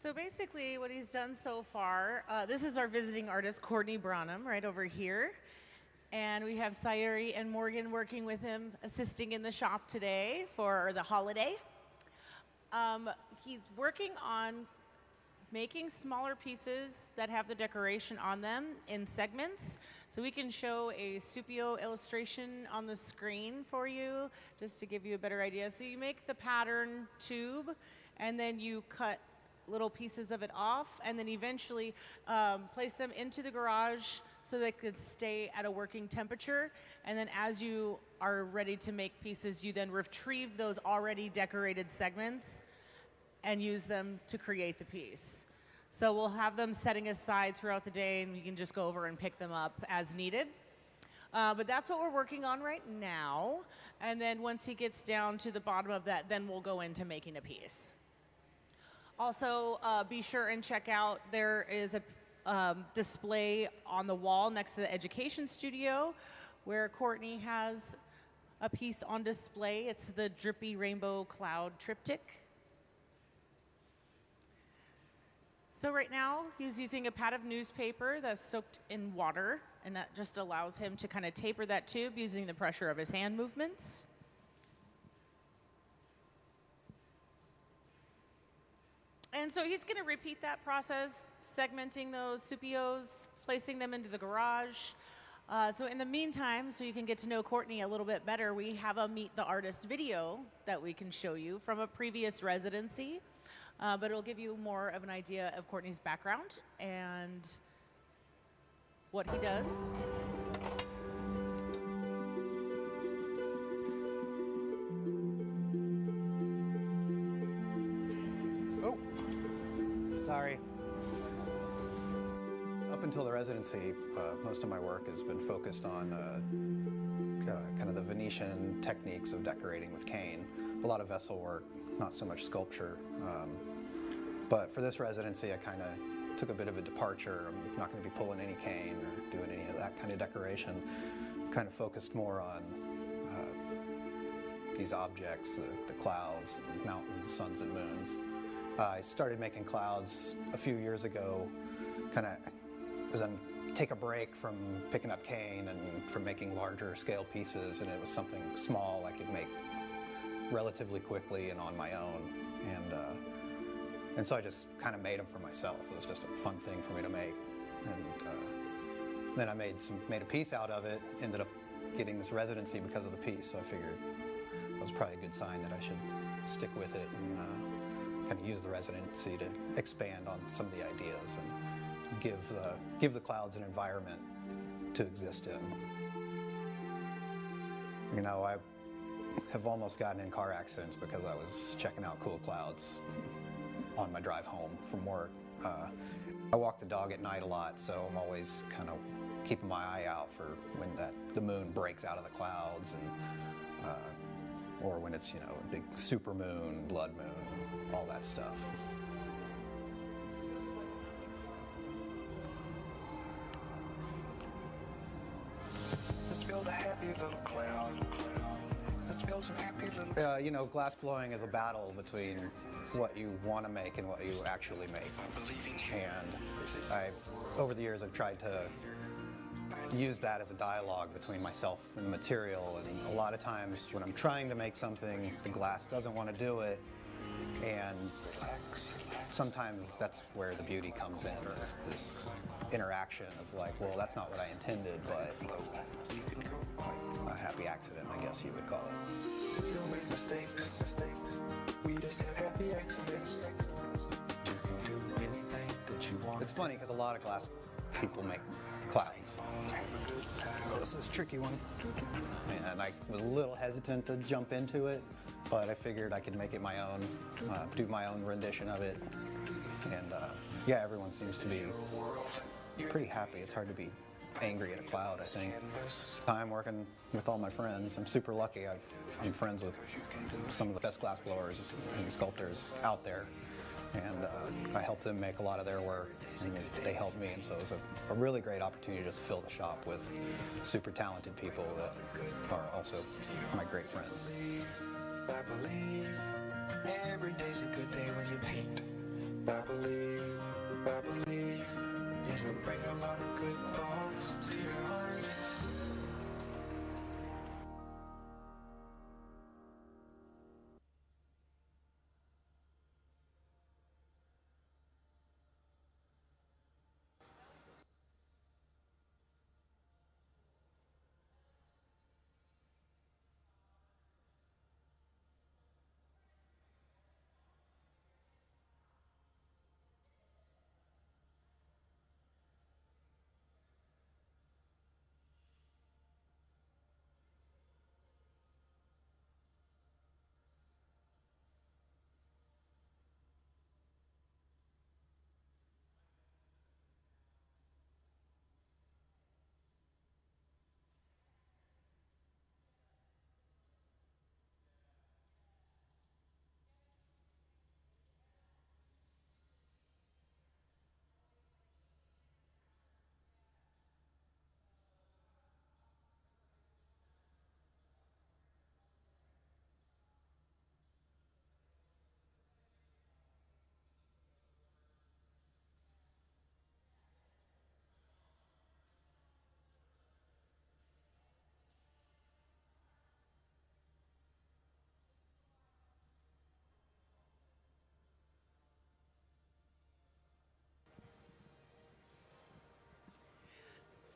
So basically what he's done so far, this is our visiting artist, Courtney Branham, right over here. And we have Sayuri and Morgan working with him, assisting in the shop today for the holiday. He's working on making smaller pieces that have the decoration on them in segments. So we can show a Soffietta illustration on the screen for you, just to give you a better idea. So you make the pattern tube, and then you cut little pieces of it off, and then eventually place them into the garage so they could stay at a working temperature. And then as you are ready to make pieces, you then retrieve those already decorated segments and use them to create the piece. So we'll have them setting aside throughout the day, and you can just go over and pick them up as needed. But that's what we're working on right now. And then once he gets down to the bottom of that, then we'll go into making a piece. Also, be sure and check out, there is a display on the wall next to the education studio where Courtney has a piece on display. It's the Drippy Rainbow Cloud Triptych. So right now, he's using a pad of newspaper that's soaked in water, and that just allows him to kind of taper that tube using the pressure of his hand movements. And so he's going to repeat that process, segmenting those Sofiettas, placing them into the garage. So in the meantime, so you can get to know Courtney a little bit better, we have a Meet the Artist video that we can show you from a previous residency. But it'll give you more of an idea of Courtney's background and what he does. Oh, sorry. Up until the residency, most of my work has been focused on kind of the Venetian techniques of decorating with cane. A lot of vessel work, not so much sculpture. But for this residency, I kind of took a bit of a departure. I'm not going to be pulling any cane or doing any of that kind of decoration. I've kind of focused more on these objects, the clouds, mountains, suns, and moons. I started making clouds a few years ago, kind of as I take a break from picking up cane and from making larger scale pieces, and it was something small I could make relatively quickly and on my own. And so I just kind of made them for myself. It was just a fun thing for me to make. And then I made a piece out of it, ended up getting this residency because of the piece. So I figured that was probably a good sign that I should stick with it and kind of use the residency to expand on some of the ideas and give the clouds an environment to exist in. You know, I have almost gotten in car accidents because I was checking out cool clouds on my drive home from work. I walk the dog at night a lot, so I'm always kind of keeping my eye out for when the moon breaks out of the clouds, and or when it's, you know, a big super moon, blood moon, all that stuff. Let's build a happy little cloud. Let's build some happy little... You know, glass blowing is a battle between what you want to make and what you actually make. And over the years, I've tried to use that as a dialogue between myself and the material. And a lot of times when I'm trying to make something, the glass doesn't want to do it. And sometimes that's where the beauty comes in, is this interaction of like, well, that's not what I intended, but like a happy accident, I guess you would call it. We don't make mistakes. We just have happy accidents. You can do anything that you want. It's funny because a lot of glass people make clouds. Oh, this is a tricky one. And I was a little hesitant to jump into it, but I figured I could make it my own, do my own rendition of it. And yeah, everyone seems to be pretty happy. It's hard to be angry at a cloud, I think. I'm working with all my friends. I'm super lucky. I'm friends with some of the best glass blowers and sculptors out there. And I helped them make a lot of their work, and they helped me. And so it was a really great opportunity to just fill the shop with super talented people that are also my great friends. I believe every day's a good day when you paint. I believe it'll bring a lot of good thoughts to your heart.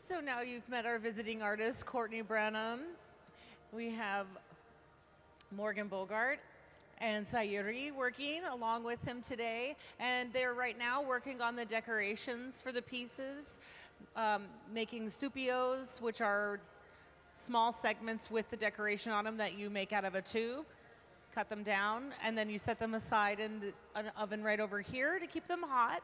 So now you've met our visiting artist, Courtney Branham. We have Morgan Bogart and Sayuri working along with him today. And they're right now working on the decorations for the pieces, making stupios, which are small segments with the decoration on them that you make out of a tube. Cut them down, and then you set them aside in an oven right over here to keep them hot.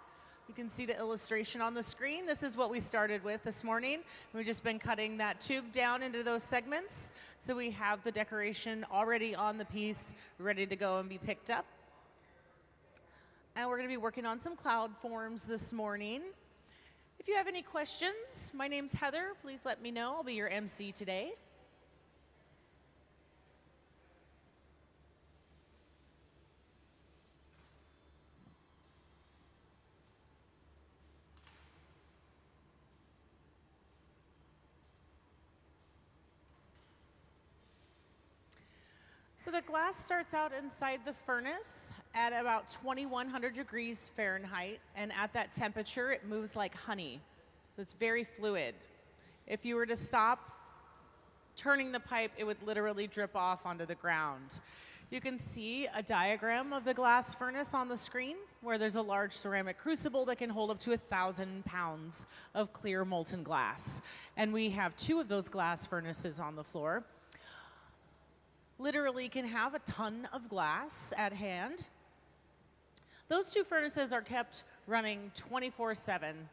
You can see the illustration on the screen. This is what we started with this morning. We've just been cutting that tube down into those segments. So we have the decoration already on the piece, ready to go and be picked up. And we're gonna be working on some cloud forms this morning. If you have any questions, my name's Heather. Please let me know. I'll be your MC today. So the glass starts out inside the furnace at about 2100 degrees Fahrenheit, and at that temperature it moves like honey. So it's very fluid. If you were to stop turning the pipe, it would literally drip off onto the ground. You can see a diagram of the glass furnace on the screen where there's a large ceramic crucible that can hold up to 1,000 pounds of clear molten glass. And we have 2 of those glass furnaces on the floor. Literally can have a ton of glass at hand. Those 2 furnaces are kept running 24/7,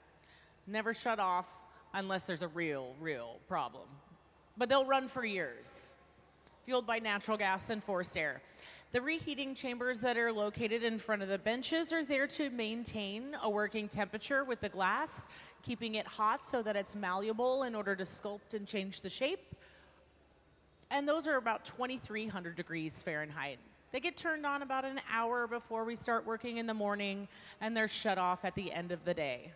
never shut off unless there's a real problem. But they'll run for years, fueled by natural gas and forced air. The reheating chambers that are located in front of the benches are there to maintain a working temperature with the glass, keeping it hot so that it's malleable in order to sculpt and change the shape. And those are about 2,300 degrees Fahrenheit. They get turned on about an hour before we start working in the morning, and they're shut off at the end of the day.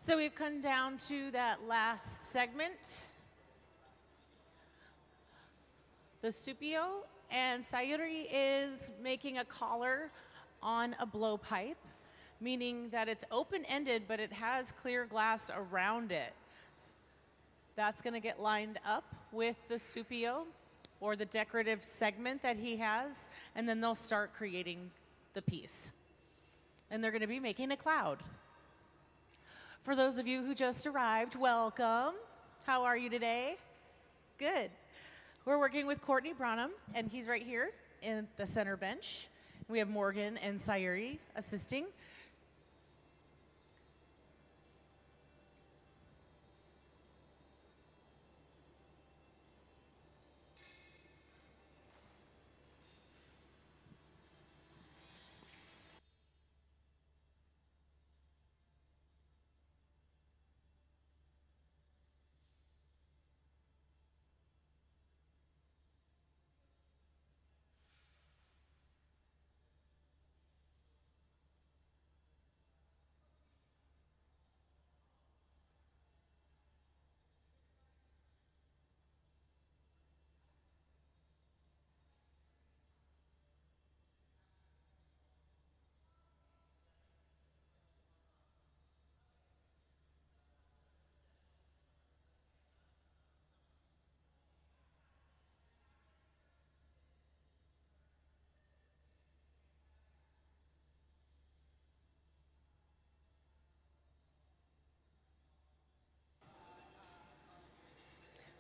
So we've come down to that last segment, the stupio, and Sayuri is making a collar on a blowpipe, meaning that it's open-ended, but it has clear glass around it. That's gonna get lined up with the stupio. or the decorative segment that he has, and then they'll start creating the piece. And they're going to be making a cloud. For those of you who just arrived, welcome. How are you today? Good. We're working with Courtney Branham, and he's right here in the center bench. We have Morgan and Sayuri assisting.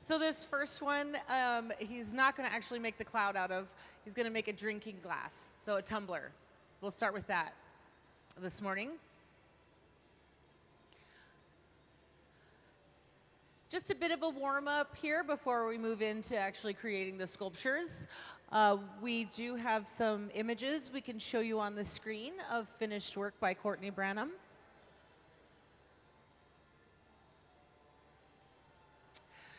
So this first one, he's not going to actually make the cloud out of. He's going to make a drinking glass, so a tumbler. We'll start with that this morning. Just a bit of a warm-up here before we move into actually creating the sculptures. We do have some images we can show you on the screen of finished work by Courtney Branham.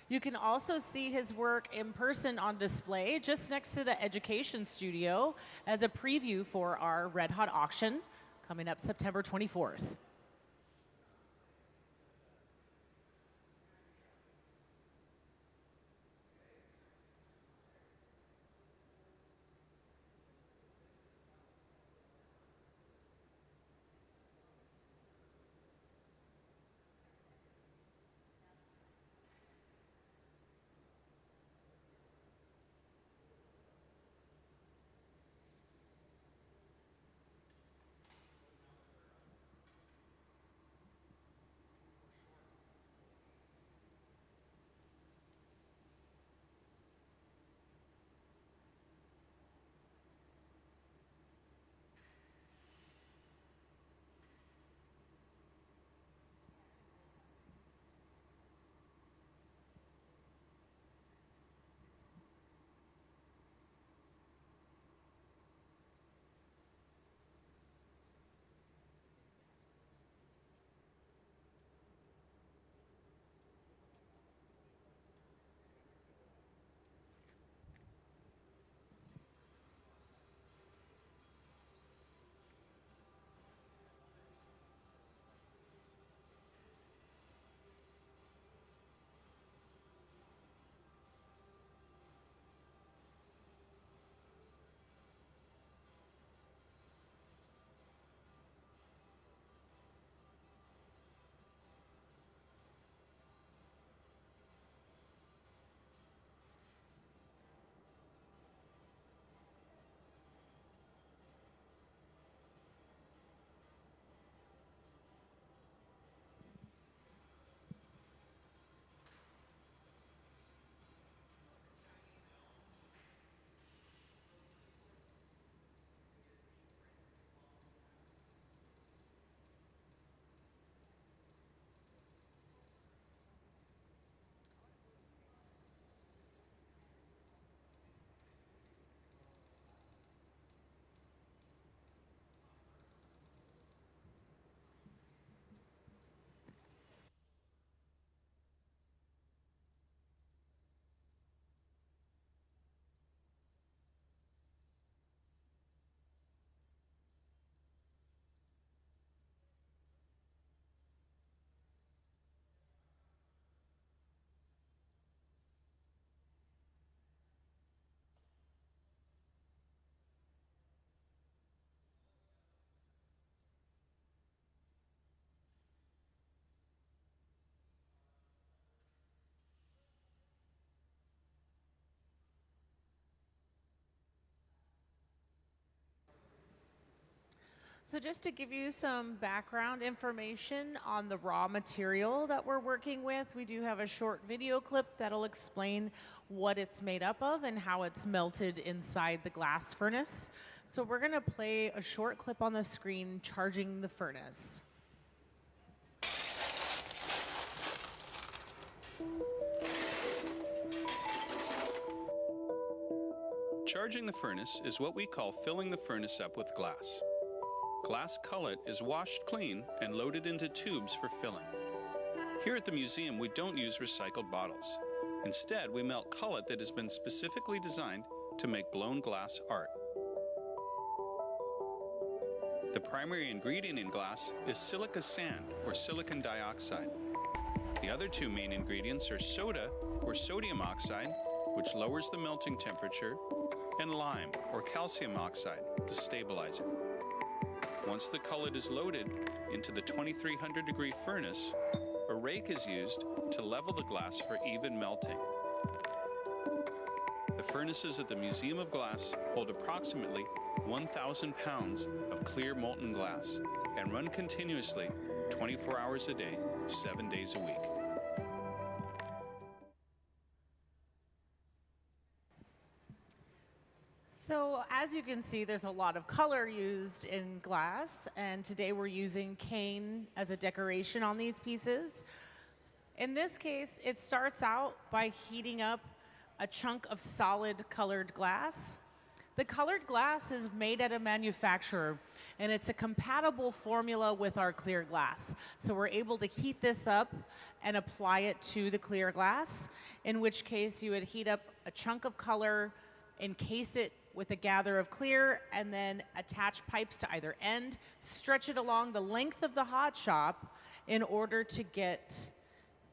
You can also see his work in person on display just next to the education studio as a preview for our Red Hot auction coming up September 24th. So just to give you some background information on the raw material that we're working with, we do have a short video clip that'll explain what it's made up of and how it's melted inside the glass furnace. So we're gonna play a short clip on the screen charging the furnace. Charging the furnace is what we call filling the furnace up with glass. Glass cullet is washed clean and loaded into tubes for filling. Here at the museum, we don't use recycled bottles. Instead, we melt cullet that has been specifically designed to make blown glass art. The primary ingredient in glass is silica sand, or silicon dioxide. The other two main ingredients are soda, or sodium oxide, which lowers the melting temperature, and lime, or calcium oxide, to stabilize it. Once the cullet is loaded into the 2300 degree furnace, a rake is used to level the glass for even melting. The furnaces at the Museum of Glass hold approximately 1,000 pounds of clear molten glass and run continuously 24 hours a day, 7 days a week. So as you can see, there's a lot of color used in glass, and today we're using cane as a decoration on these pieces. In this case, it starts out by heating up a chunk of solid colored glass. The colored glass is made at a manufacturer, and it's a compatible formula with our clear glass. So we're able to heat this up and apply it to the clear glass, in which case you would heat up a chunk of color, encase it with a gather of clear, and then attach pipes to either end, stretch it along the length of the hot shop in order to get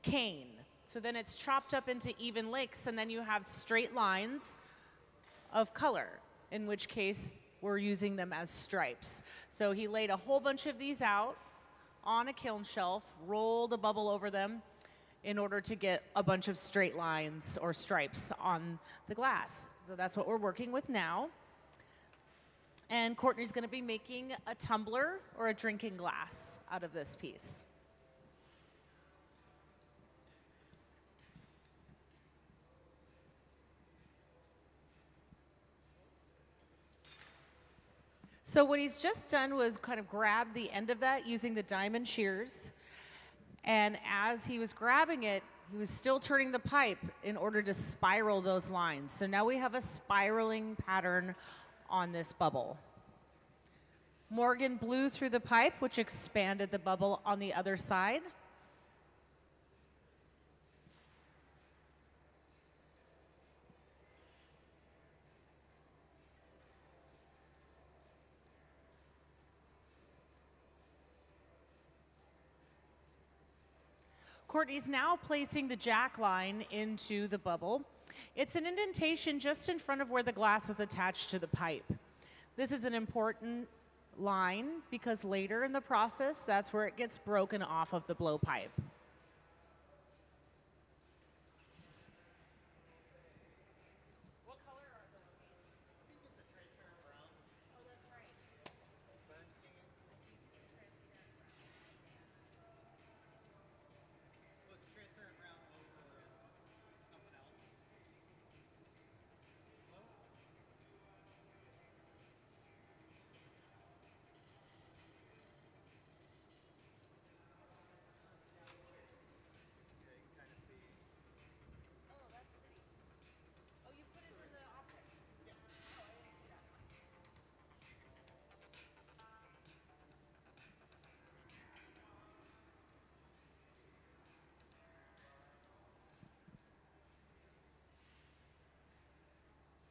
cane. So then it's chopped up into even licks, and then you have straight lines of color, in which case we're using them as stripes. So he laid a whole bunch of these out on a kiln shelf, rolled a bubble over them in order to get a bunch of straight lines or stripes on the glass. So that's what we're working with now. And Courtney's gonna be making a tumbler or a drinking glass out of this piece. So what he's just done was kind of grab the end of that using the diamond shears. And as he was grabbing it, he was still turning the pipe in order to spiral those lines. So now we have a spiraling pattern on this bubble. Morgan blew through the pipe, which expanded the bubble on the other side. Courtney's now placing the jack line into the bubble. It's an indentation just in front of where the glass is attached to the pipe. This is an important line because later in the process, that's where it gets broken off of the blowpipe. What color are those? I think it's a transparent brown. Oh, that's right. Bernstein. Well, it's transparent brown over something else. Hello? Yeah, you can kind of see. Oh, that's pretty. Oh, you put it in the optic. Yeah. Oh, I didn't see that.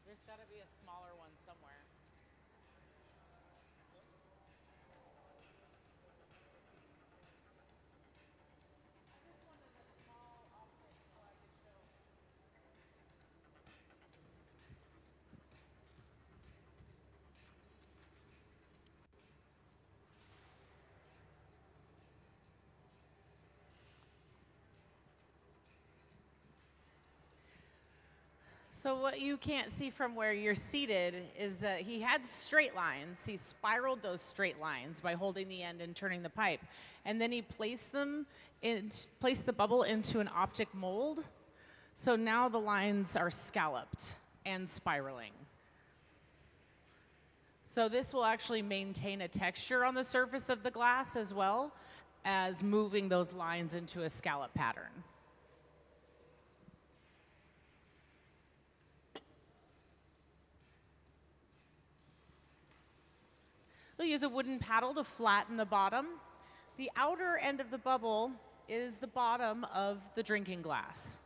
There's got to be a smaller one somewhere. So what you can't see from where you're seated is that he had straight lines. He spiraled those straight lines by holding the end and turning the pipe. And then he placed the bubble into an optic mold. So now the lines are scalloped and spiraling. So this will actually maintain a texture on the surface of the glass as well as moving those lines into a scallop pattern. We'll use a wooden paddle to flatten the bottom. The outer end of the bubble is the bottom of the drinking glass.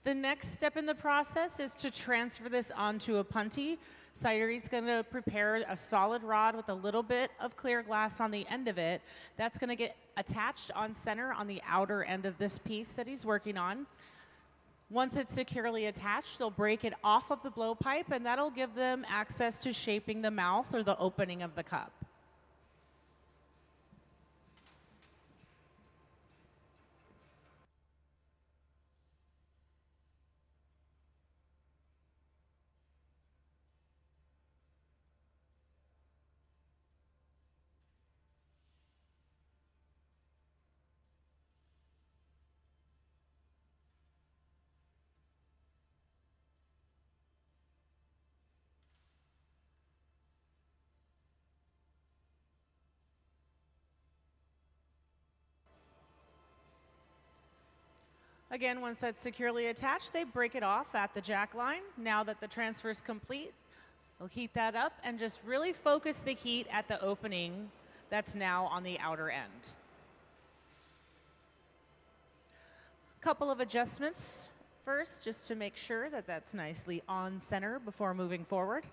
The next step in the process is to transfer this onto a punty. Sayuri's going to prepare a solid rod with a little bit of clear glass on the end of it. That's going to get attached on center on the outer end of this piece that he's working on. Once it's securely attached, they'll break it off of the blowpipe, and that'll give them access to shaping the mouth or the opening of the cup. Again, once that's securely attached, they break it off at the jack line. Now that the transfer is complete, they'll heat that up and just really focus the heat at the opening that's now on the outer end. A couple of adjustments first, just to make sure that that's nicely on center before moving forward.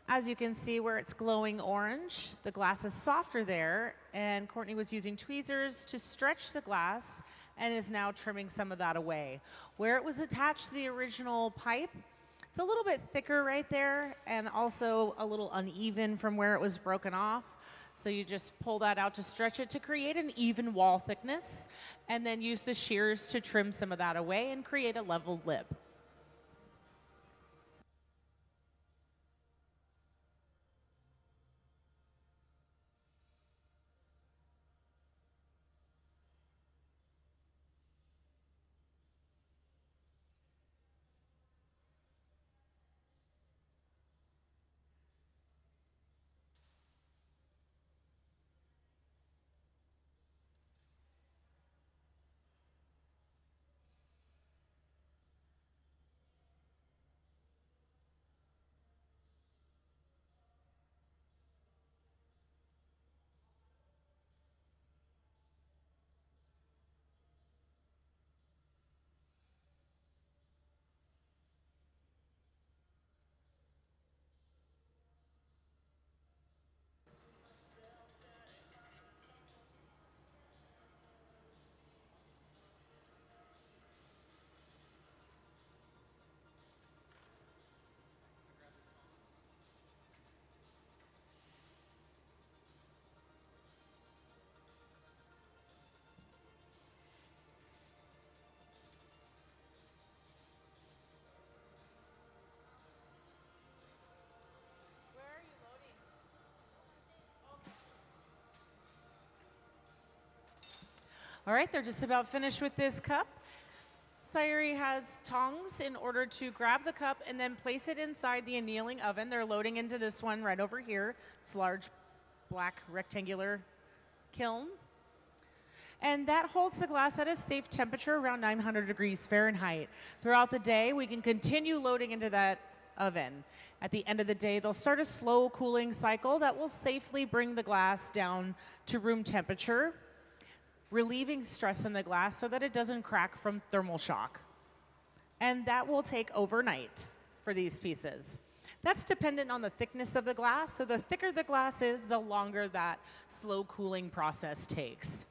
As you can see where it's glowing orange, the glass is softer there, and Courtney was using tweezers to stretch the glass and is now trimming some of that away. Where it was attached to the original pipe, it's a little bit thicker right there and also a little uneven from where it was broken off. So you just pull that out to stretch it to create an even wall thickness, and then use the shears to trim some of that away and create a level lip. All right, they're just about finished with this cup. Sayuri has tongs in order to grab the cup and then place it inside the annealing oven. They're loading into this one right over here. It's a large black rectangular kiln. And that holds the glass at a safe temperature around 900 degrees Fahrenheit. Throughout the day, we can continue loading into that oven. At the end of the day, they'll start a slow cooling cycle that will safely bring the glass down to room temperature, relieving stress in the glass so that it doesn't crack from thermal shock. And that will take overnight for these pieces. That's dependent on the thickness of the glass, so the thicker the glass is, the longer that slow cooling process takes.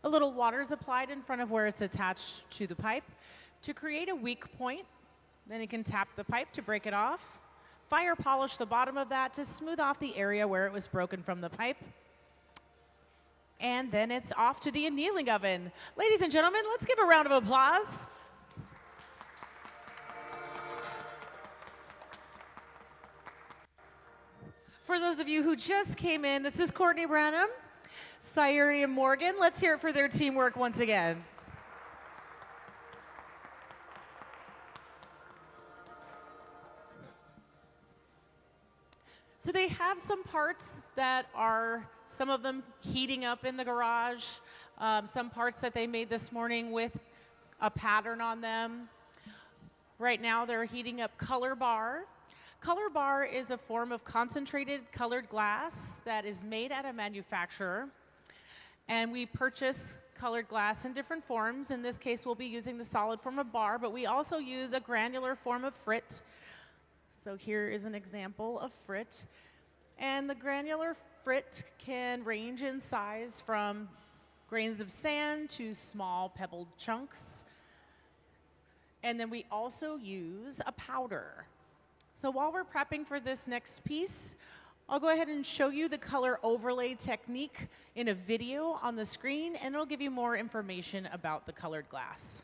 A little water is applied in front of where it's attached to the pipe to create a weak point. Then you can tap the pipe to break it off. Fire polish the bottom of that to smooth off the area where it was broken from the pipe. And then it's off to the annealing oven. Ladies and gentlemen, let's give a round of applause. For those of you who just came in, this is Courtney Branham, Sayuri and Morgan. Let's hear it for their teamwork once again. So they have some parts that are, some of them heating up in the garage, some parts that they made this morning with a pattern on them. Right now they're heating up color bar. Color bar is a form of concentrated colored glass that is made at a manufacturer. And we purchase colored glass in different forms. In this case, we'll be using the solid form of bar, but we also use a granular form of frit. So here is an example of frit. And the granular frit can range in size from grains of sand to small pebbled chunks. And then we also use a powder. So while we're prepping for this next piece, I'll go ahead and show you the color overlay technique in a video on the screen, and it'll give you more information about the colored glass.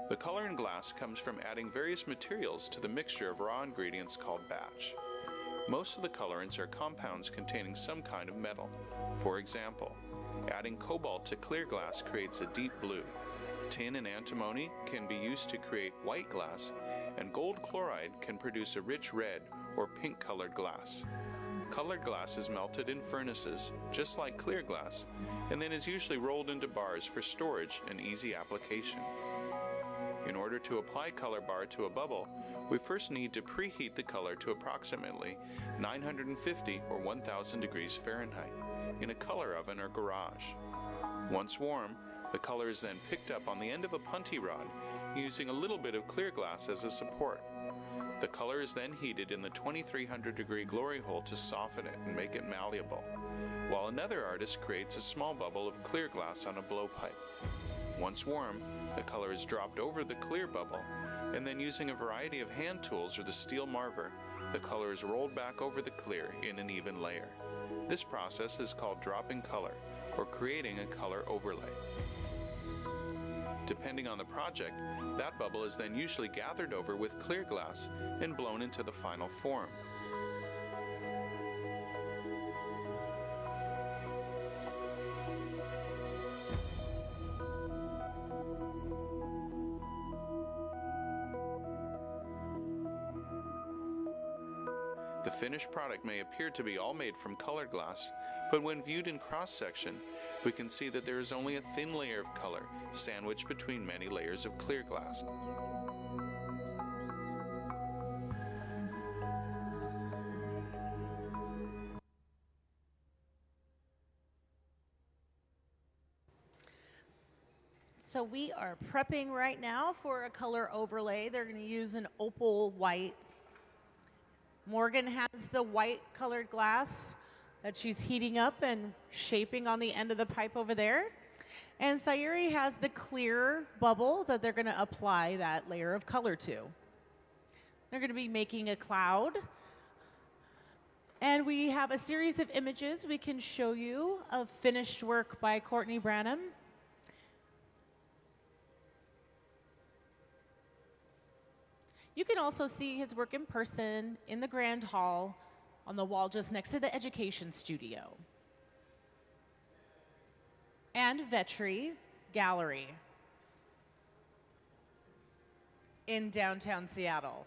The color in glass comes from adding various materials to the mixture of raw ingredients called batch. Most of the colorants are compounds containing some kind of metal. For example, adding cobalt to clear glass creates a deep blue. Tin and antimony can be used to create white glass, and gold chloride can produce a rich red or pink colored glass. Colored glass is melted in furnaces, just like clear glass, and then is usually rolled into bars for storage and easy application. In order to apply color bar to a bubble, we first need to preheat the color to approximately 950 or 1000 degrees Fahrenheit in a color oven or garage. Once warm, the color is then picked up on the end of a punty rod using a little bit of clear glass as a support. The color is then heated in the 2300 degree glory hole to soften it and make it malleable, while another artist creates a small bubble of clear glass on a blowpipe. Once warm, the color is dropped over the clear bubble, and then using a variety of hand tools or the steel marver, the color is rolled back over the clear in an even layer. This process is called dropping color, or creating a color overlay. Depending on the project, that bubble is then usually gathered over with clear glass and blown into the final form. The finished product may appear to be all made from colored glass, but when viewed in cross-section, we can see that there is only a thin layer of color sandwiched between many layers of clear glass. So we are prepping right now for a color overlay. They're going to use an opal white. Morgan has the white colored glass that she's heating up and shaping on the end of the pipe over there. And Sayuri has the clear bubble that they're going to apply that layer of color to. They're going to be making a cloud. And we have a series of images we can show you of finished work by Courtney Branham. You can also see his work in person in the Grand Hall on the wall just next to the Education Studio. And Vetri Gallery in downtown Seattle.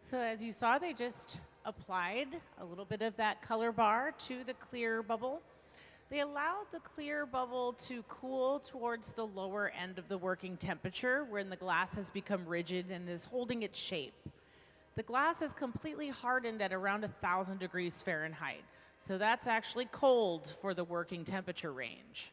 So as you saw, they just applied a little bit of that color bar to the clear bubble. They allowed the clear bubble to cool towards the lower end of the working temperature when the glass has become rigid and is holding its shape. The glass is completely hardened at around 1,000 degrees Fahrenheit. So that's actually cold for the working temperature range.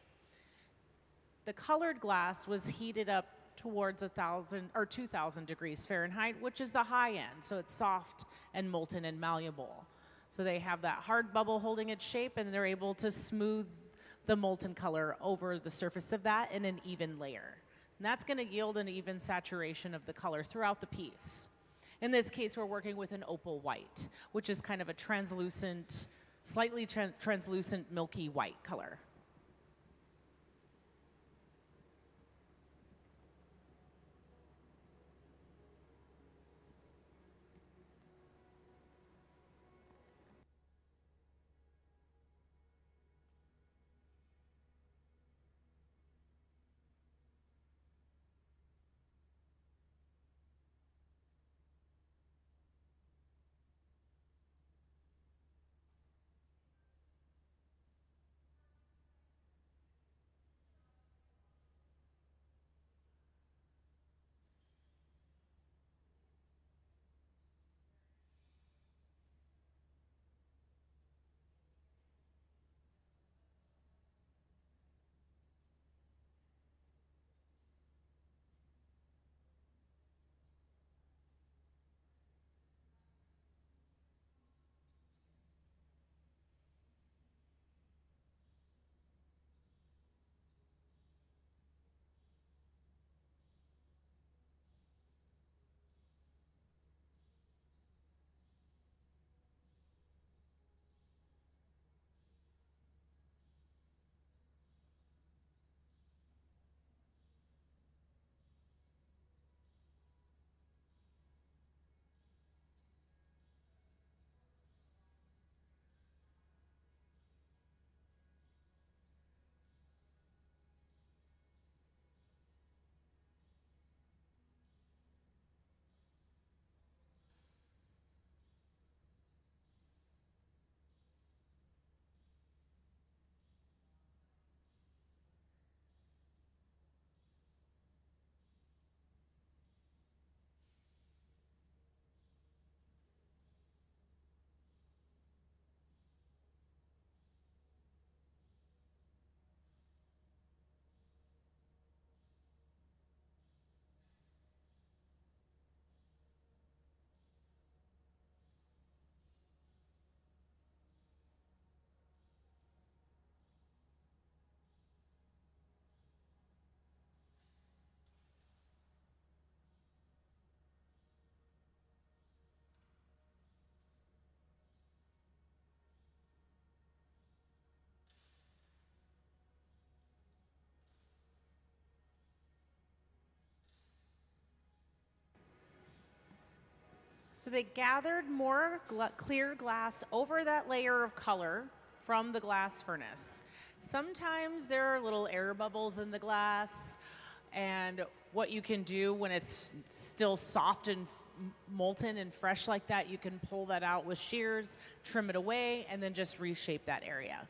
The colored glass was heated up towards 1,000 or 2,000 degrees Fahrenheit, which is the high end. So it's soft and molten and malleable. So they have that hard bubble holding its shape, and they're able to smooth the molten color over the surface of that in an even layer. And that's going to yield an even saturation of the color throughout the piece. In this case, we're working with an opal white, which is kind of a translucent, slightly translucent milky white color. So they gathered more clear glass over that layer of color from the glass furnace. Sometimes there are little air bubbles in the glass, and what you can do when it's still soft and molten and fresh like that, you can pull that out with shears, trim it away, and then just reshape that area.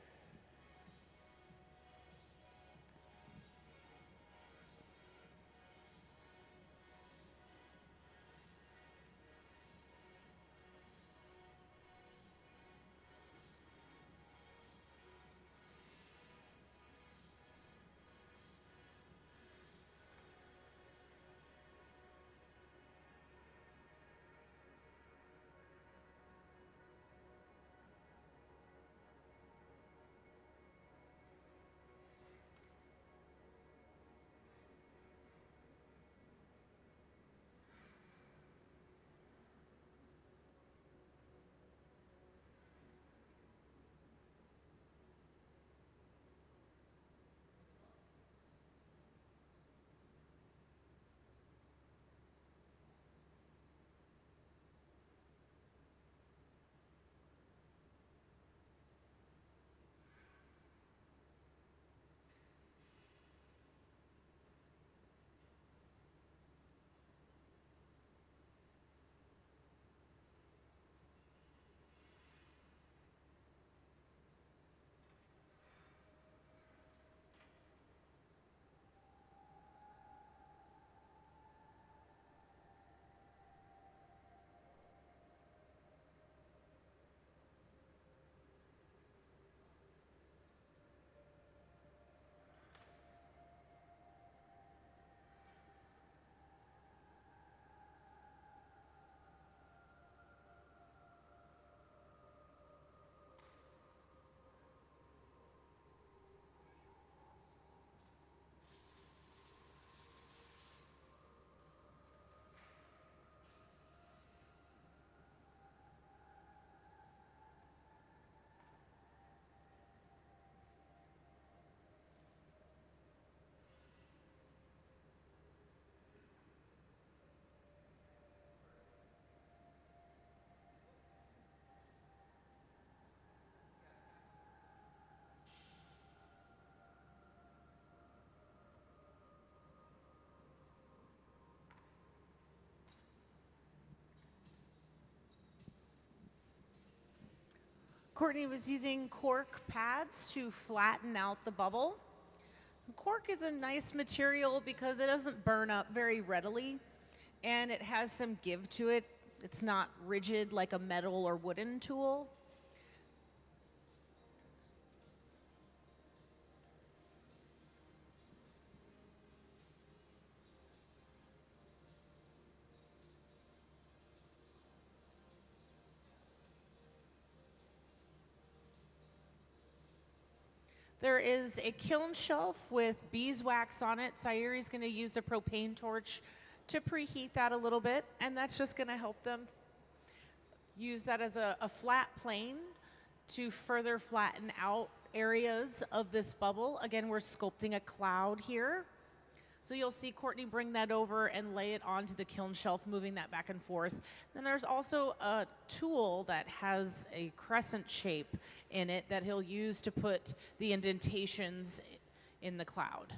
Courtney was using cork pads to flatten out the bubble. Cork is a nice material because it doesn't burn up very readily, and it has some give to it. It's not rigid like a metal or wooden tool. There is a kiln shelf with beeswax on it. Sayuri's going to use a propane torch to preheat that a little bit, and that's just going to help them use that as a flat plane to further flatten out areas of this bubble. Again, we're sculpting a cloud here. So you'll see Courtney bring that over and lay it onto the kiln shelf, moving that back and forth. Then there's also a tool that has a crescent shape in it that he'll use to put the indentations in the cloud.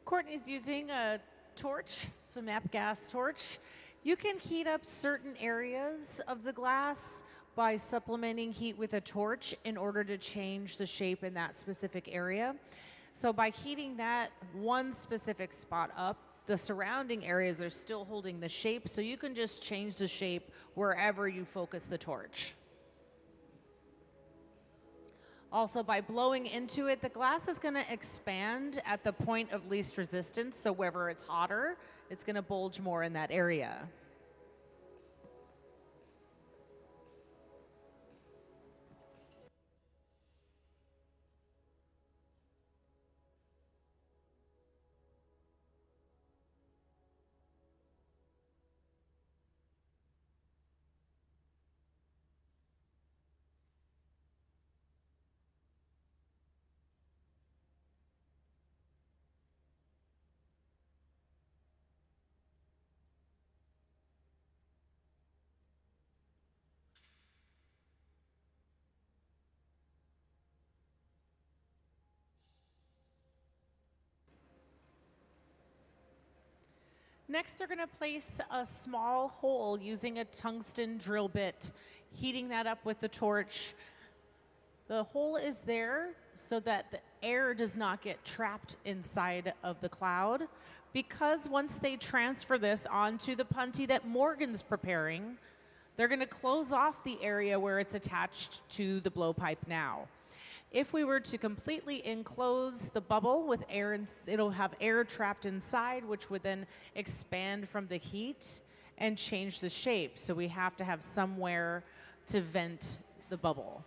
Courtney's using a torch, it's a MAP gas torch. You can heat up certain areas of the glass by supplementing heat with a torch in order to change the shape in that specific area. So by heating that one specific spot up, the surrounding areas are still holding the shape, so you can just change the shape wherever you focus the torch. Also, by blowing into it, the glass is going to expand at the point of least resistance, so wherever it's hotter, it's going to bulge more in that area. Next, they're going to place a small hole using a tungsten drill bit, heating that up with the torch. The hole is there so that the air does not get trapped inside of the cloud, because once they transfer this onto the punty that Morgan's preparing, they're going to close off the area where it's attached to the blowpipe now. If we were to completely enclose the bubble with air, and it'll have air trapped inside, which would then expand from the heat and change the shape. So we have to have somewhere to vent the bubble.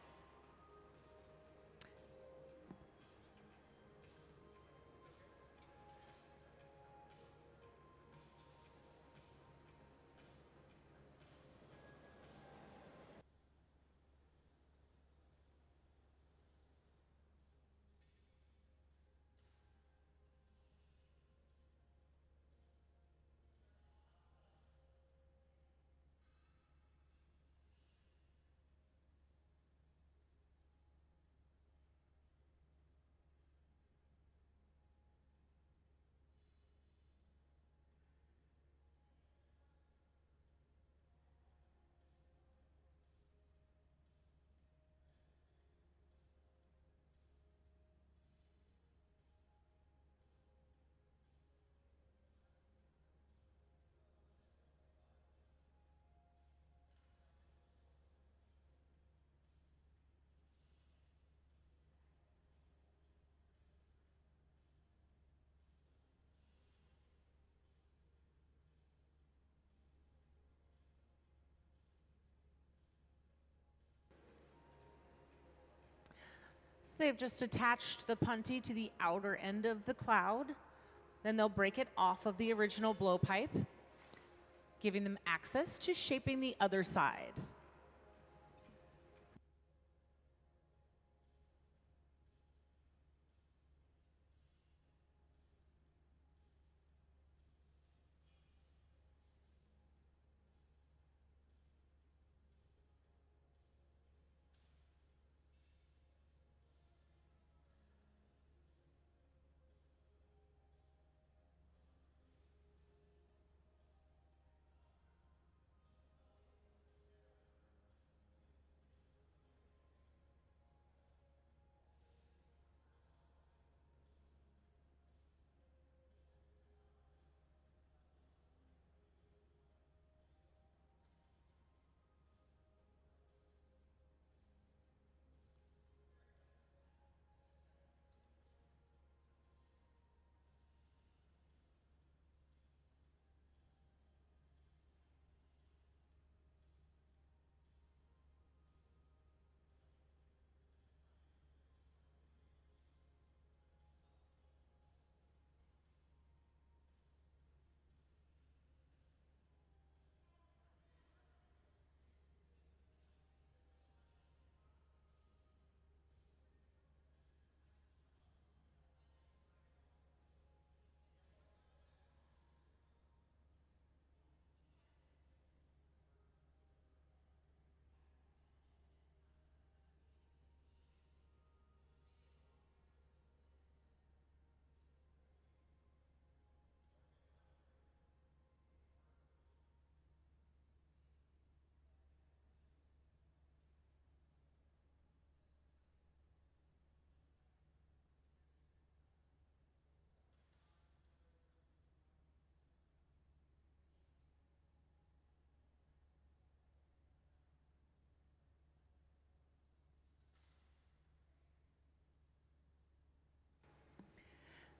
They've just attached the punty to the outer end of the cloud. Then they'll break it off of the original blowpipe, giving them access to shaping the other side.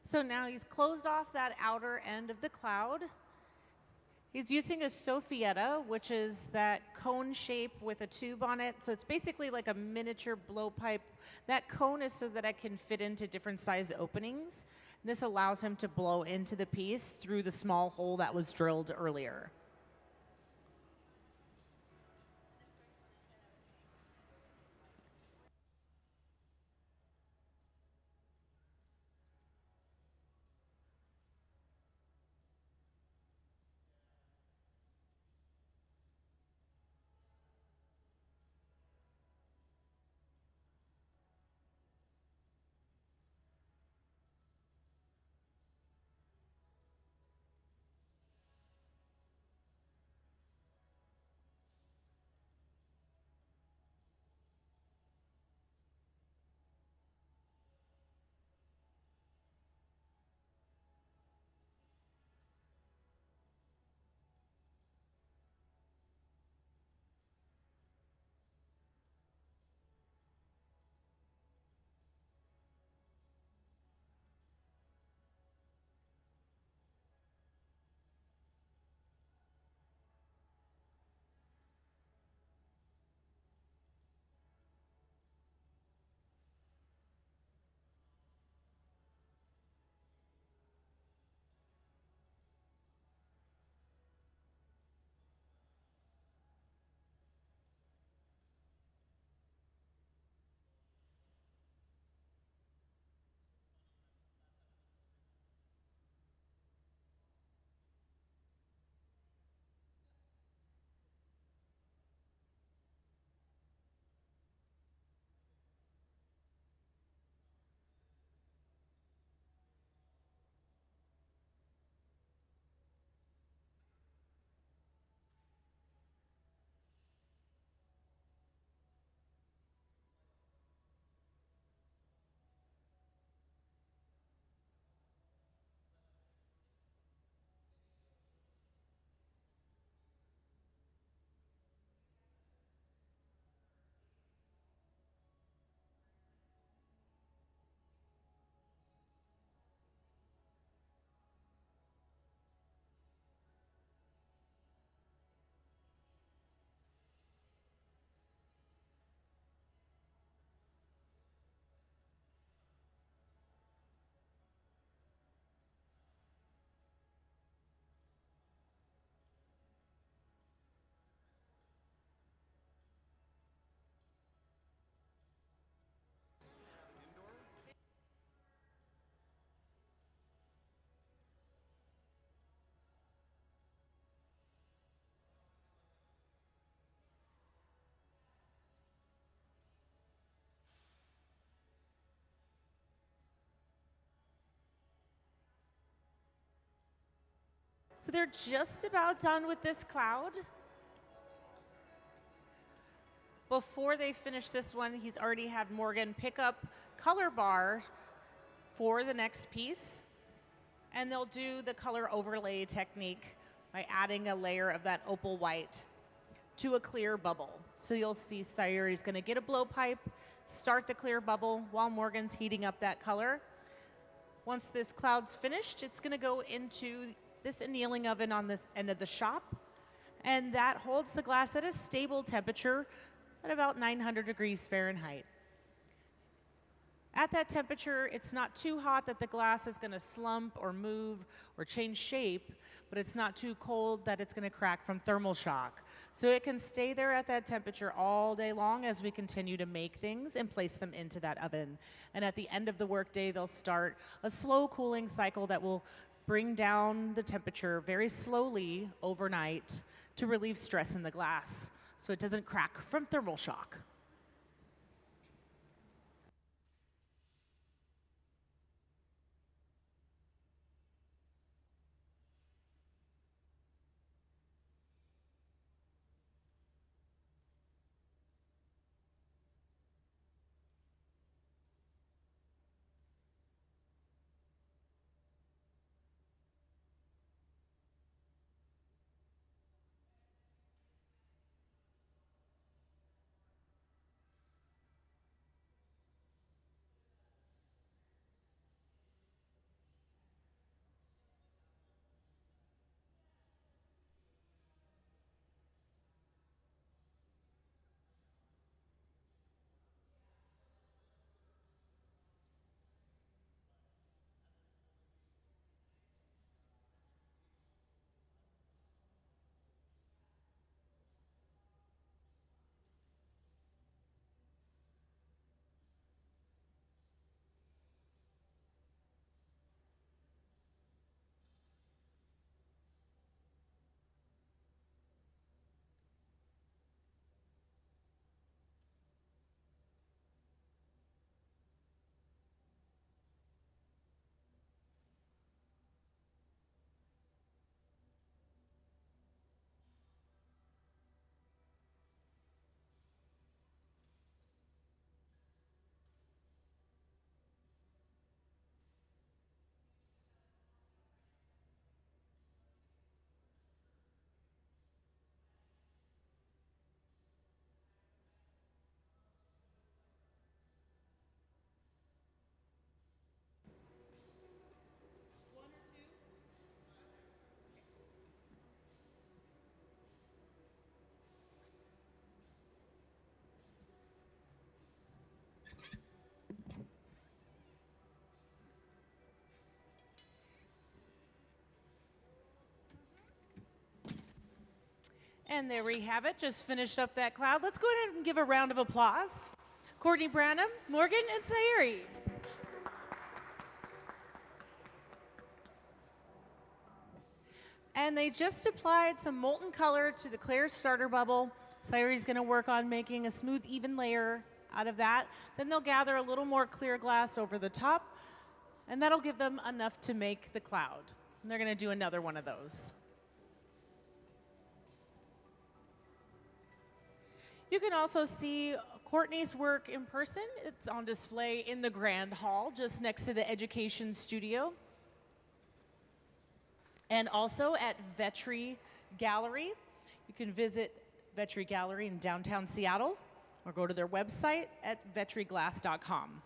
So now he's closed off that outer end of the cloud. He's using a Soffietta, which is that cone shape with a tube on it. So it's basically like a miniature blowpipe. That cone is so that it can fit into different size openings. This allows him to blow into the piece through the small hole that was drilled earlier. So they're just about done with this cloud. Before they finish this one, he's already had Morgan pick up color bar for the next piece. And they'll do the color overlay technique by adding a layer of that opal white to a clear bubble. So you'll see Sayuri's gonna get a blowpipe, start the clear bubble while Morgan's heating up that color. Once this cloud's finished, it's gonna go into this annealing oven on the end of the shop, and that holds the glass at a stable temperature at about 900 degrees Fahrenheit. At that temperature, it's not too hot that the glass is going to slump or move or change shape, but it's not too cold that it's going to crack from thermal shock. So it can stay there at that temperature all day long as we continue to make things and place them into that oven. And at the end of the workday, they'll start a slow cooling cycle that will bring down the temperature very slowly overnight to relieve stress in the glass so it doesn't crack from thermal shock. And there we have it, just finished up that cloud. Let's go ahead and give a round of applause. Courtney Branham, Morgan, and Sayuri. And they just applied some molten color to the clear starter bubble. Sayuri's gonna work on making a smooth, even layer out of that. Then they'll gather a little more clear glass over the top, and that'll give them enough to make the cloud. And they're gonna do another one of those. You can also see Courtney's work in person. It's on display in the Grand Hall, just next to the Education Studio. And also at Vetri Gallery. You can visit Vetri Gallery in downtown Seattle or go to their website at vetriglass.com.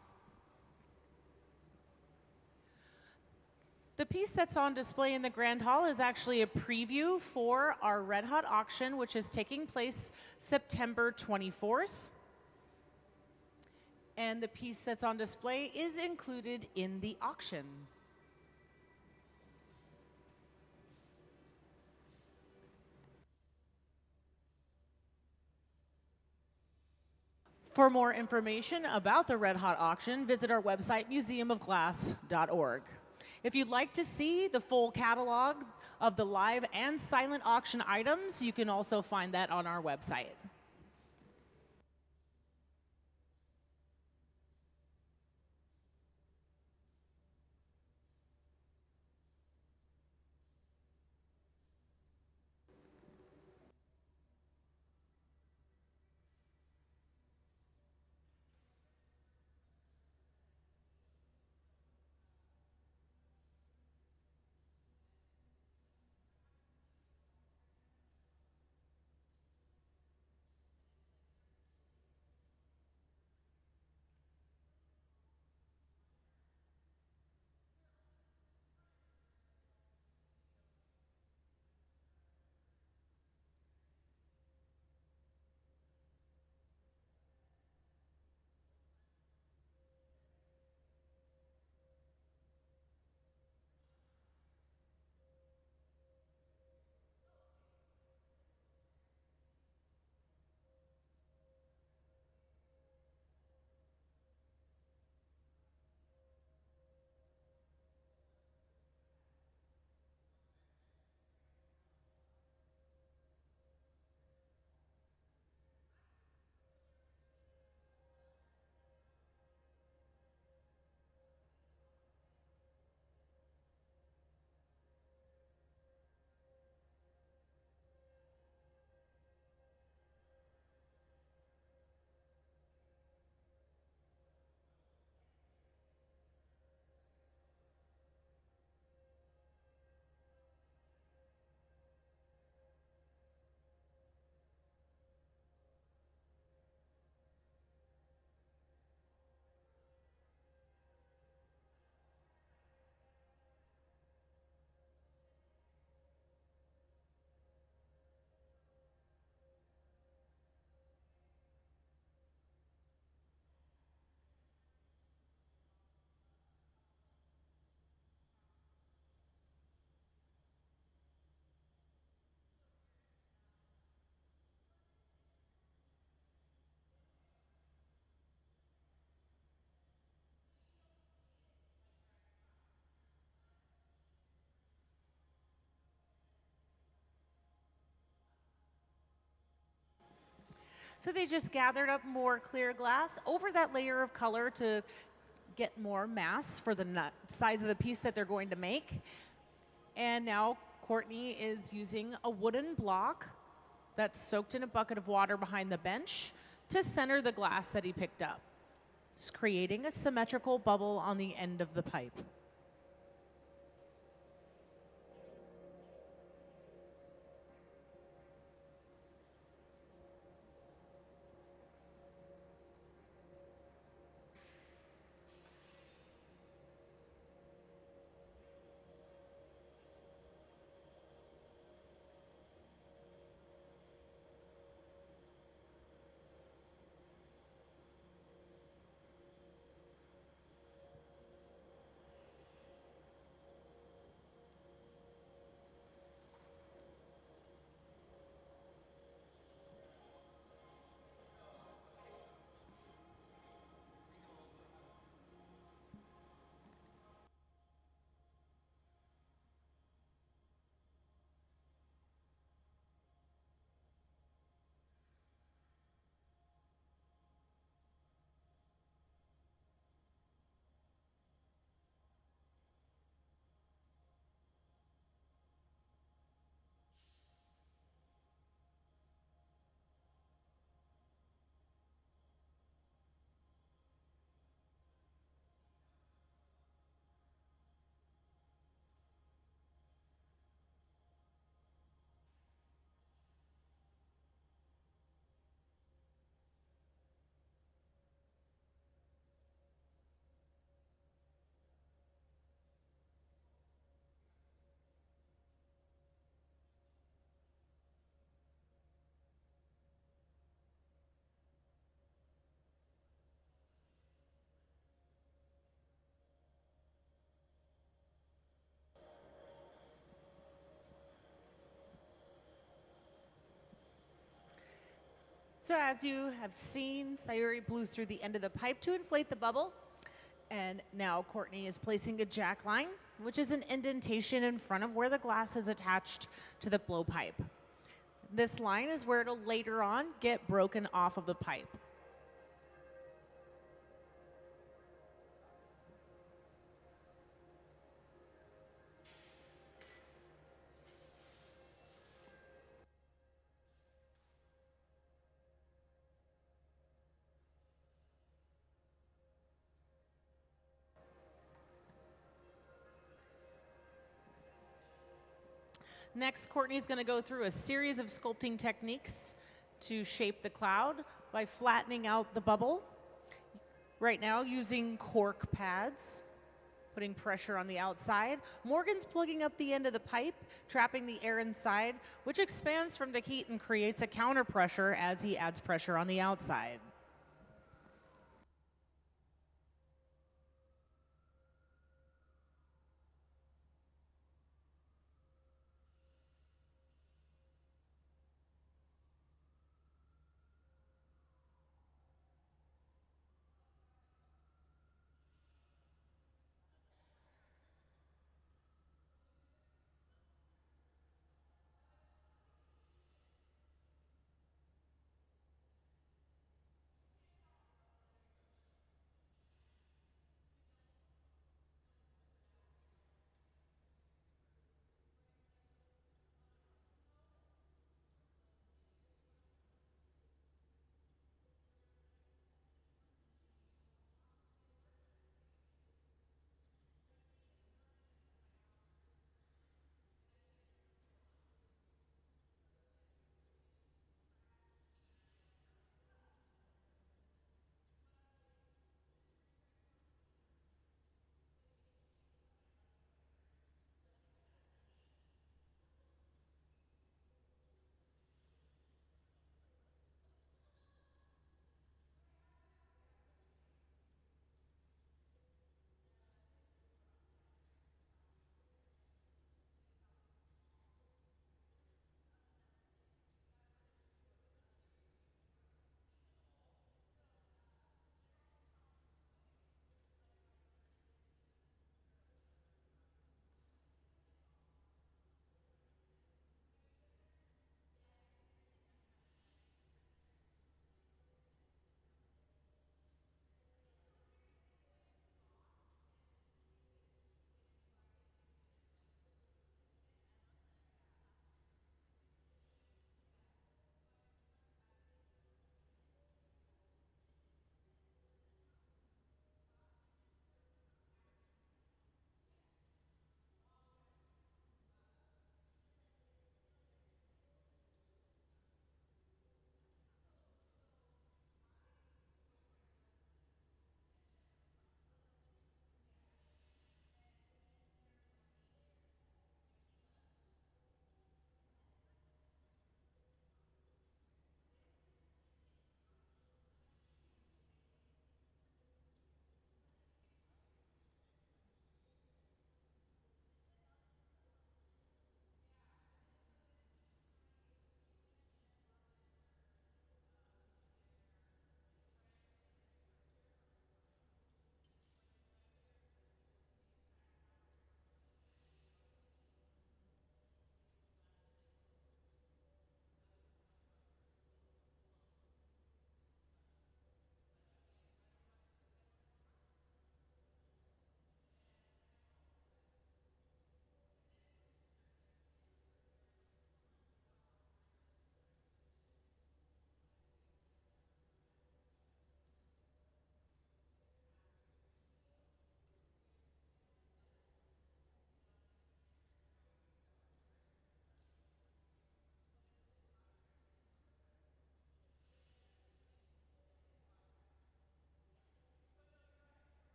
The piece that's on display in the Grand Hall is actually a preview for our Red Hot auction, which is taking place September 24th. And the piece that's on display is included in the auction. For more information about the Red Hot auction, visit our website, museumofglass.org. If you'd like to see the full catalog of the live and silent auction items, you can also find that on our website. So they just gathered up more clear glass over that layer of color to get more mass for the size of the piece that they're going to make. And now Courtney is using a wooden block that's soaked in a bucket of water behind the bench to center the glass that he picked up, just creating a symmetrical bubble on the end of the pipe. So as you have seen, Sayuri blew through the end of the pipe to inflate the bubble. And now Courtney is placing a jack line, which is an indentation in front of where the glass is attached to the blowpipe. This line is where it'll later on get broken off of the pipe. Next, Courtney's going to go through a series of sculpting techniques to shape the cloud by flattening out the bubble. Right now, using cork pads, putting pressure on the outside. Morgan's plugging up the end of the pipe, trapping the air inside, which expands from the heat and creates a counter pressure as he adds pressure on the outside.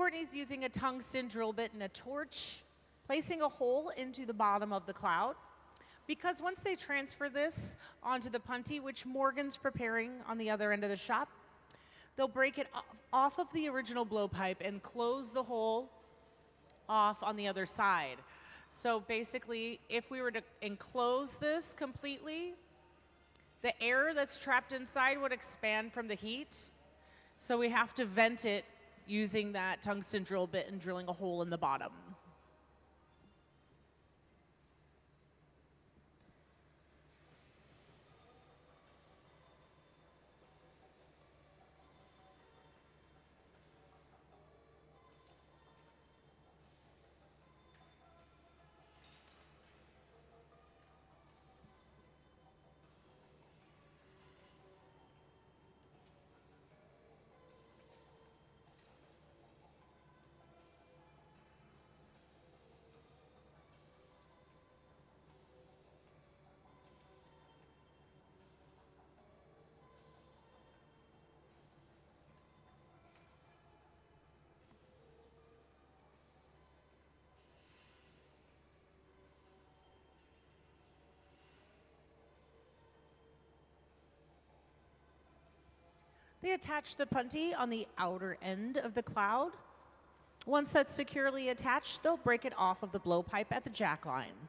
Courtney's using a tungsten drill bit and a torch, placing a hole into the bottom of the cloud. Because once they transfer this onto the punty, which Morgan's preparing on the other end of the shop, they'll break it off of the original blowpipe and close the hole off on the other side. So basically, if we were to enclose this completely, the air that's trapped inside would expand from the heat. So we have to vent it using that tungsten drill bit and drilling a hole in the bottom. They attach the punty on the outer end of the cloud. Once that's securely attached, they'll break it off of the blowpipe at the jack line.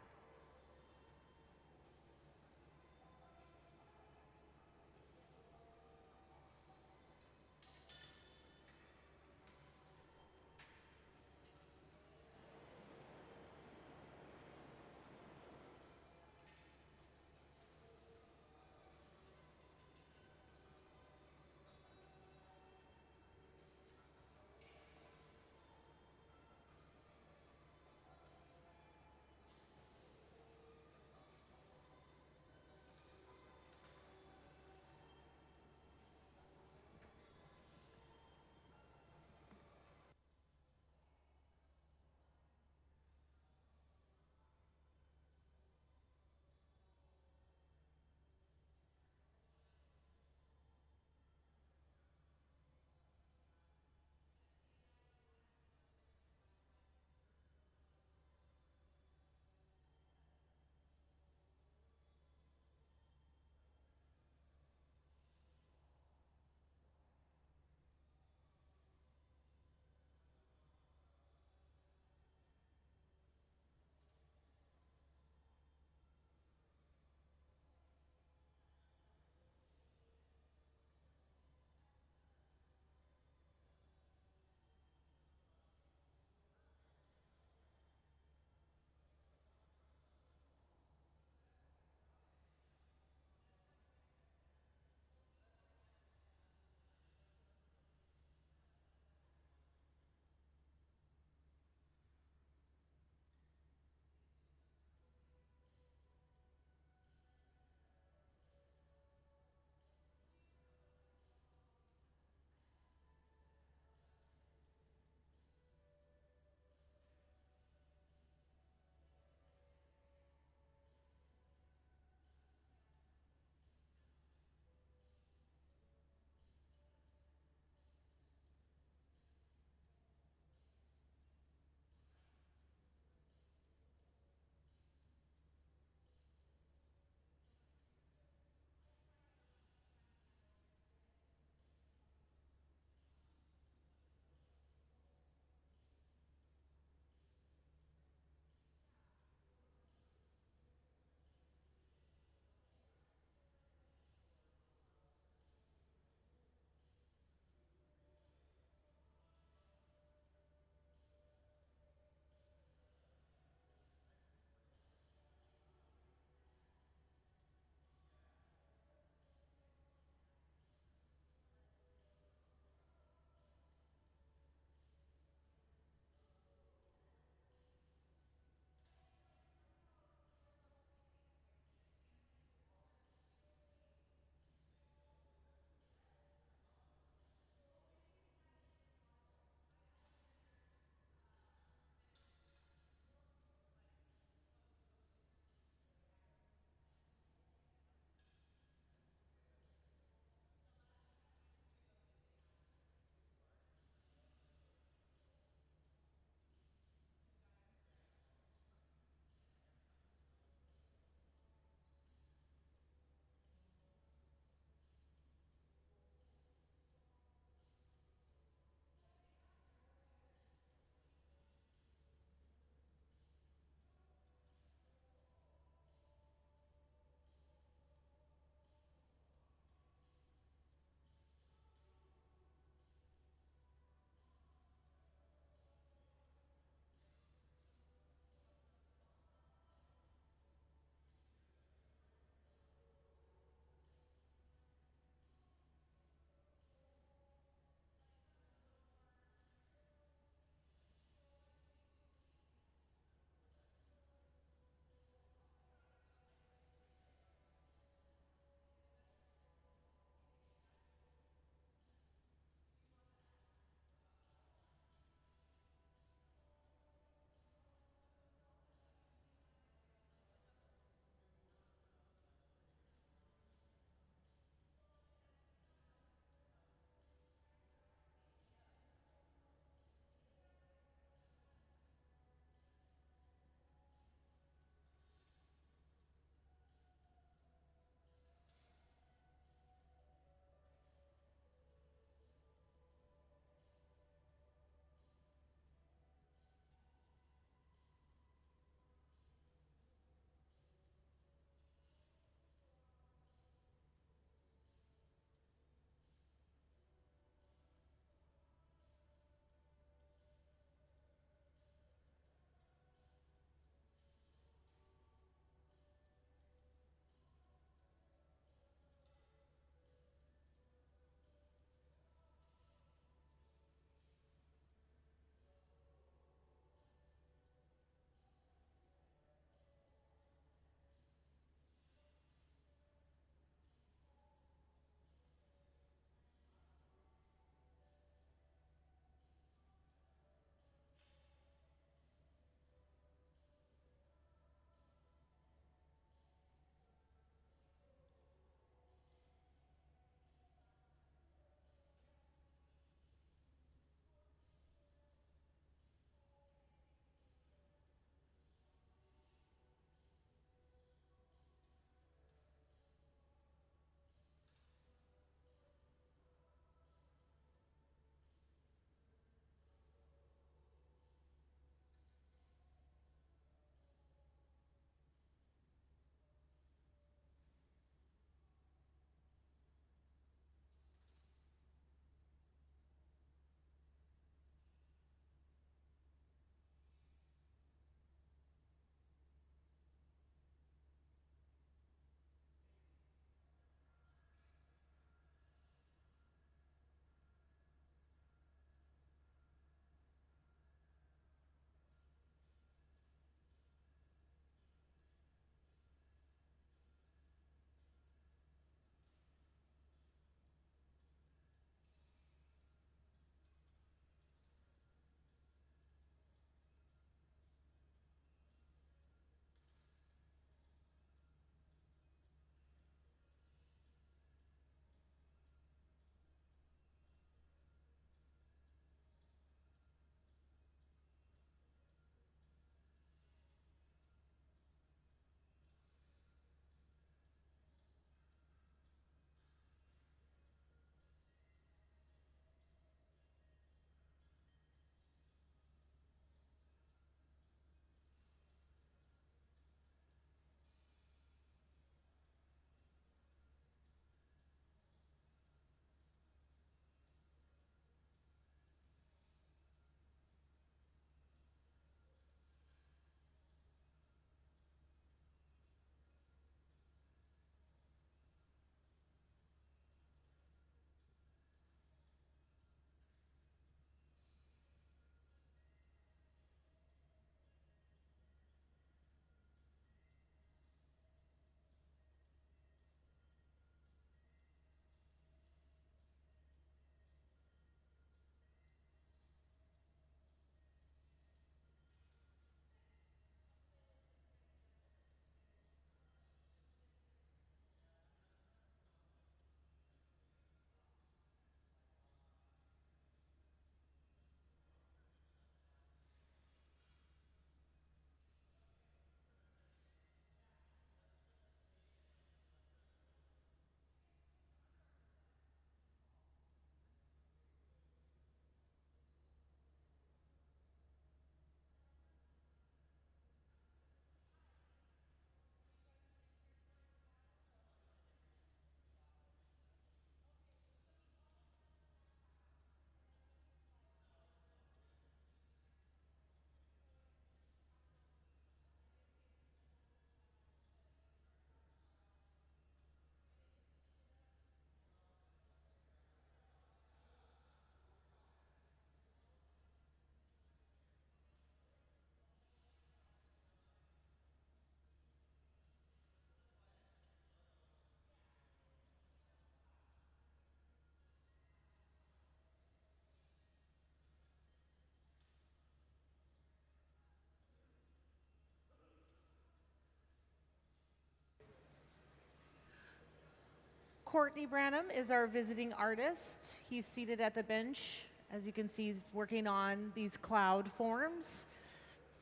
Courtney Branham is our visiting artist. He's seated at the bench. As you can see, he's working on these cloud forms.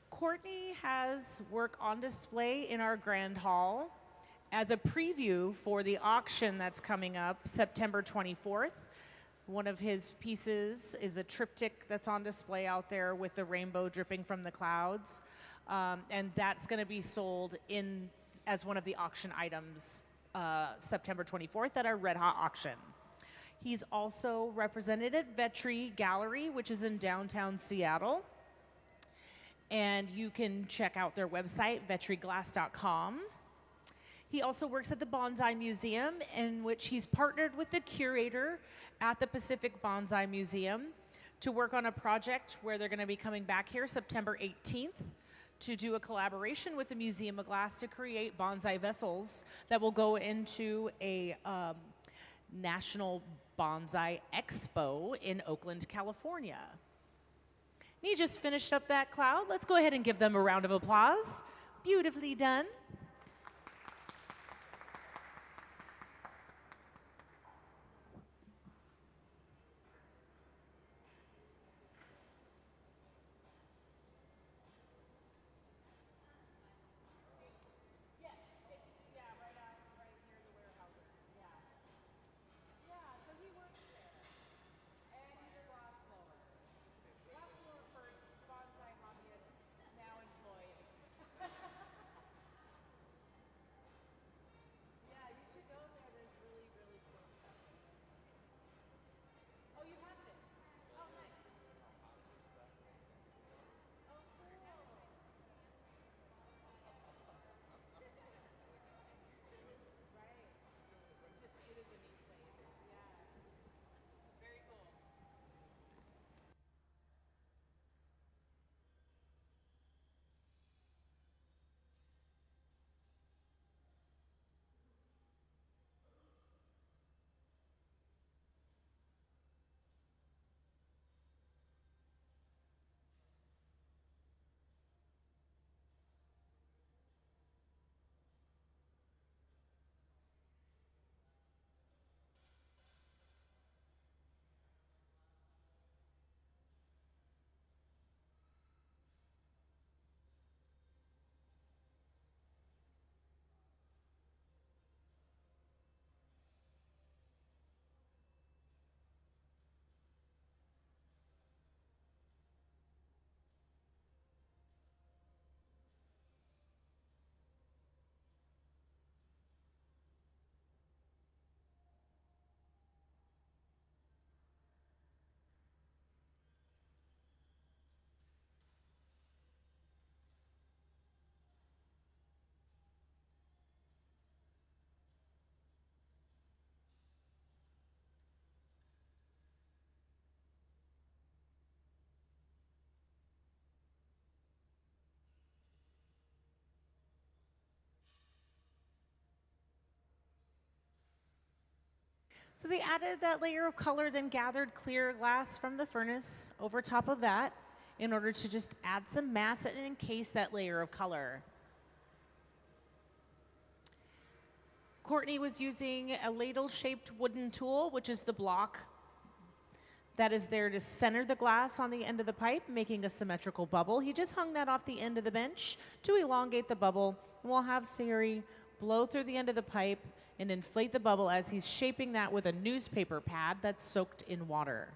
Courtney has work on display in our grand hall as a preview for the auction that's coming up September 24th. One of his pieces is a triptych that's on display out there with the rainbow dripping from the clouds. And that's going to be sold in as one of the auction items September 24th at our Red Hot auction. He's also represented at Vetri Gallery, which is in downtown Seattle. And you can check out their website, vetriglass.com. He also works at the Bonsai Museum, in which he's partnered with the curator at the Pacific Bonsai Museum to work on a project where they're going to be coming back here September 18th to do a collaboration with the Museum of Glass to create bonsai vessels that will go into a National Bonsai Expo in Oakland, California. And he just finished up that cloud. Let's go ahead and give them a round of applause. Beautifully done. So they added that layer of color, then gathered clear glass from the furnace over top of that in order to just add some mass and encase that layer of color. Courtney was using a ladle-shaped wooden tool, which is the block that is there to center the glass on the end of the pipe, making a symmetrical bubble. He just hung that off the end of the bench to elongate the bubble. And we'll have Sari blow through the end of the pipe and inflate the bubble as he's shaping that with a newspaper pad that's soaked in water.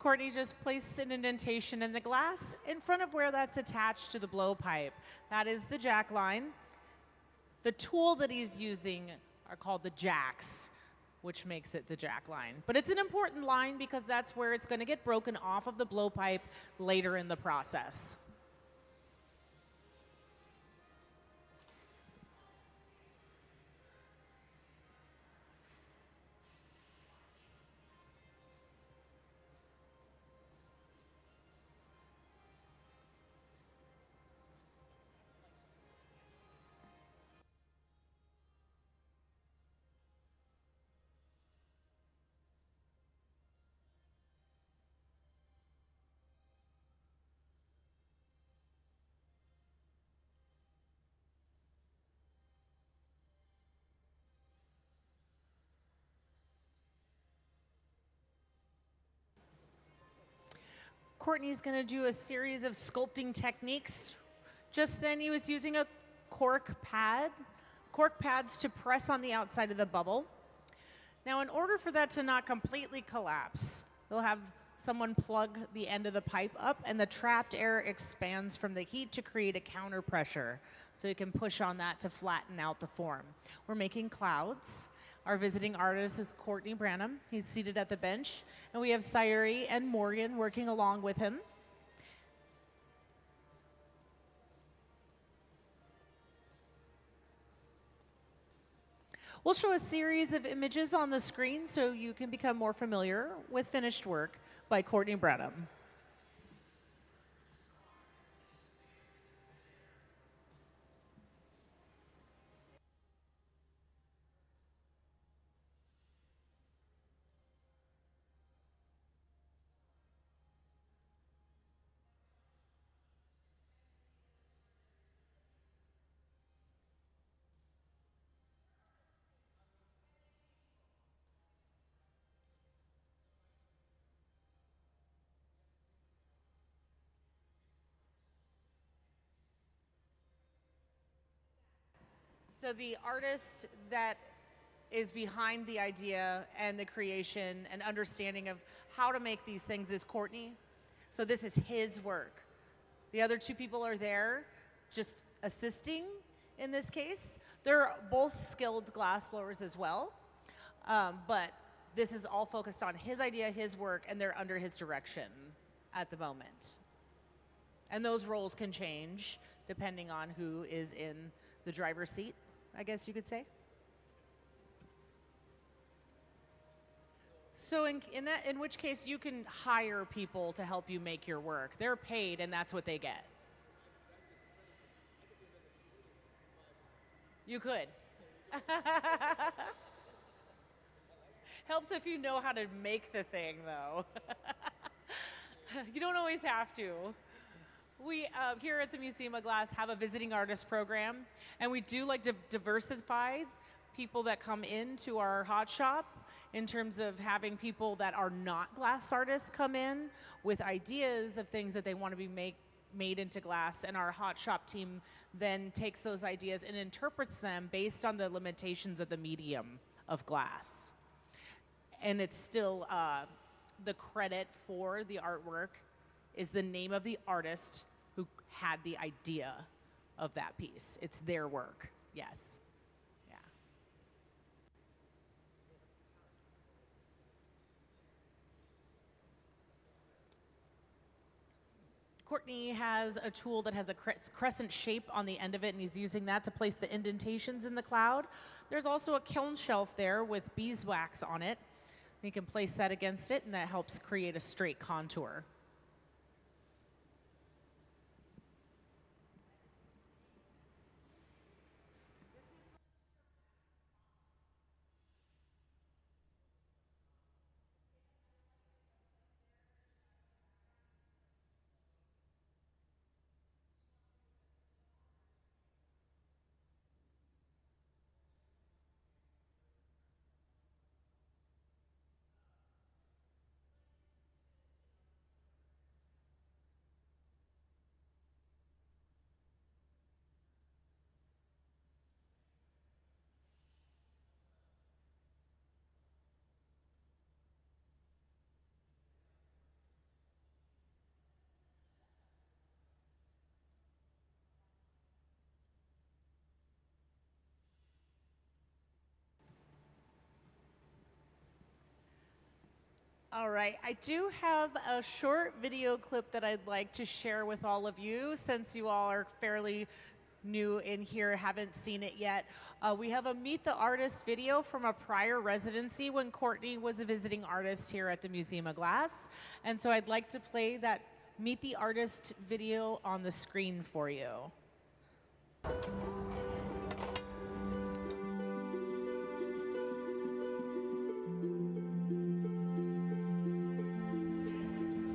Courtney just placed an indentation in the glass in front of where that's attached to the blowpipe. That is the jack line. The tool that he's using are called the jacks, which makes it the jack line. But it's an important line because that's where it's going to get broken off of the blowpipe later in the process. Courtney's going to do a series of sculpting techniques. Just then he was using a cork pads to press on the outside of the bubble. Now in order for that to not completely collapse, they'll have someone plug the end of the pipe up and the trapped air expands from the heat to create a counter pressure. So you can push on that to flatten out the form. We're making clouds. Our visiting artist is Courtney Branham. He's seated at the bench. And we have Sayuri and Morgan working along with him. We'll show a series of images on the screen so you can become more familiar with finished work by Courtney Branham. So the artist that is behind the idea and the creation and understanding of how to make these things is Courtney. So this is his work. The other two people are there just assisting in this case. They're both skilled glass blowers as well, but this is all focused on his idea, his work, and they're under his direction at the moment. And those roles can change depending on who is in the driver's seat, I guess you could say. So in which case you can hire people to help you make your work. They're paid and that's what they get. You could. Helps if you know how to make the thing though. You don't always have to. We here at the Museum of Glass have a visiting artist program, and we do like to diversify people that come into our hot shop in terms of having people that are not glass artists come in with ideas of things that they want to be made into glass, and our hot shop team then takes those ideas and interprets them based on the limitations of the medium of glass. And it's still the credit for the artwork is the name of the artist who had the idea of that piece. It's their work, yes. Yeah. Courtney has a tool that has a crescent shape on the end of it, and he's using that to place the indentations in the cloud. There's also a kiln shelf there with beeswax on it. You can place that against it, and that helps create a straight contour. All right, I do have a short video clip that I'd like to share with all of you since you all are fairly new in here, haven't seen it yet. We have a Meet the Artist video from a prior residency when Courtney was a visiting artist here at the Museum of Glass. And so I'd like to play that Meet the Artist video on the screen for you.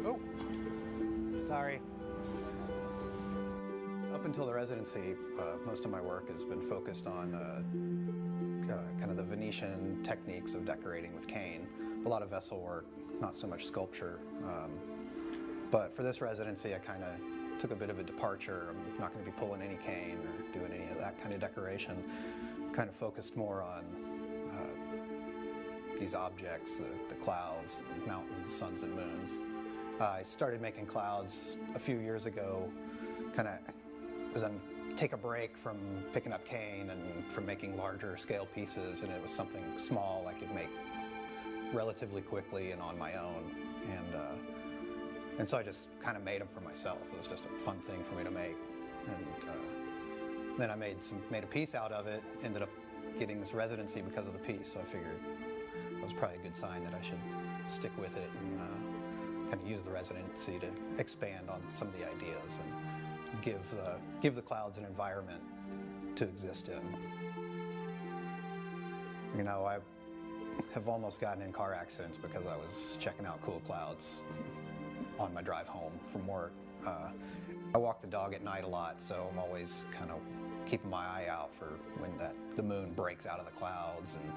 Oh, sorry. Up until the residency, most of my work has been focused on kind of the Venetian techniques of decorating with cane. A lot of vessel work, not so much sculpture. But for this residency, I kind of took a bit of a departure. I'm not going to be pulling any cane or doing any of that kind of decoration. Kind of focused more on these objects, the clouds, mountains, suns, and moons. I started making clouds a few years ago, kind of as I take a break from picking up cane and from making larger scale pieces, and it was something small I could make relatively quickly and on my own. And so I just kind of made them for myself. It was just a fun thing for me to make. And then I made a piece out of it, ended up getting this residency because of the piece, so I figured it was probably a good sign that I should stick with it and kind of use the residency to expand on some of the ideas and give the clouds an environment to exist in. You know, I have almost gotten in car accidents because I was checking out cool clouds on my drive home from work. I walk the dog at night a lot, so I'm always kind of keeping my eye out for when the moon breaks out of the clouds, and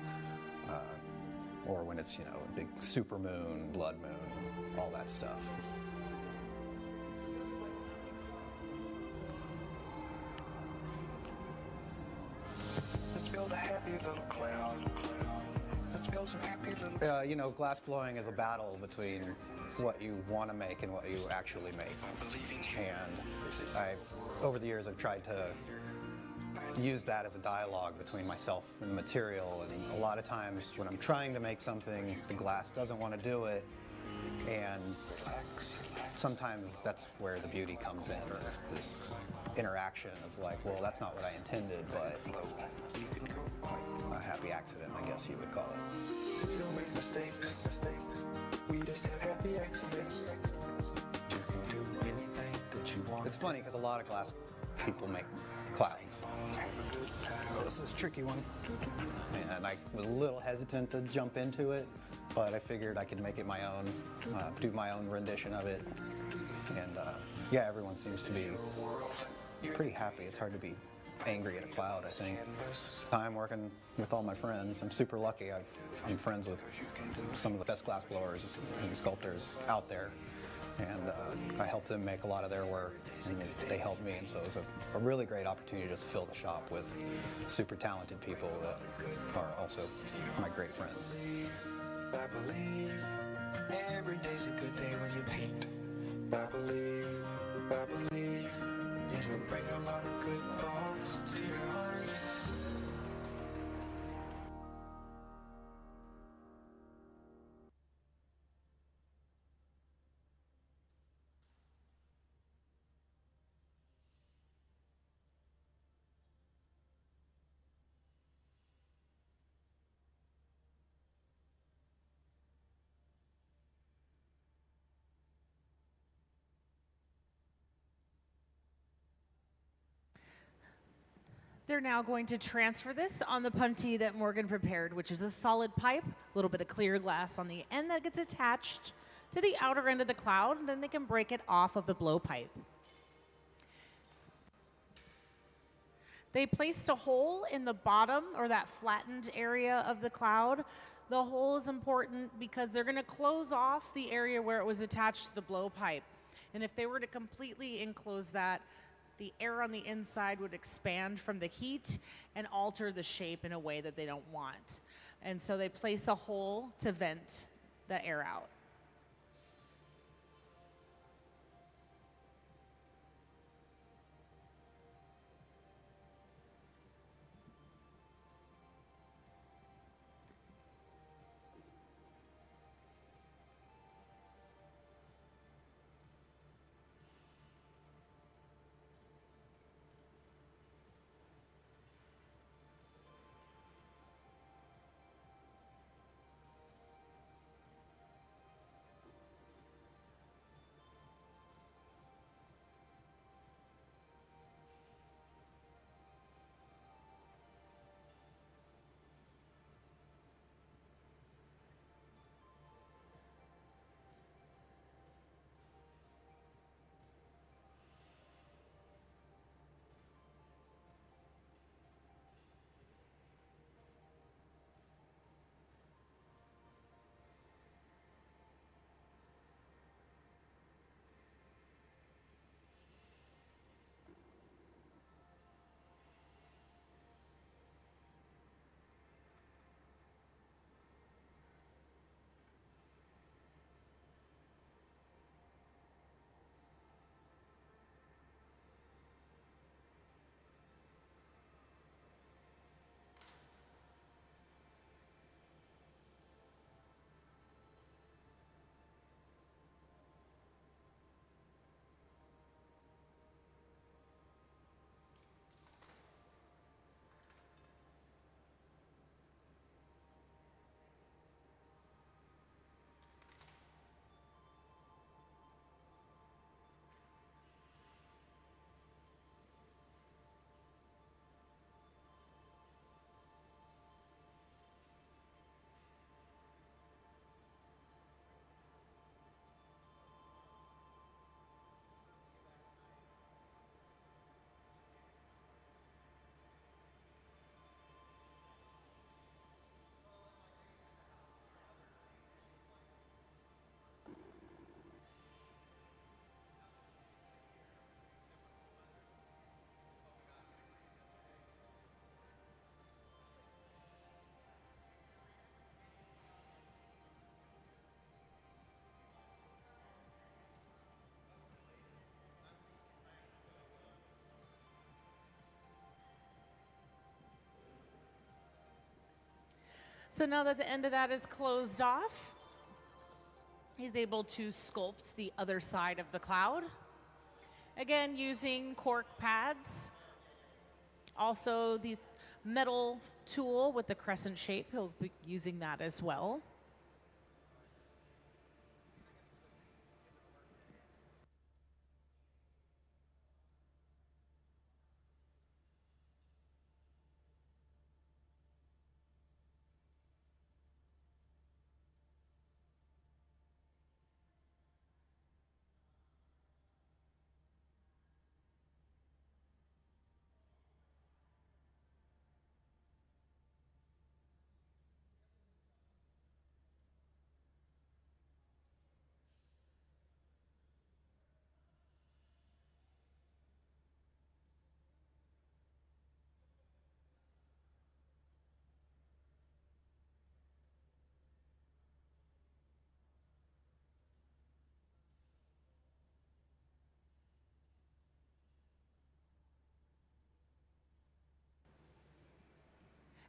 or when it's, you know, a big super moon, blood moon, all that stuff. Let's build a happy little cloud. Let's build some happy little... You know, glass blowing is a battle between what you want to make and what you actually make. And over the years, I've tried to use that as a dialogue between myself and the material. And a lot of times when I'm trying to make something, the glass doesn't want to do it. And sometimes that's where the beauty comes in, or this interaction of like, well, that's not what I intended, but like a happy accident, I guess you would call it. We don't make mistakes. We just have happy accidents. You can do anything that you want. It's funny because a lot of glass people make clouds. This is a tricky one. And I was a little hesitant to jump into it, but I figured I could make it my own, do my own rendition of it. And yeah, everyone seems to be pretty happy. It's hard to be angry at a cloud, I think. I'm working with all my friends. I'm super lucky. I'm friends with some of the best glass blowers and sculptors out there. And I help them make a lot of their work, and they help me. And so it was a really great opportunity to just fill the shop with super talented people that are also my great friends. I believe every day's a good day when you paint. I believe it'll bring a lot of good thoughts to your heart. They're now going to transfer this on the puntee that Morgan prepared, which is a solid pipe, a little bit of clear glass on the end that gets attached to the outer end of the cloud, and then they can break it off of the blowpipe. They placed a hole in the bottom, or that flattened area of the cloud. The hole is important because they're going to close off the area where it was attached to the blowpipe. And if they were to completely enclose that, the air on the inside would expand from the heat and alter the shape in a way that they don't want. And so they place a hole to vent the air out. So now that the end of that is closed off, he's able to sculpt the other side of the cloud. Again, using cork pads. Also the metal tool with the crescent shape, he'll be using that as well.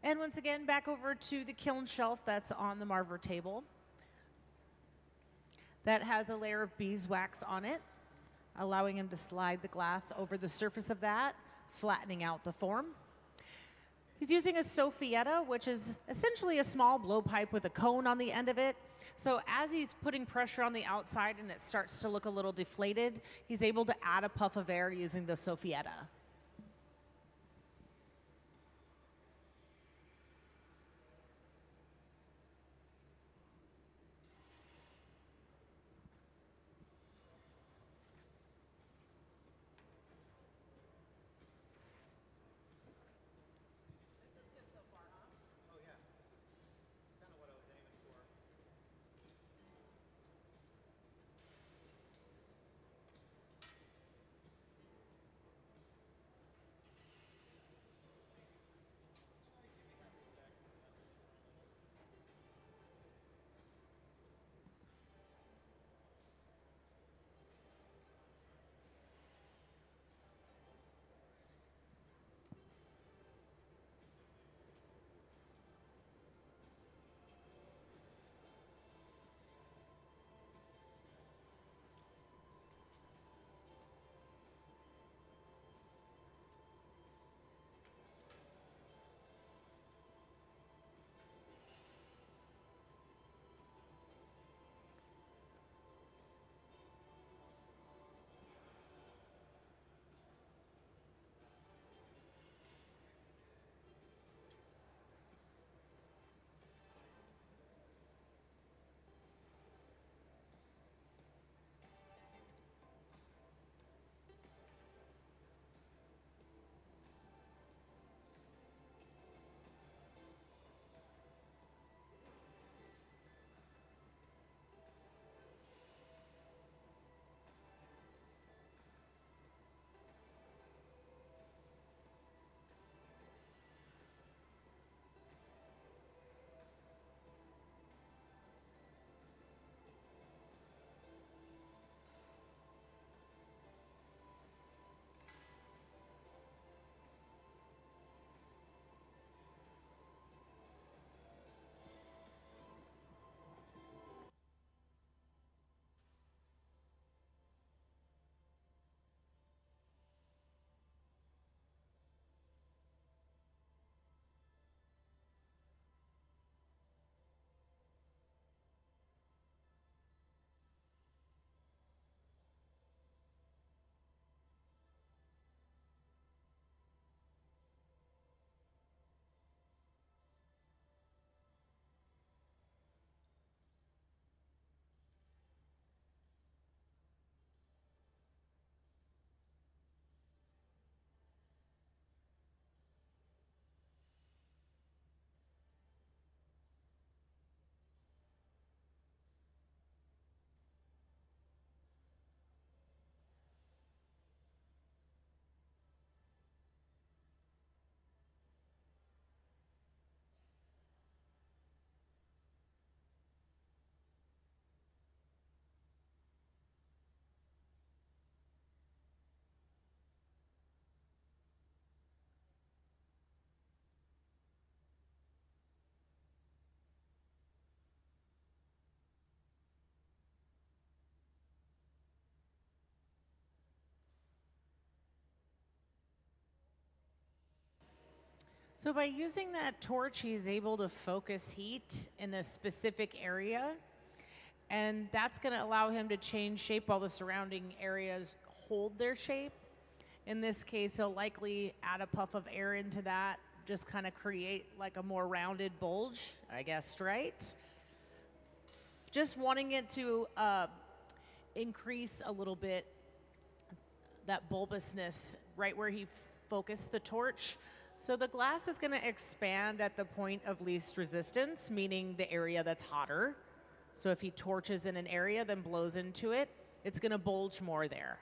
And once again, back over to the kiln shelf that's on the marver table. That has a layer of beeswax on it, allowing him to slide the glass over the surface of that, flattening out the form. He's using a Soffietta, which is essentially a small blowpipe with a cone on the end of it. So as he's putting pressure on the outside and it starts to look a little deflated, he's able to add a puff of air using the Soffietta. So by using that torch, he's able to focus heat in a specific area, and that's going to allow him to change shape while the surrounding areas hold their shape. In this case, he'll likely add a puff of air into that, just kind of create like a more rounded bulge, I guess, right? Just wanting it to increase a little bit that bulbousness right where he focused the torch. So the glass is going to expand at the point of least resistance, meaning the area that's hotter. So if he torches in an area, then blows into it, it's going to bulge more there.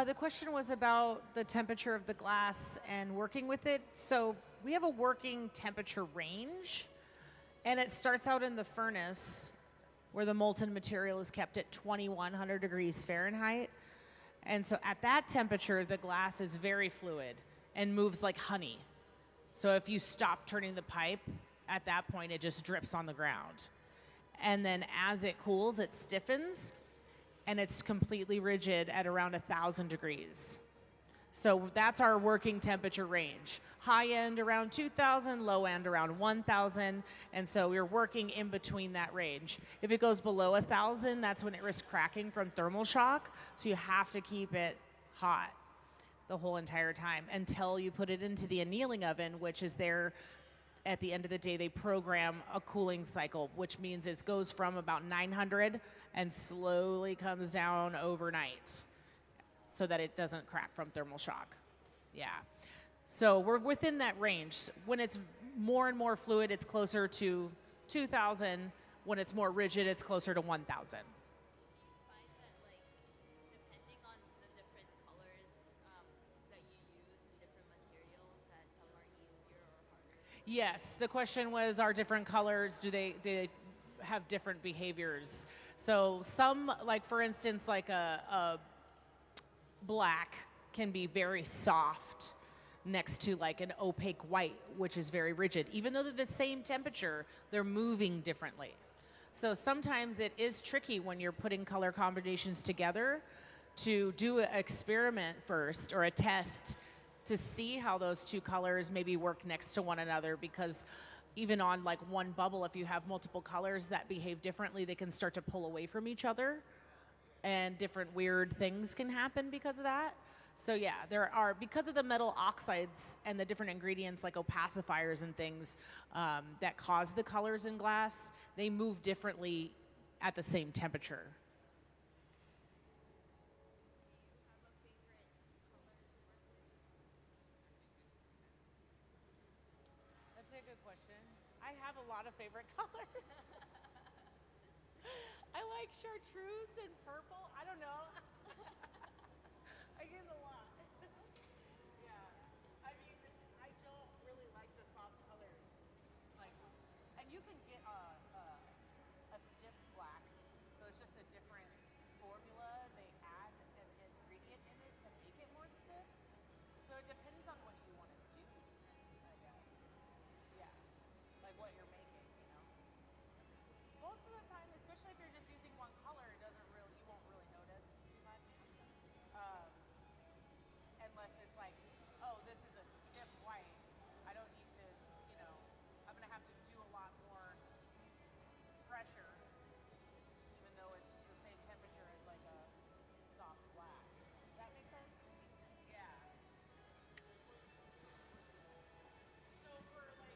The question was about the temperature of the glass and working with it. So we have a working temperature range, and it starts out in the furnace where the molten material is kept at 2100 degrees Fahrenheit. And so at that temperature, the glass is very fluid and moves like honey. So if you stop turning the pipe, at that point, it just drips on the ground. And then as it cools, it stiffens, and it's completely rigid at around 1000 degrees. So that's our working temperature range. High end around 2000, low end around 1000, and so we're working in between that range. If it goes below 1000, that's when it risks cracking from thermal shock, so you have to keep it hot the whole entire time until you put it into the annealing oven, which is there. At the end of the day, they program a cooling cycle, which means it goes from about 900 and slowly comes down overnight so that it doesn't crack from thermal shock. Yeah. So we're within that range. When it's more and more fluid, it's closer to 2000. When it's more rigid, it's closer to 1000. Yes, the question was, are different colors, do they have different behaviors? So some, like for instance, like a black can be very soft next to like an opaque white, which is very rigid. Even though they're the same temperature, they're moving differently. So sometimes it is tricky when you're putting color combinations together to do an experiment first or a test to see how those two colors maybe work next to one another, because even on like one bubble, if you have multiple colors that behave differently, they can start to pull away from each other, and different weird things can happen because of that. So yeah, there are, because of the metal oxides and the different ingredients like opacifiers and things that cause the colors in glass, they move differently at the same temperature. chartreuse and purple. I don't know. I get a lot. Yeah. I mean, I don't really like the soft colors. Like, and you can get a stiff black, so it's just a different formula. They add an ingredient in it to make it more stiff. So it depends on what you want to do, I guess. Yeah. Like what you're making, you know. Most of the time, especially if you're just using one color, it doesn't really, you won't really notice too much. Unless it's like, oh, this is a stiff white. I don't need to, you know, I'm gonna have to do a lot more pressure, even though it's the same temperature as like a soft black. Does that make sense? Yeah. So for like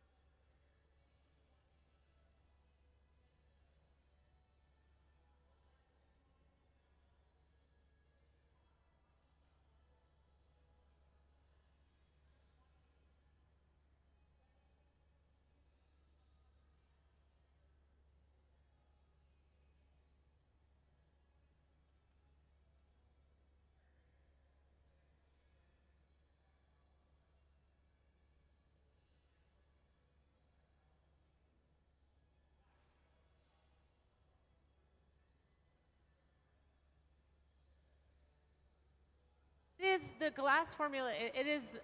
it is the glass formula. It is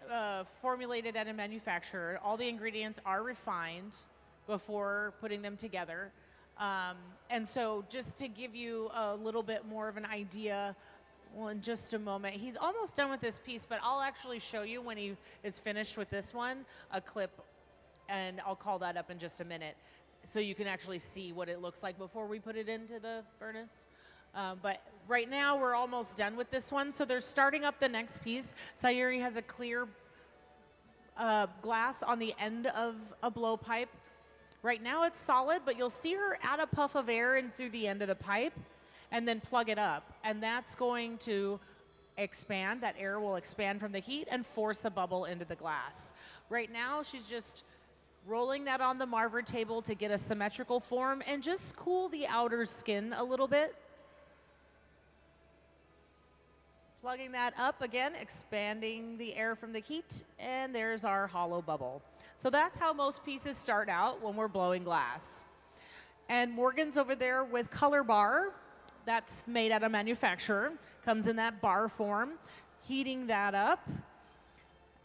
formulated at a manufacturer. All the ingredients are refined before putting them together. And so, just to give you a little bit more of an idea, well, in just a moment, he's almost done with this piece, but I'll actually show you when he is finished with this one, a clip, and I'll call that up in just a minute, so you can actually see what it looks like before we put it into the furnace. But right now we're almost done with this one, so they're starting up the next piece. Sayuri has a clear glass on the end of a blowpipe. Right now it's solid, but you'll see her add a puff of air in through the end of the pipe and then plug it up. And that's going to expand. That air will expand from the heat and force a bubble into the glass. Right now she's just rolling that on the Marver table to get a symmetrical form and just cool the outer skin a little bit. Plugging that up again, expanding the air from the heat, and there's our hollow bubble. So that's how most pieces start out when we're blowing glass. And Morgan's over there with color bar. That's made at a manufacturer, comes in that bar form, heating that up.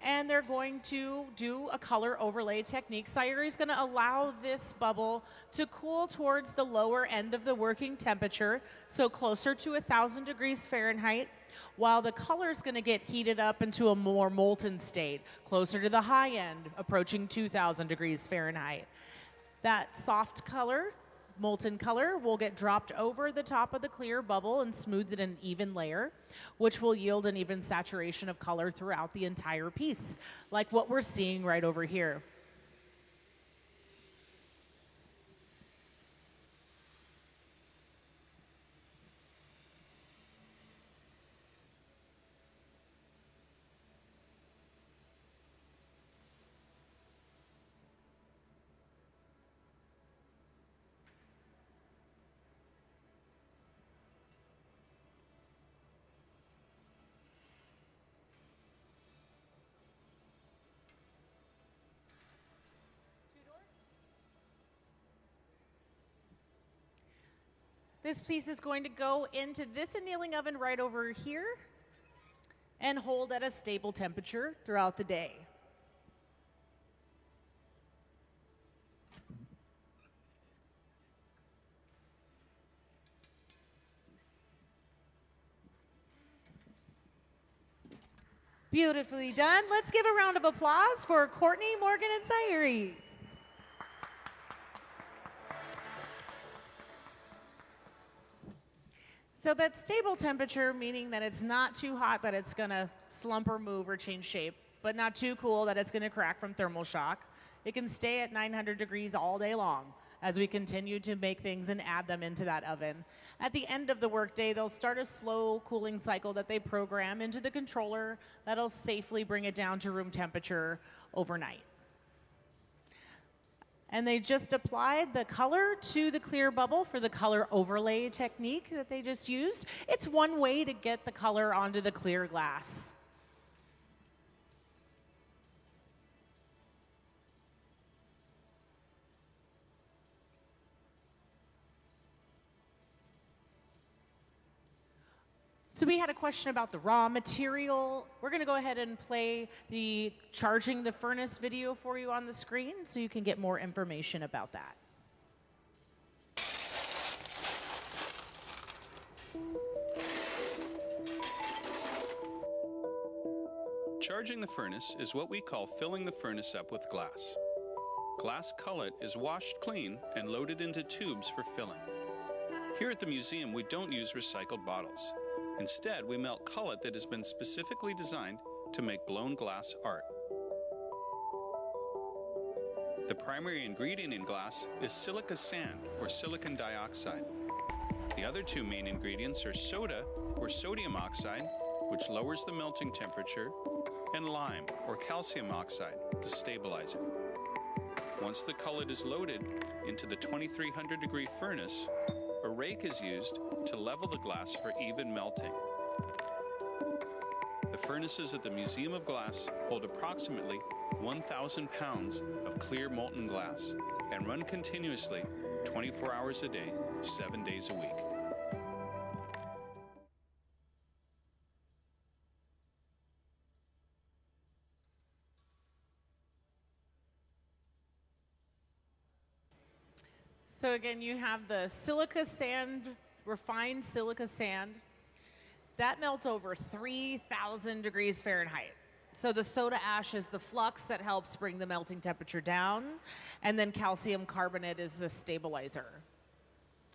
And they're going to do a color overlay technique. Sayuri's going to allow this bubble to cool towards the lower end of the working temperature, so closer to 1,000 degrees Fahrenheit, while the color is going to get heated up into a more molten state, closer to the high end, approaching 2,000 degrees Fahrenheit. That soft color, molten color, will get dropped over the top of the clear bubble and smoothed in an even layer, which will yield an even saturation of color throughout the entire piece, like what we're seeing right over here. This piece is going to go into this annealing oven right over here and hold at a stable temperature throughout the day. Beautifully done. Let's give a round of applause for Courtney, Morgan, and Sayuri. So that's stable temperature, meaning that it's not too hot that it's going to slump or move or change shape, but not too cool that it's going to crack from thermal shock. It can stay at 900 degrees all day long as we continue to make things and add them into that oven. At the end of the workday, they'll start a slow cooling cycle that they program into the controller that'll safely bring it down to room temperature overnight. And they just applied the color to the clear bubble for the color overlay technique that they just used. It's one way to get the color onto the clear glass. So we had a question about the raw material. We're going to go ahead and play the charging the furnace video for you on the screen so you can get more information about that. Charging the furnace is what we call filling the furnace up with glass. Glass cullet is washed clean and loaded into tubes for filling. Here at the museum, we don't use recycled bottles. Instead, we melt cullet that has been specifically designed to make blown glass art. The primary ingredient in glass is silica sand, or silicon dioxide. The other two main ingredients are soda, or sodium oxide, which lowers the melting temperature, and lime, or calcium oxide, the stabilizer. Once the cullet is loaded into the 2300-degree furnace, a rake is used to level the glass for even melting. The furnaces at the Museum of Glass hold approximately 1,000 pounds of clear molten glass and run continuously 24 hours a day, 7 days a week. So again, you have the silica sand, refined silica sand. That melts over 3,000 degrees Fahrenheit. So the soda ash is the flux that helps bring the melting temperature down, and then calcium carbonate is the stabilizer.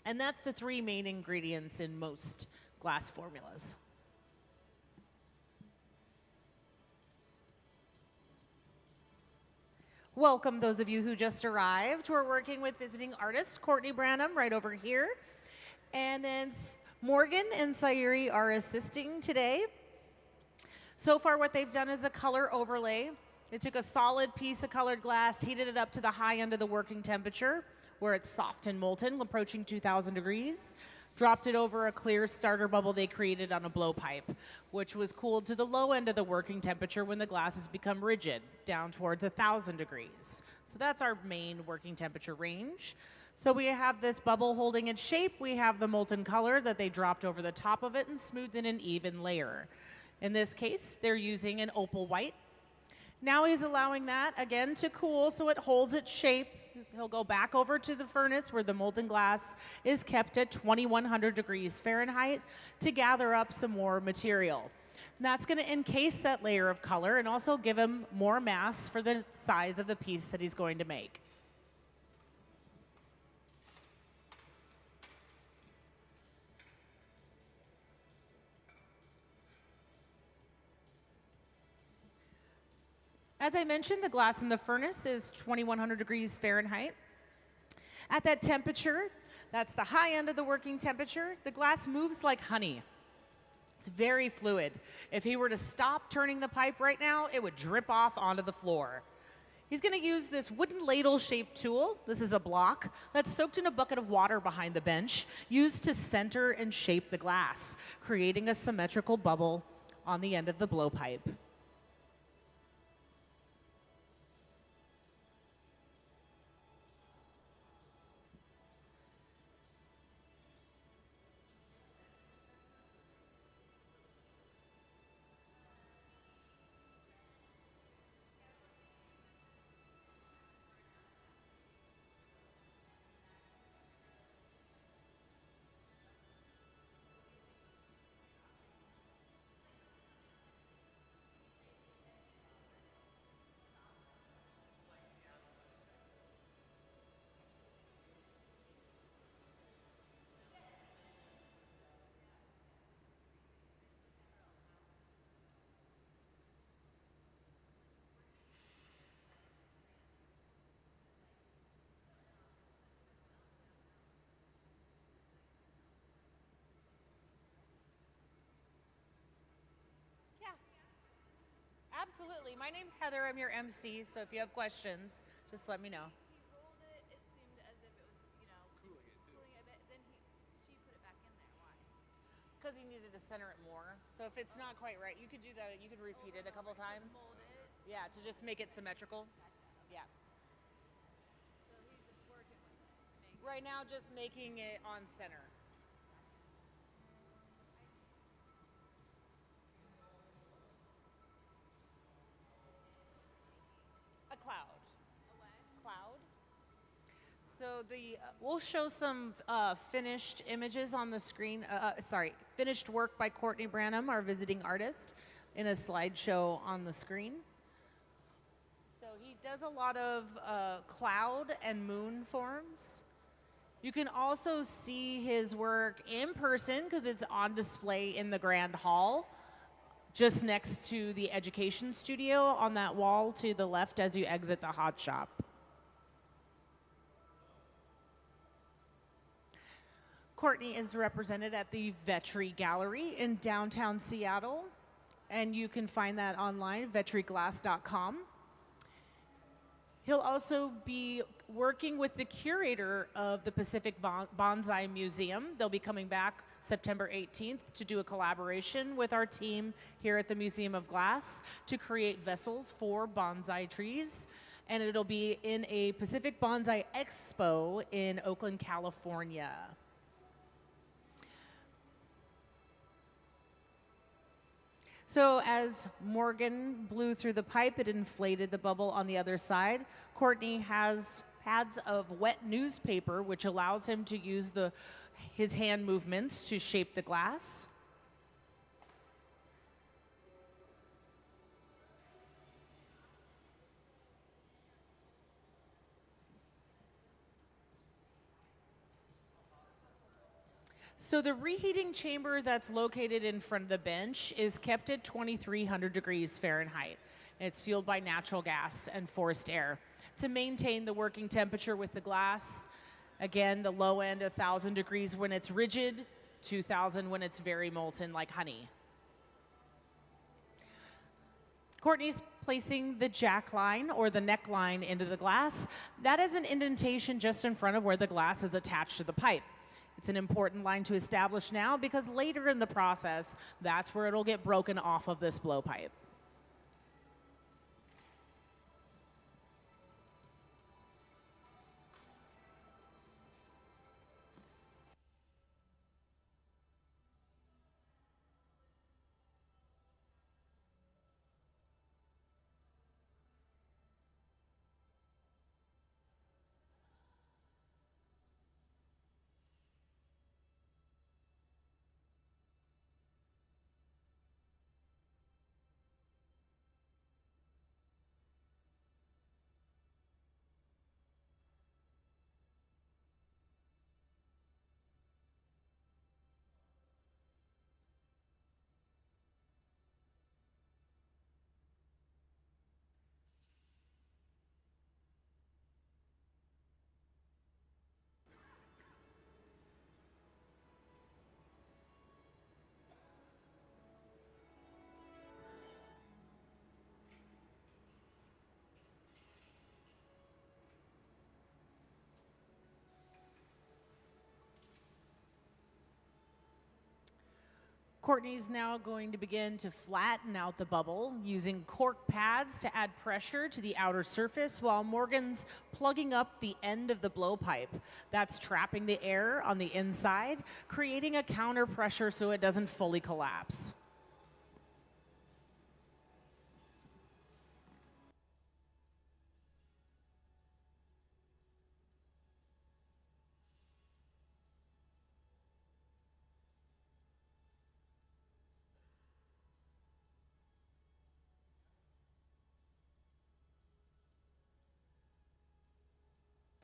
And that's the three main ingredients in most glass formulas. Welcome those of you who just arrived. We're working with visiting artist Courtney Branham right over here. And then Morgan and Sayuri are assisting today. So far what they've done is a color overlay. They took a solid piece of colored glass, heated it up to the high end of the working temperature, where it's soft and molten, approaching 2,000 degrees. Dropped it over a clear starter bubble they created on a blowpipe, which was cooled to the low end of the working temperature when the glass has become rigid, down towards 1,000 degrees. So that's our main working temperature range. So we have this bubble holding its shape. We have the molten color that they dropped over the top of it and smoothed in an even layer. In this case, they're using an opal white. Now he's allowing that, again, to cool so it holds its shape. He'll go back over to the furnace where the molten glass is kept at 2,100 degrees Fahrenheit to gather up some more material. And that's going to encase that layer of color and also give him more mass for the size of the piece that he's going to make. As I mentioned, the glass in the furnace is 2,100 degrees Fahrenheit. At that temperature, that's the high end of the working temperature, the glass moves like honey. It's very fluid. If he were to stop turning the pipe right now, it would drip off onto the floor. He's going to use this wooden ladle-shaped tool. This is a block that's soaked in a bucket of water behind the bench, used to center and shape the glass, creating a symmetrical bubble on the end of the blowpipe. Absolutely. My name's Heather. I'm your MC, so if you have questions, just let me know. because he needed to center it more. So if it's not quite right, you could do that. You could repeat it a couple times. Mold it. Yeah, to just make it symmetrical. Yeah. So he's just working with it to make Right now, just making it on center. A cloud. a what? Cloud. So we'll show some finished images on the screen. Finished work by Courtney Branham, our visiting artist, in a slideshow on the screen. So he does a lot of cloud and moon forms. You can also see his work in person because it's on display in the Grand Hall, just next to the education studio on that wall to the left as you exit the hot shop. Courtney is represented at the Vetri Gallery in downtown Seattle, and you can find that online, vetriglass.com. He'll also be working with the curator of the Pacific Bonsai Museum. They'll be coming back September 18th to do a collaboration with our team here at the Museum of Glass to create vessels for bonsai trees. And it'll be in a Pacific Bonsai Expo in Oakland, California. So as Morgan blew through the pipe, it inflated the bubble on the other side. Courtney has pads of wet newspaper, which allows him to use his hand movements to shape the glass. So the reheating chamber that's located in front of the bench is kept at 2,300 degrees Fahrenheit. It's fueled by natural gas and forced air to maintain the working temperature with the glass. Again, the low end, 1,000 degrees when it's rigid, 2,000 when it's very molten like honey. Courtney's placing the jack line or the neckline into the glass. That is an indentation just in front of where the glass is attached to the pipe. It's an important line to establish now because later in the process, that's where it'll get broken off of this blowpipe. Courtney's now going to begin to flatten out the bubble using cork pads to add pressure to the outer surface while Morgan's plugging up the end of the blowpipe. That's trapping the air on the inside, creating a counter pressure so it doesn't fully collapse.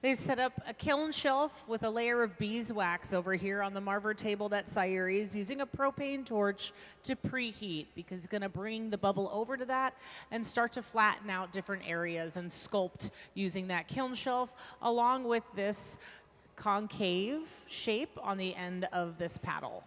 They set up a kiln shelf with a layer of beeswax over here on the marver table that Sayuri is using a propane torch to preheat because he's going to bring the bubble over to that and start to flatten out different areas and sculpt using that kiln shelf along with this concave shape on the end of this paddle.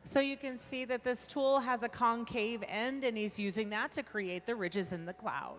So you can see that this tool has a concave end, and he's using that to create the ridges in the cloud.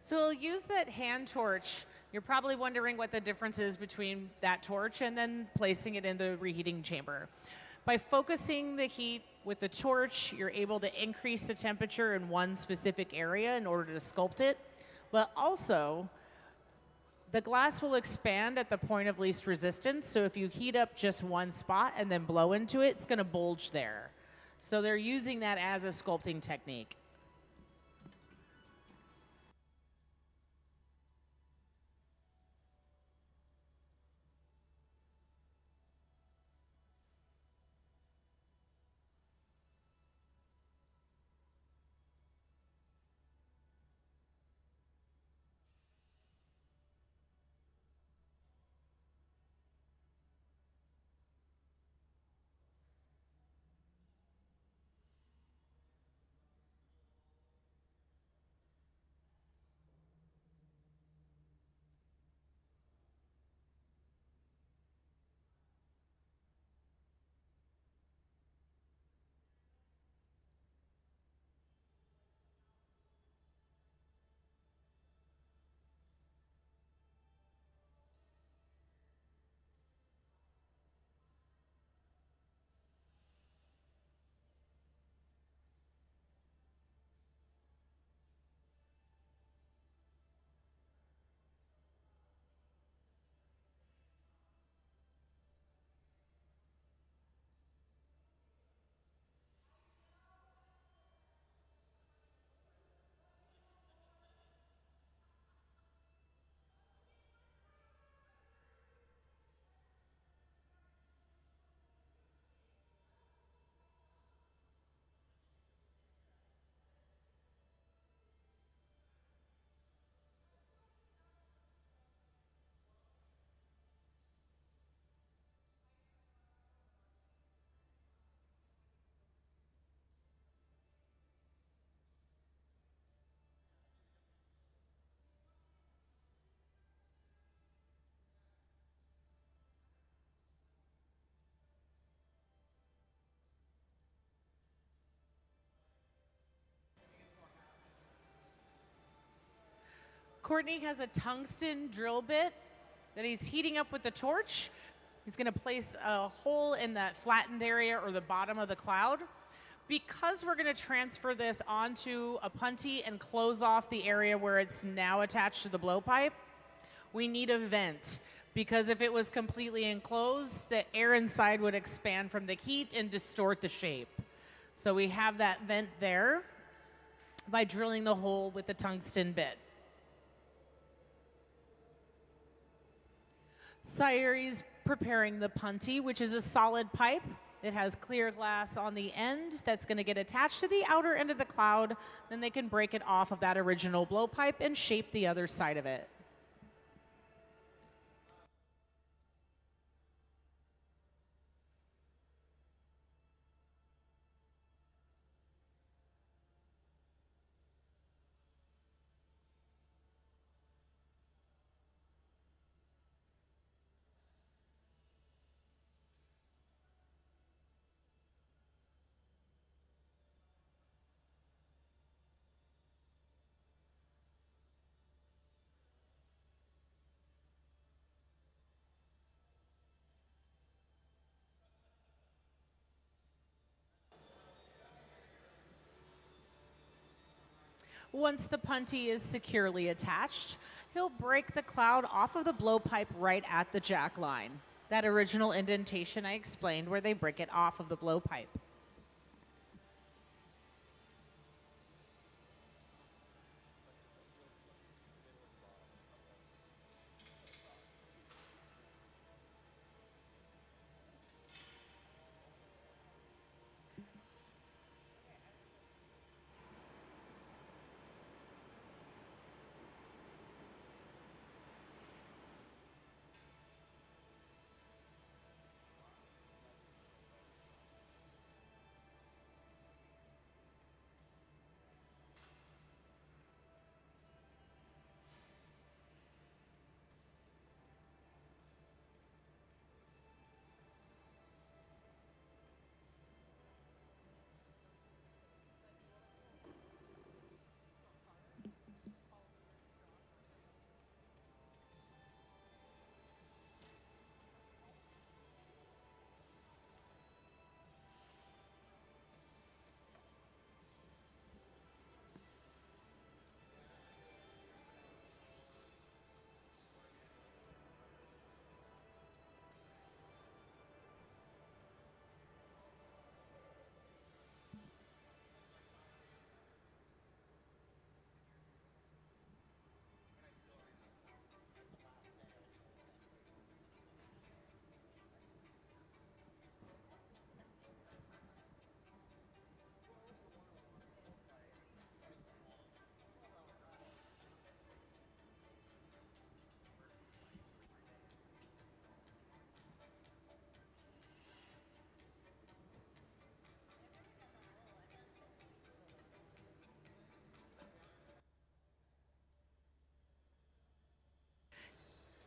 So we'll use that hand torch. You're probably wondering what the difference is between that torch and then placing it in the reheating chamber. By focusing the heat with the torch, you're able to increase the temperature in one specific area in order to sculpt it. But also, the glass will expand at the point of least resistance. So if you heat up just one spot and then blow into it, it's going to bulge there. So they're using that as a sculpting technique. Courtney has a tungsten drill bit that he's heating up with the torch. He's going to place a hole in that flattened area or the bottom of the cloud. Because we're going to transfer this onto a punty and close off the area where it's now attached to the blowpipe, we need a vent. Because if it was completely enclosed, the air inside would expand from the heat and distort the shape. So we have that vent there by drilling the hole with the tungsten bit. Sayuri's preparing the punty, which is a solid pipe. It has clear glass on the end that's going to get attached to the outer end of the cloud. Then they can break it off of that original blowpipe and shape the other side of it. Once the punty is securely attached, he'll break the cloud off of the blowpipe right at the jack line. That original indentation I explained where they break it off of the blowpipe.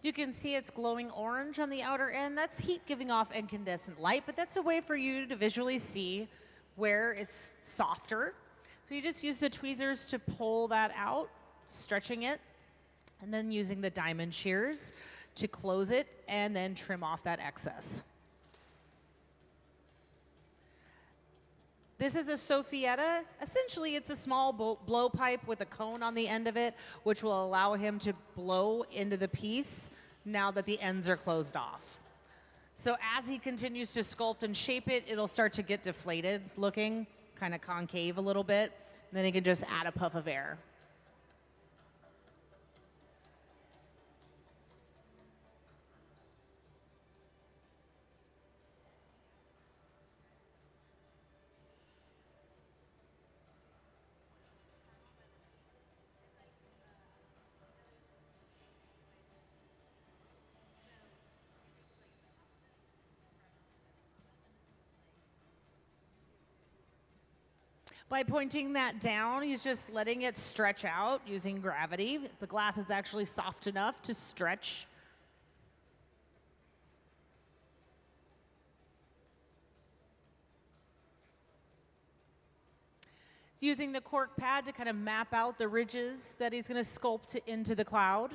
You can see it's glowing orange on the outer end. That's heat giving off incandescent light, but that's a way for you to visually see where it's softer. So you just use the tweezers to pull that out, stretching it, and then using the diamond shears to close it and then trim off that excess. This is a Soffietta. Essentially, it's a small blowpipe with a cone on the end of it, which will allow him to blow into the piece now that the ends are closed off. So as he continues to sculpt and shape it, it'll start to get deflated looking, kind of concave a little bit. And then he can just add a puff of air. By pointing that down, he's just letting it stretch out using gravity. The glass is actually soft enough to stretch. He's using the cork pad to kind of map out the ridges that he's going to sculpt into the cloud.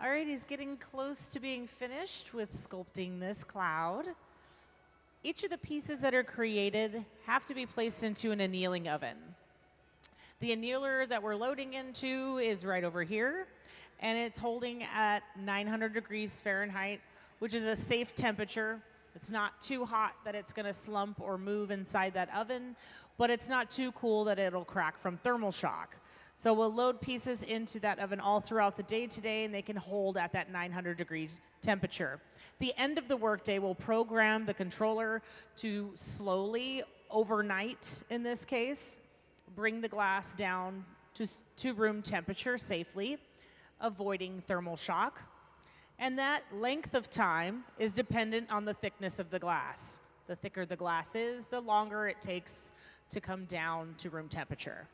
All right, he's getting close to being finished with sculpting this cloud. Each of the pieces that are created have to be placed into an annealing oven. The annealer that we're loading into is right over here, and it's holding at 900 degrees Fahrenheit, which is a safe temperature. It's not too hot that it's going to slump or move inside that oven, but it's not too cool that it'll crack from thermal shock. So we'll load pieces into that oven all throughout the day today, and they can hold at that 900 degree temperature. The end of the workday, we'll program the controller to slowly, overnight in this case, bring the glass down to room temperature safely, avoiding thermal shock. And that length of time is dependent on the thickness of the glass. The thicker the glass is, the longer it takes to come down to room temperature.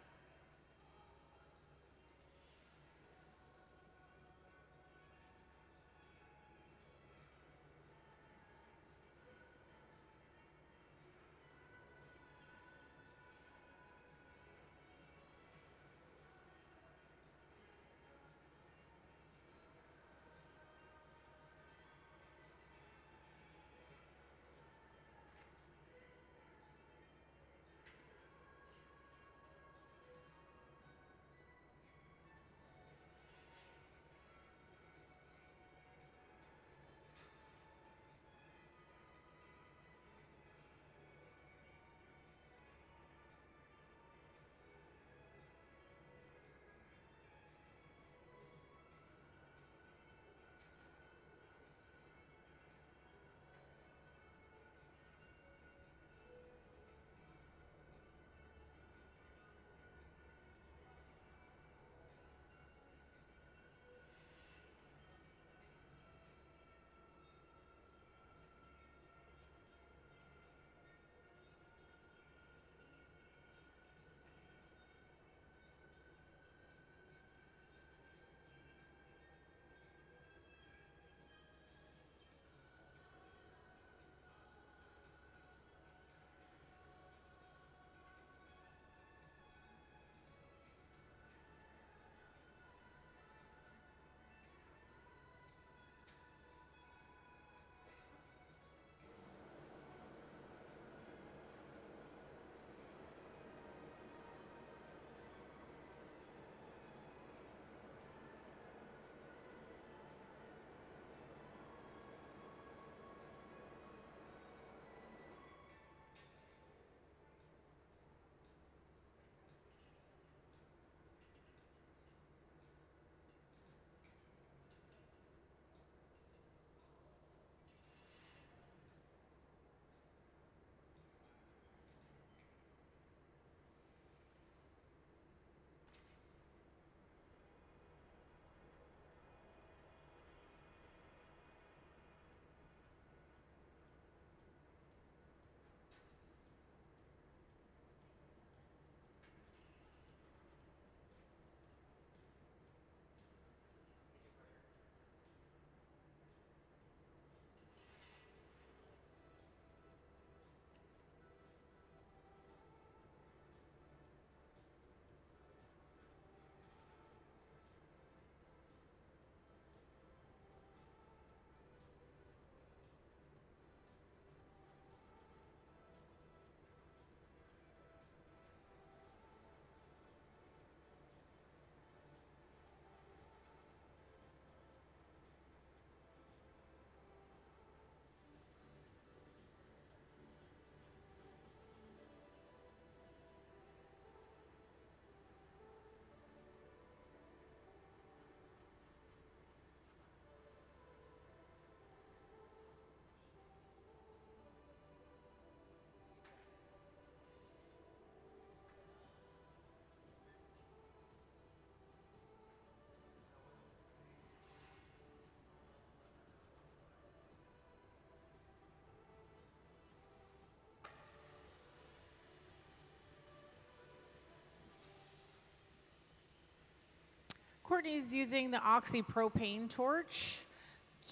Courtney's using the oxypropane torch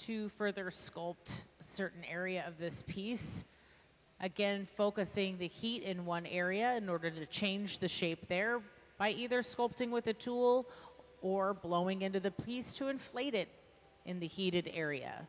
to further sculpt a certain area of this piece. Again, focusing the heat in one area in order to change the shape there by either sculpting with a tool or blowing into the piece to inflate it in the heated area.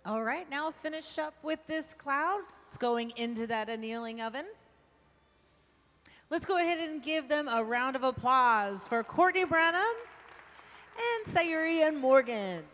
All right, now finish up with this cloud. It's going into that annealing oven. Let's go ahead and give them a round of applause for Courtney Branham and Sayuri and Morgan.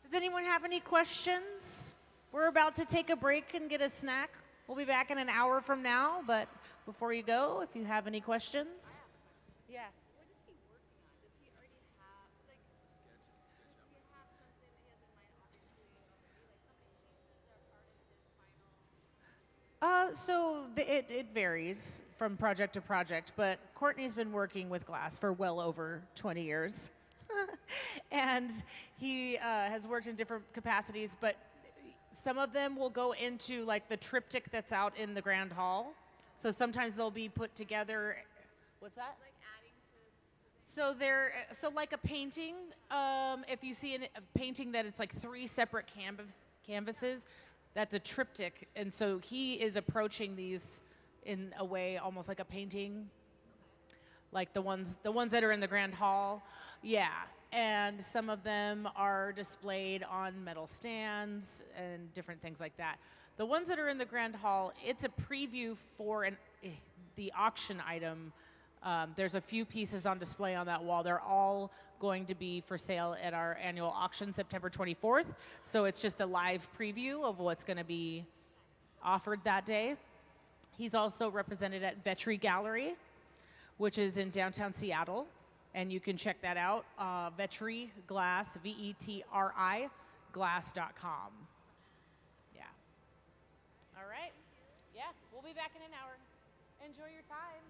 Does anyone have any questions? We're about to take a break and get a snack. We'll be back in an hour from now, but before you go, if you have any questions. Yeah. What is he working on? Does he already have, like, does he have something that he has in mind, obviously, already? Like, how many pieces are part of his final? It varies from project to project, but Courtney's been working with glass for well over 20 years. And he has worked in different capacities, but some of them will go into like the triptych that's out in the Grand Hall. So sometimes they'll be put together. What's that? Like adding to So like a painting, if you see a painting that it's like 3 separate canvases, that's a triptych. And so he is approaching these in a way almost like a painting, like the ones that are in the Grand Hall. Yeah. and some of them are displayed on metal stands and different things like that. The ones that are in the Grand Hall, it's a preview for the auction item. There's a few pieces on display on that wall. They're all going to be for sale at our annual auction September 24th. So it's just a live preview of what's going to be offered that day. He's also represented at Vetri Gallery, which is in downtown Seattle. And you can check that out, Vetri Glass, VETRI, glass.com. Yeah. All right. Yeah, we'll be back in an hour. Enjoy your time.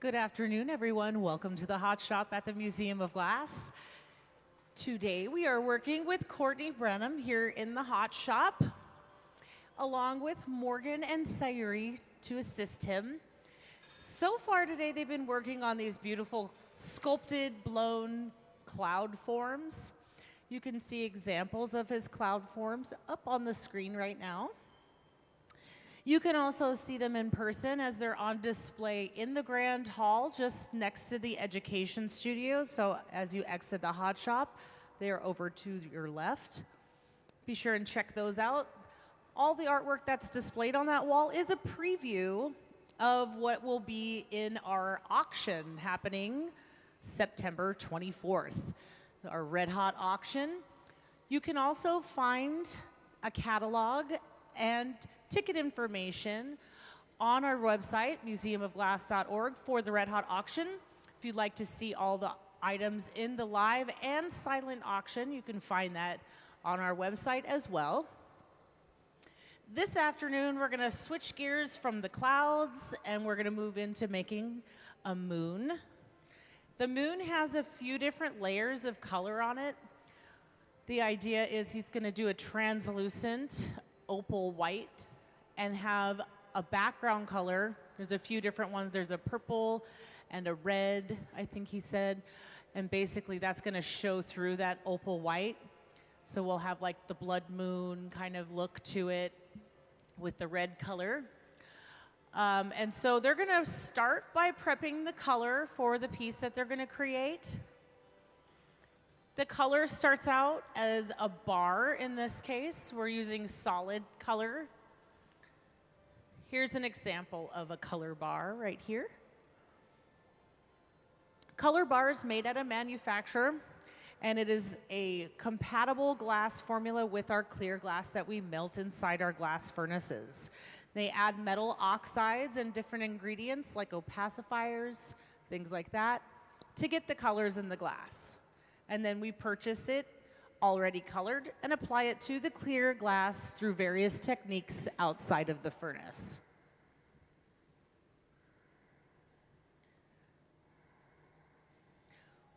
Good afternoon, everyone. Welcome to the Hot Shop at the Museum of Glass. Today we are working with Courtney Branham here in the Hot Shop, along with Morgan and Sayuri to assist him. So far today they've been working on these beautiful sculpted, blown cloud forms. You can see examples of his cloud forms up on the screen right now. You can also see them in person as they're on display in the Grand Hall just next to the Education Studio. So as you exit the Hot Shop, they are over to your left. Be sure and check those out. All the artwork that's displayed on that wall is a preview of what will be in our auction happening September 24th, our Red Hot auction. You can also find a catalog and ticket information on our website, museumofglass.org, for the Red Hot auction. If you'd like to see all the items in the live and silent auction, you can find that on our website as well. This afternoon, we're gonna switch gears from the clouds and we're gonna move into making a moon. The moon has a few different layers of color on it. The idea is he's gonna do a translucent opal white and have a background color. There's a few different ones. There's a purple and a red, I think he said. And basically that's gonna show through that opal white. So we'll have like the blood moon kind of look to it with the red color. And so they're gonna start by prepping the color for the piece that they're gonna create. The color starts out as a bar in this case. We're using solid color. Here's an example of a color bar right here. Color bar is made at a manufacturer, and it is a compatible glass formula with our clear glass that we melt inside our glass furnaces. They add metal oxides and different ingredients like opacifiers, things like that, to get the colors in the glass. And then we purchase it already colored and apply it to the clear glass through various techniques outside of the furnace.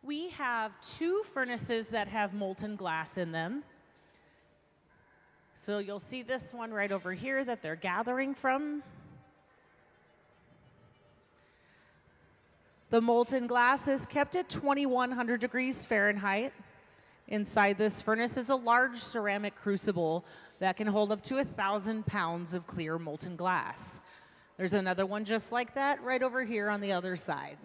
We have 2 furnaces that have molten glass in them. So you'll see this one right over here that they're gathering from. The molten glass is kept at 2100 degrees Fahrenheit. Inside this furnace is a large ceramic crucible that can hold up to 1,000 pounds of clear molten glass. There's another one just like that right over here on the other side.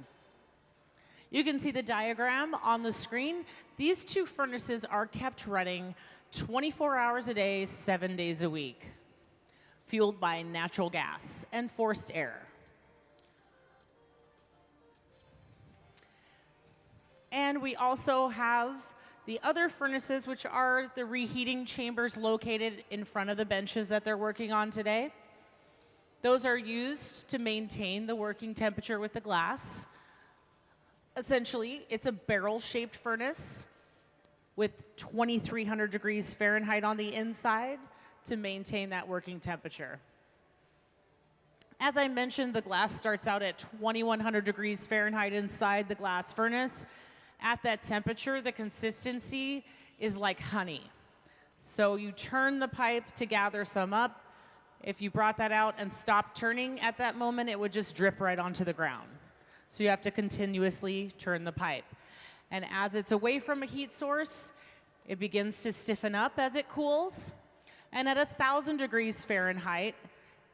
You can see the diagram on the screen. These 2 furnaces are kept running 24 hours a day, 7 days a week, fueled by natural gas and forced air. And we also have the other furnaces, which are the reheating chambers located in front of the benches that they're working on today. Those are used to maintain the working temperature with the glass. Essentially, it's a barrel-shaped furnace with 2,300 degrees Fahrenheit on the inside to maintain that working temperature. As I mentioned, the glass starts out at 2,100 degrees Fahrenheit inside the glass furnace. At that temperature, the consistency is like honey. So you turn the pipe to gather some up. If you brought that out and stopped turning at that moment, it would just drip right onto the ground. So you have to continuously turn the pipe. And as it's away from a heat source, it begins to stiffen up as it cools. And at 1,000 degrees Fahrenheit,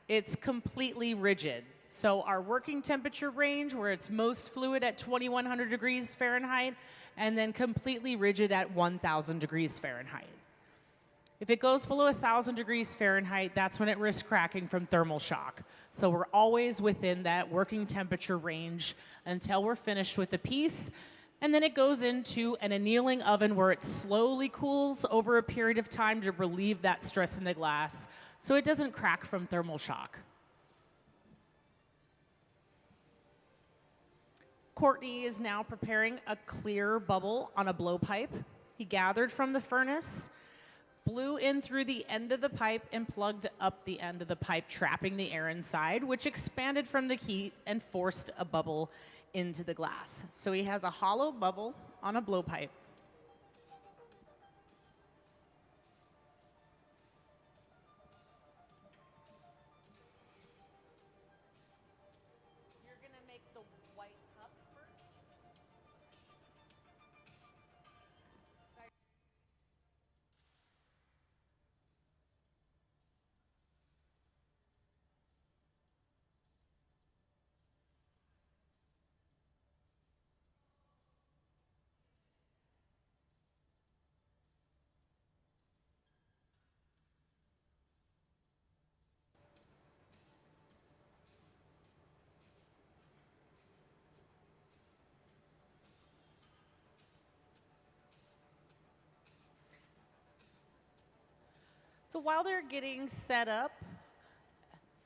it's completely rigid. So our working temperature range, where it's most fluid at 2,100 degrees Fahrenheit, and then completely rigid at 1,000 degrees Fahrenheit. If it goes below 1,000 degrees Fahrenheit, that's when it risks cracking from thermal shock. So we're always within that working temperature range until we're finished with the piece. And then it goes into an annealing oven where it slowly cools over a period of time to relieve that stress in the glass so it doesn't crack from thermal shock. Courtney is now preparing a clear bubble on a blowpipe he gathered from the furnace. blew in through the end of the pipe and plugged up the end of the pipe, trapping the air inside, which expanded from the heat and forced a bubble into the glass. So he has a hollow bubble on a blowpipe. You're gonna make the white cup first. So while they're getting set up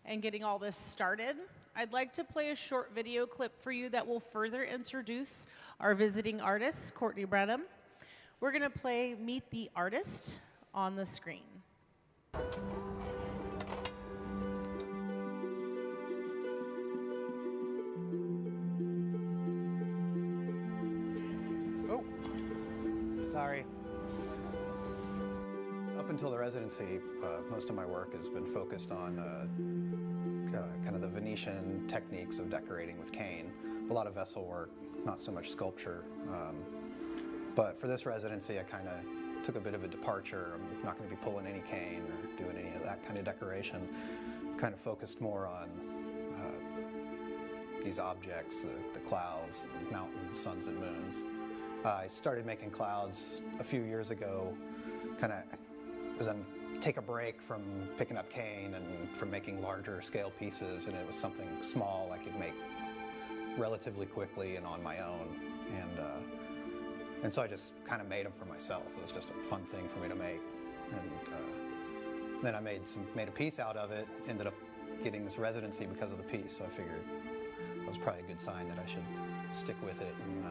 and getting all this started, I'd like to play a short video clip for you that will further introduce our visiting artist, Courtney Branham. We're gonna play Meet the Artist on the screen. Oh, sorry. Up until the residency, most of my work has been focused on kind of the Venetian techniques of decorating with cane. A lot of vessel work, not so much sculpture. But for this residency, I kind of took a bit of a departure. I'm not going to be pulling any cane or doing any of that kind of decoration. Kind of focused more on these objects, the clouds, mountains, suns, and moons. I started making clouds a few years ago, kind of take a break from picking up cane and from making larger scale pieces, and it was something small I could make relatively quickly and on my own. And so I just kind of made them for myself. It was just a fun thing for me to make. And then I made a piece out of it, ended up getting this residency because of the piece, so I figured it was probably a good sign that I should stick with it and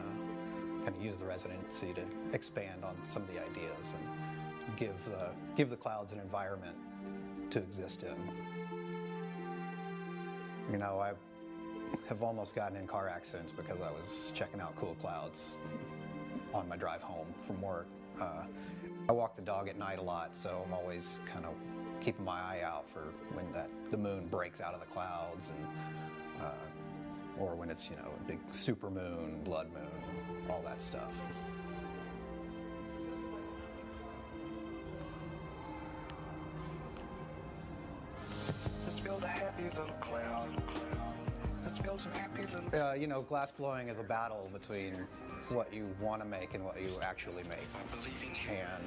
kind of use the residency to expand on some of the ideas and give the clouds an environment to exist in. You know, I have almost gotten in car accidents because I was checking out cool clouds on my drive home from work. I walk the dog at night a lot, so I'm always kind of keeping my eye out for when the moon breaks out of the clouds, and or when it's, you know, a big super moon, blood moon, all that stuff. Let's build a happy little cloud. Let's build some happy little... You know, glass blowing is a battle between what you want to make and what you actually make. And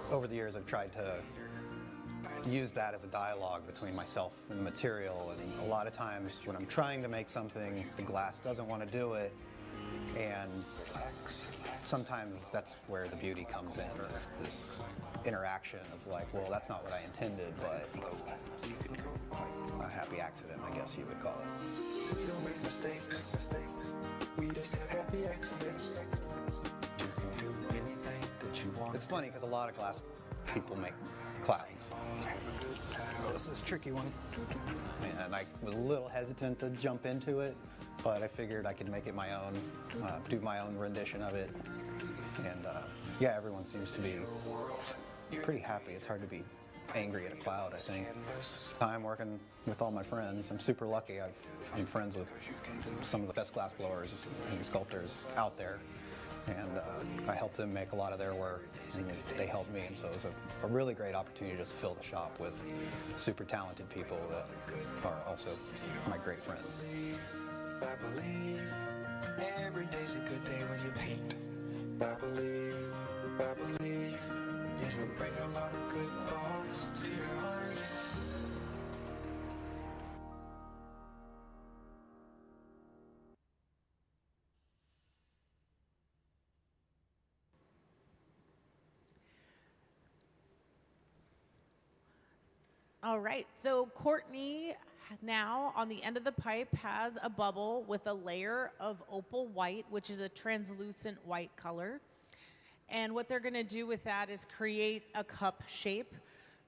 over the years, I've tried to use that as a dialogue between myself and the material. And a lot of times when I'm trying to make something, the glass doesn't want to do it. And sometimes that's where the beauty comes in, is this interaction of like, well, that's not what I intended, but like a happy accident, I guess you would call it. We don't make mistakes. We just have happy accidents. You can do anything that you want. It's funny because a lot of glass people make clouds. Oh, this is a tricky one. And I was a little hesitant to jump into it, but I figured I could make it my own, do my own rendition of it. And yeah, everyone seems to be pretty happy. It's hard to be angry at a cloud, I think. I'm working with all my friends. I'm super lucky. I'm friends with some of the best glass blowers and sculptors out there. And I help them make a lot of their work, and they help me. And so it was a really great opportunity to just fill the shop with super talented people that are also my great friends. I believe every day's a good day when you paint. I believe it'll bring a lot of good thoughts to your heart. All right, so Courtney now on the end of the pipe has a bubble with a layer of opal white, which is a translucent white color. And what they're going to do with that is create a cup shape,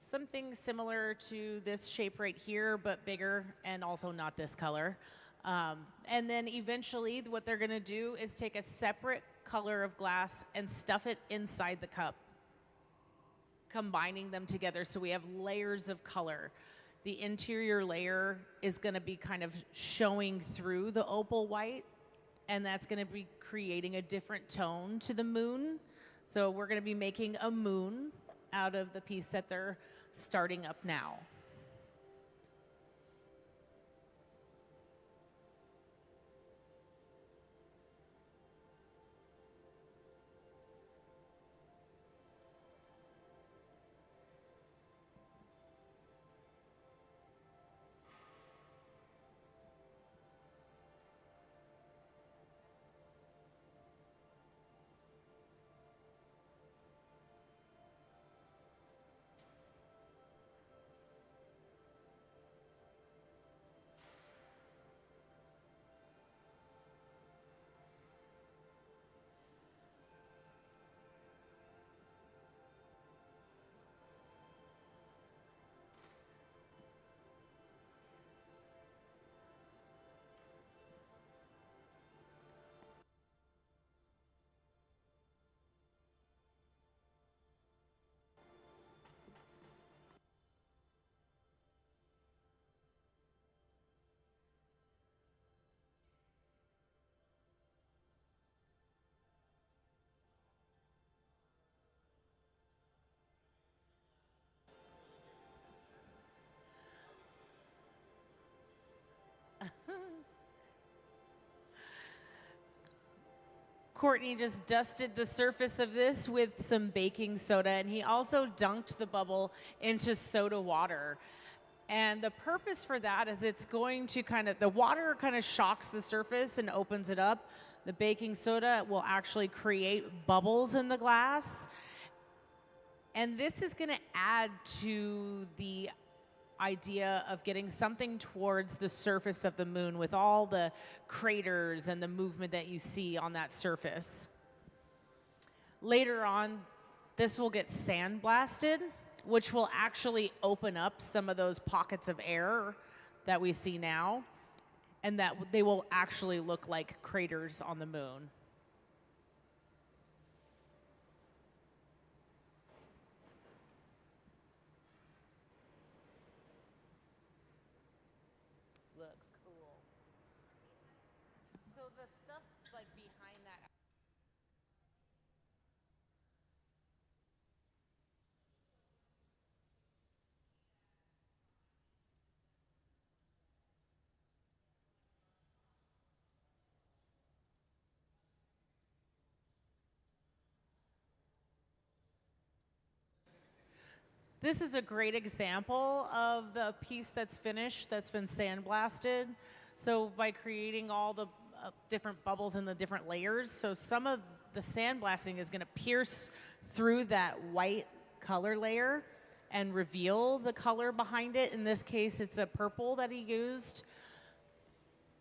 something similar to this shape right here, but bigger and also not this color. And then eventually what they're going to do is take a separate color of glass and stuff it inside the cup, combining them together so we have layers of color. The interior layer is going to be kind of showing through the opal white, and that's going to be creating a different tone to the moon. So we're going to be making a moon out of the piece that they're starting up now. Courtney just dusted the surface of this with some baking soda, and he also dunked the bubble into soda water. And the purpose for that is it's going to the water kind of shocks the surface and opens it up. The baking soda will actually create bubbles in the glass. And this is going to add to the idea of getting something towards the surface of the moon with all the craters and the movement that you see on that surface. Later on, this will get sandblasted, which will actually open up some of those pockets of air that we see now, and that they will actually look like craters on the moon. Looks cool. So the stuff like behind that. This is a great example of the piece that's finished, that's been sandblasted. So by creating all the different bubbles in the different layers, so some of the sandblasting is going to pierce through that white color layer and reveal the color behind it. In this case, it's a purple that he used.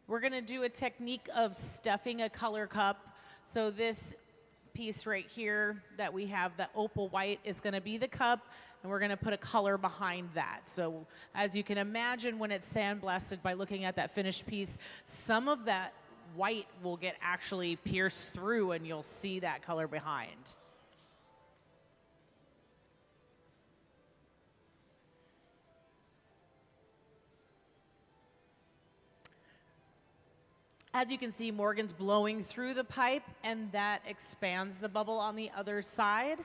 We're going to do a technique of stuffing a color cup. So this piece right here that we have, the opal white, is going to be the cup, and we're going to put a color behind that. So as you can imagine, when it's sandblasted, by looking at that finished piece, some of that white will get actually pierced through, and you'll see that color behind. As you can see, Morgan's blowing through the pipe, and that expands the bubble on the other side.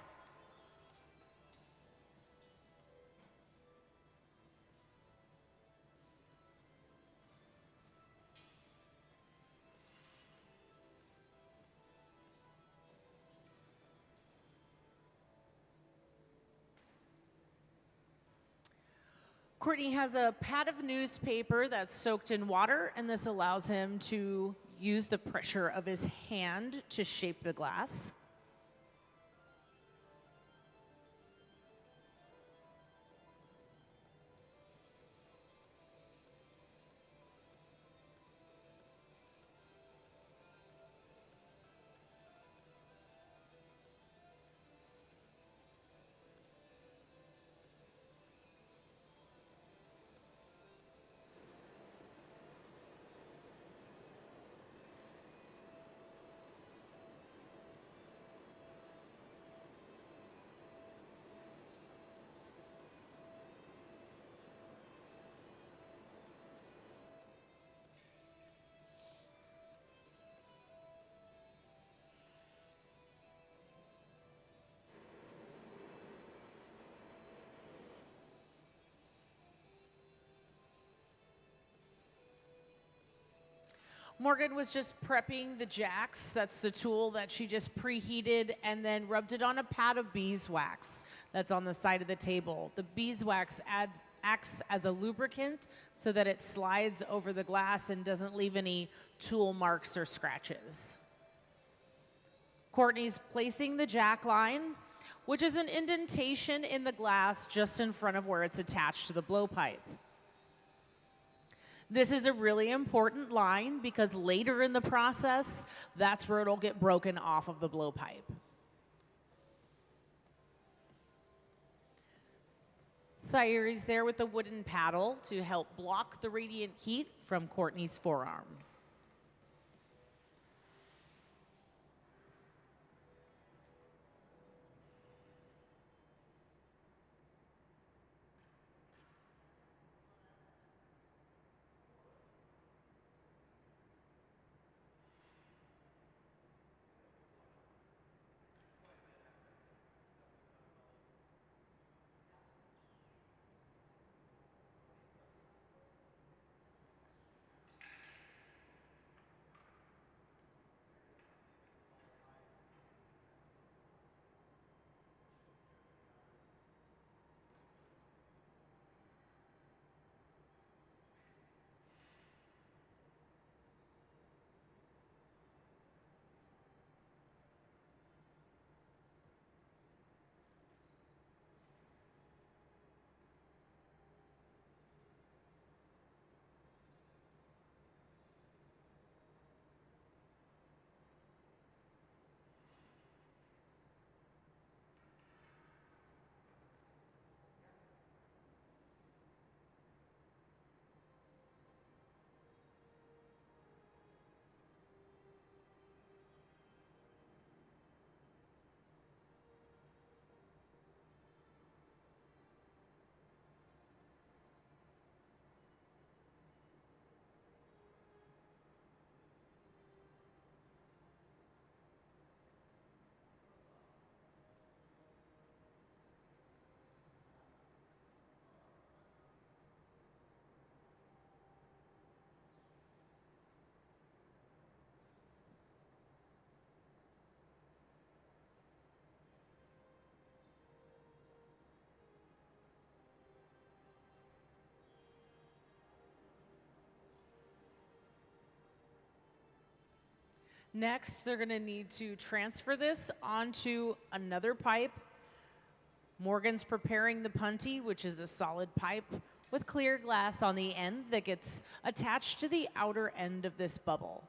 Courtney has a pad of newspaper that's soaked in water, and this allows him to use the pressure of his hand to shape the glass. Morgan was just prepping the jacks. That's the tool that she just preheated and then rubbed it on a pad of beeswax that's on the side of the table. The beeswax acts as a lubricant so that it slides over the glass and doesn't leave any tool marks or scratches. Courtney's placing the jack line, which is an indentation in the glass just in front of where it's attached to the blowpipe. This is a really important line because later in the process, that's where it'll get broken off of the blowpipe. Sayuri's there with the wooden paddle to help block the radiant heat from Courtney's forearm. Next, they're gonna need to transfer this onto another pipe. Morgan's preparing the punty, which is a solid pipe with clear glass on the end that gets attached to the outer end of this bubble.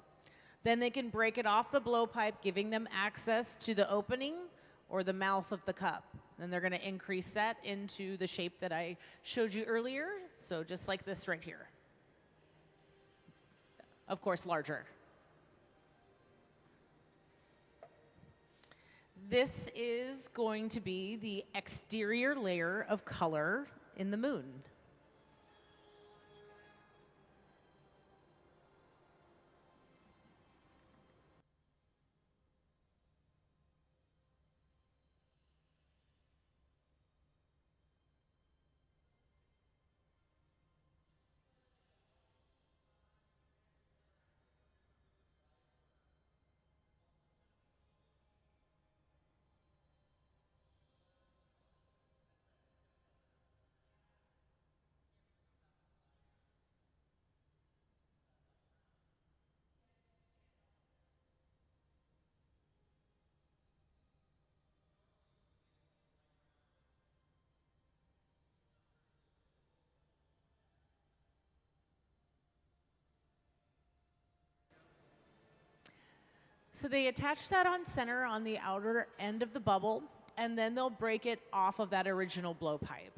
Then they can break it off the blowpipe, giving them access to the opening or the mouth of the cup. Then they're gonna increase that into the shape that I showed you earlier, so just like this right here. Of course, larger. This is going to be the exterior layer of color in the moon. So they attach that on center on the outer end of the bubble, and then they'll break it off of that original blowpipe.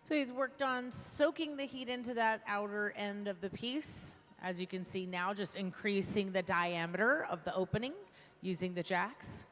So he's worked on soaking the heat into that outer end of the piece. As you can see now, just increasing the diameter of the opening using the jacks.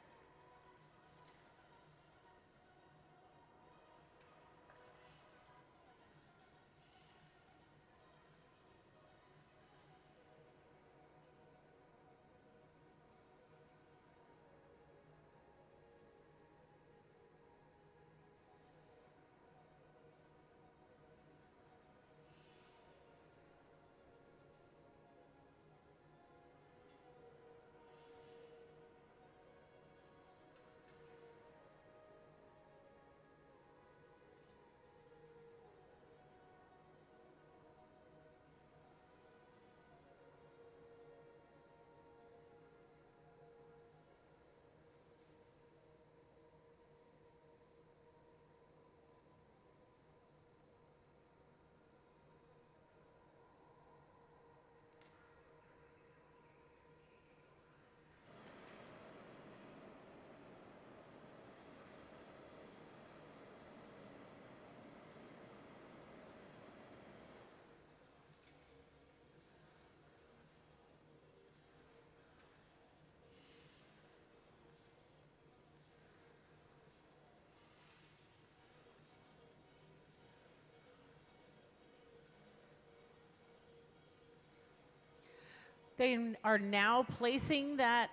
They are now placing that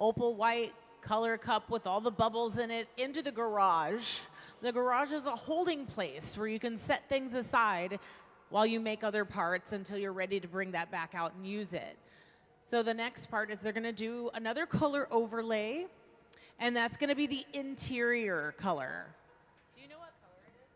opal white color cup with all the bubbles in it into the garage. The garage is a holding place where you can set things aside while you make other parts until you're ready to bring that back out and use it. So the next part is they're gonna do another color overlay, and that's gonna be the interior color. Do you know what color it is?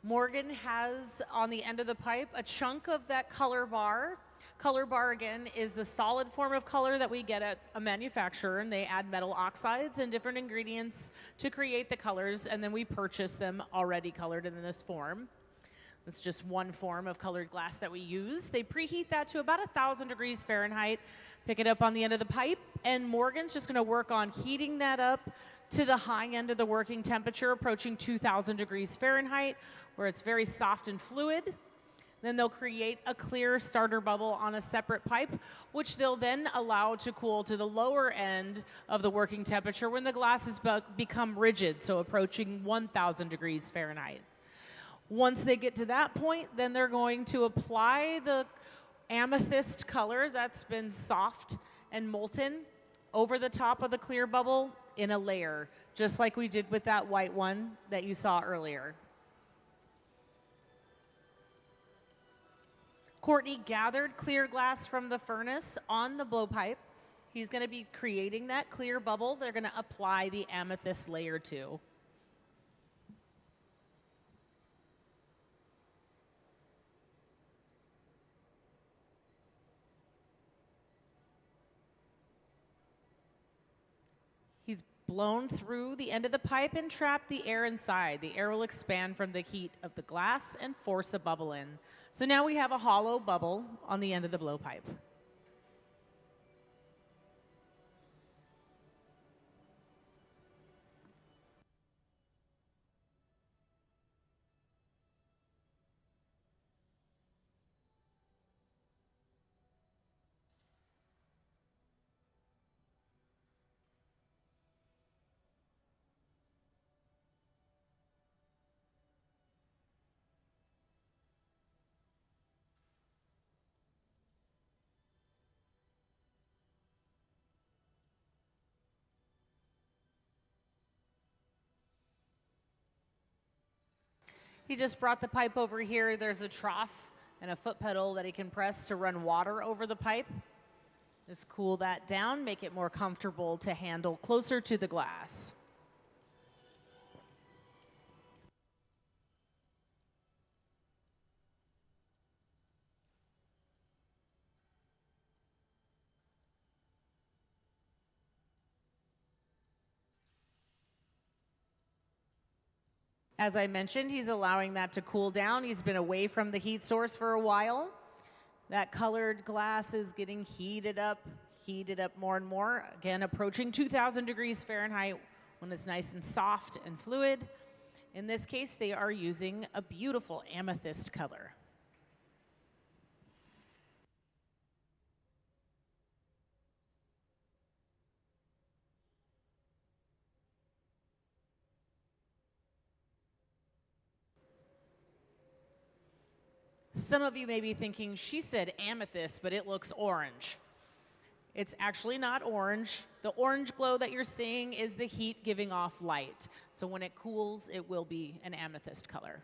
Morgan has on the end of the pipe a chunk of that color bar. Color bar, again, is the solid form of color that we get at a manufacturer, and they add metal oxides and different ingredients to create the colors, and then we purchase them already colored in this form. That's just one form of colored glass that we use. They preheat that to about 1,000 degrees Fahrenheit, pick it up on the end of the pipe, and Morgan's just gonna work on heating that up to the high end of the working temperature, approaching 2,000 degrees Fahrenheit, where it's very soft and fluid. Then they'll create a clear starter bubble on a separate pipe, which they'll then allow to cool to the lower end of the working temperature when the glass has become rigid, so approaching 1,000 degrees Fahrenheit. Once they get to that point, then they're going to apply the amethyst color that's been soft and molten over the top of the clear bubble in a layer, just like we did with that white one that you saw earlier. Courtney gathered clear glass from the furnace on the blowpipe. He's going to be creating that clear bubble they're going to apply the amethyst layer to. He's blown through the end of the pipe and trapped the air inside. The air will expand from the heat of the glass and force a bubble in. So now we have a hollow bubble on the end of the blowpipe. He just brought the pipe over here. There's a trough and a foot pedal that he can press to run water over the pipe. Just cool that down, make it more comfortable to handle closer to the glass. As I mentioned, he's allowing that to cool down. He's been away from the heat source for a while. That colored glass is getting heated up more and more. Again, approaching 2,000 degrees Fahrenheit when it's nice and soft and fluid. In this case, they are using a beautiful amethyst color. Some of you may be thinking, she said amethyst, but it looks orange. It's actually not orange. The orange glow that you're seeing is the heat giving off light. So when it cools, it will be an amethyst color.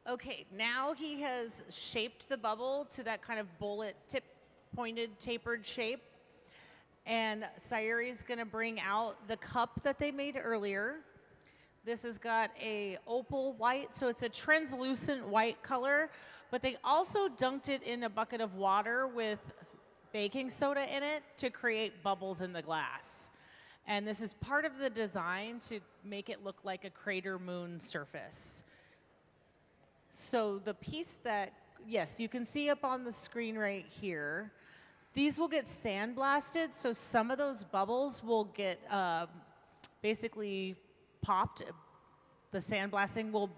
Okay, now he has shaped the bubble to that kind of bullet tip, pointed, tapered shape. And Sayuri's gonna bring out the cup that they made earlier. This has got a opal white, so it's a translucent white color, but they also dunked it in a bucket of water with baking soda in it to create bubbles in the glass. And this is part of the design to make it look like a crater moon surface. So the piece that, yes, you can see up on the screen right here, these will get sandblasted, so some of those bubbles will get basically popped. The sandblasting will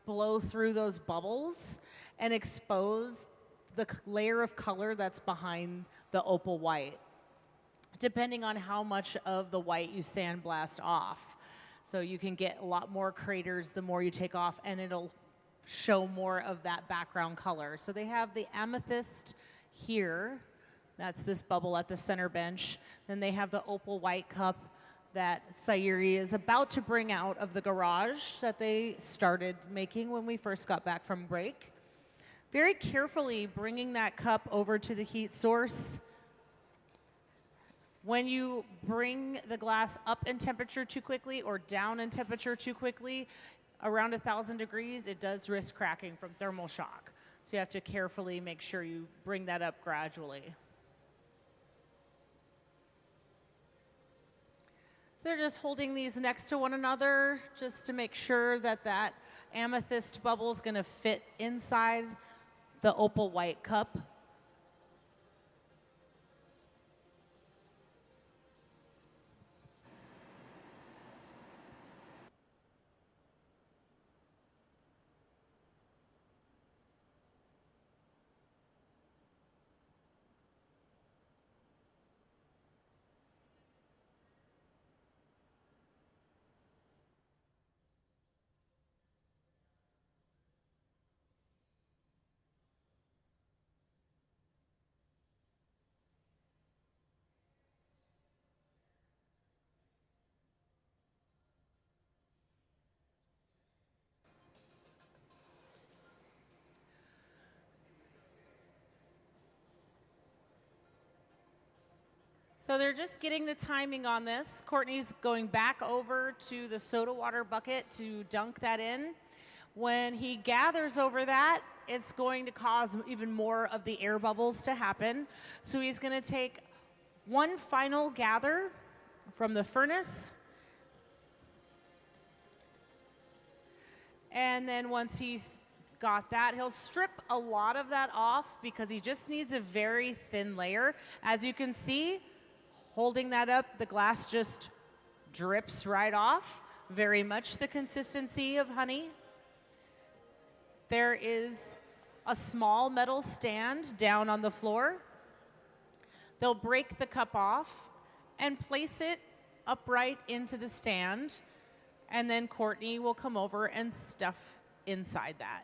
blow through those bubbles and expose the layer of color that's behind the opal white, depending on how much of the white you sandblast off. So you can get a lot more craters the more you take off, and it'll show more of that background color. So they have the amethyst here. That's this bubble at the center bench. Then they have the opal white cup that Sayuri is about to bring out of the garage that they started making when we first got back from break. Very carefully bringing that cup over to the heat source. When you bring the glass up in temperature too quickly or down in temperature too quickly, around 1,000 degrees, it does risk cracking from thermal shock. So you have to carefully make sure you bring that up gradually. So they're just holding these next to one another just to make sure that that amethyst bubble is going to fit inside the opal white cup. So they're just getting the timing on this. Courtney's going back over to the soda water bucket to dunk that in. When he gathers over that, it's going to cause even more of the air bubbles to happen. So he's going to take one final gather from the furnace. And then once he's got that, he'll strip a lot of that off because he just needs a very thin layer. As you can see, holding that up, the glass just drips right off. Very much the consistency of honey. There is a small metal stand down on the floor. They'll break the cup off and place it upright into the stand, and then Courtney will come over and stuff inside that.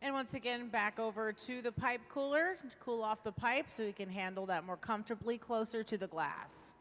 And once again, back over to the pipe cooler to cool off the pipe so we can handle that more comfortably closer to the glass.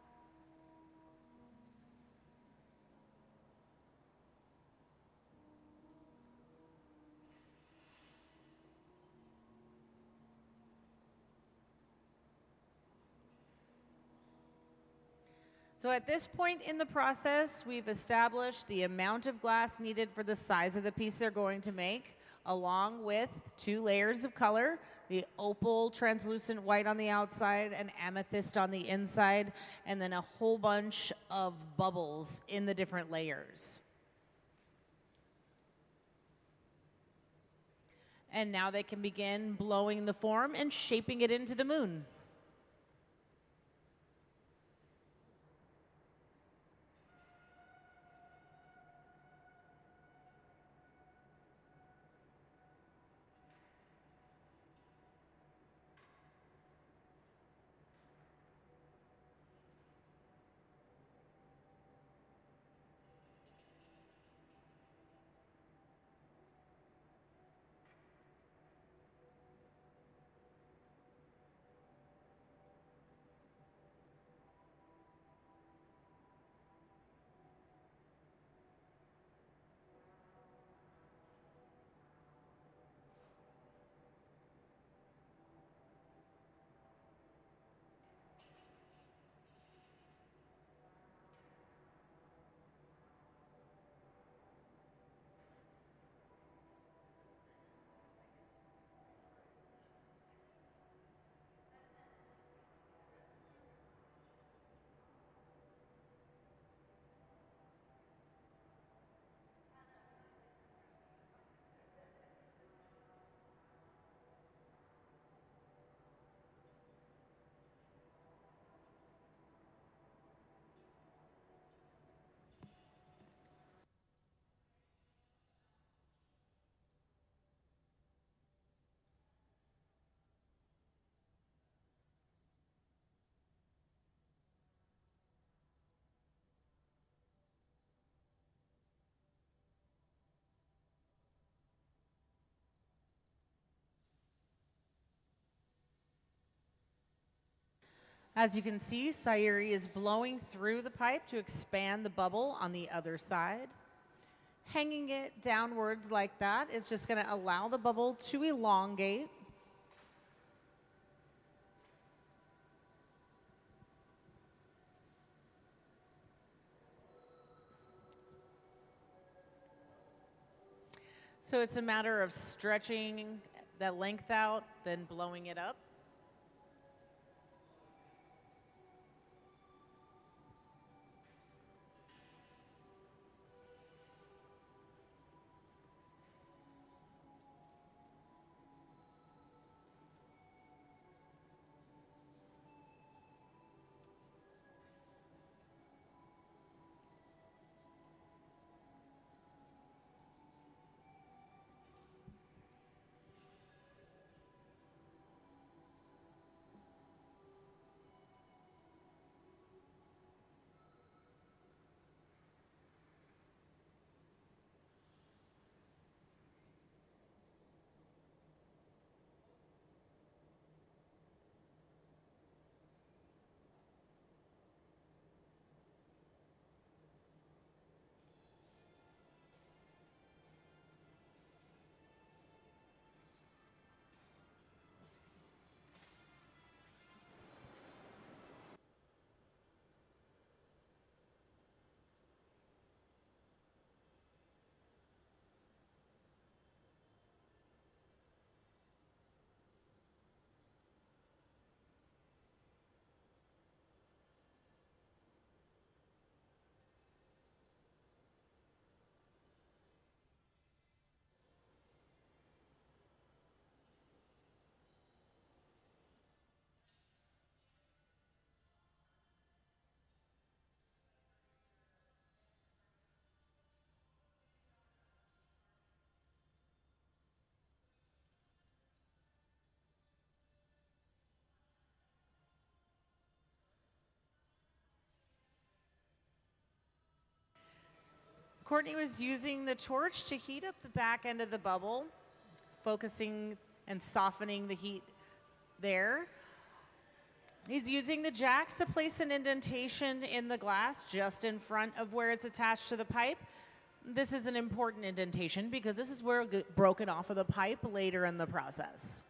So at this point in the process, we've established the amount of glass needed for the size of the piece they're going to make, along with 2 layers of color, the opal translucent white on the outside and amethyst on the inside, and then a whole bunch of bubbles in the different layers. And now they can begin blowing the form and shaping it into the moon. As you can see, Sayuri is blowing through the pipe to expand the bubble on the other side. Hanging it downwards like that is just going to allow the bubble to elongate. So it's a matter of stretching that length out, then blowing it up. Courtney was using the torch to heat up the back end of the bubble focusing and softening the heat there. He's using the jacks to place an indentation in the glass just in front of where it's attached to the pipe. This is an important indentation because this is where it gets broken off of the pipe later in the process.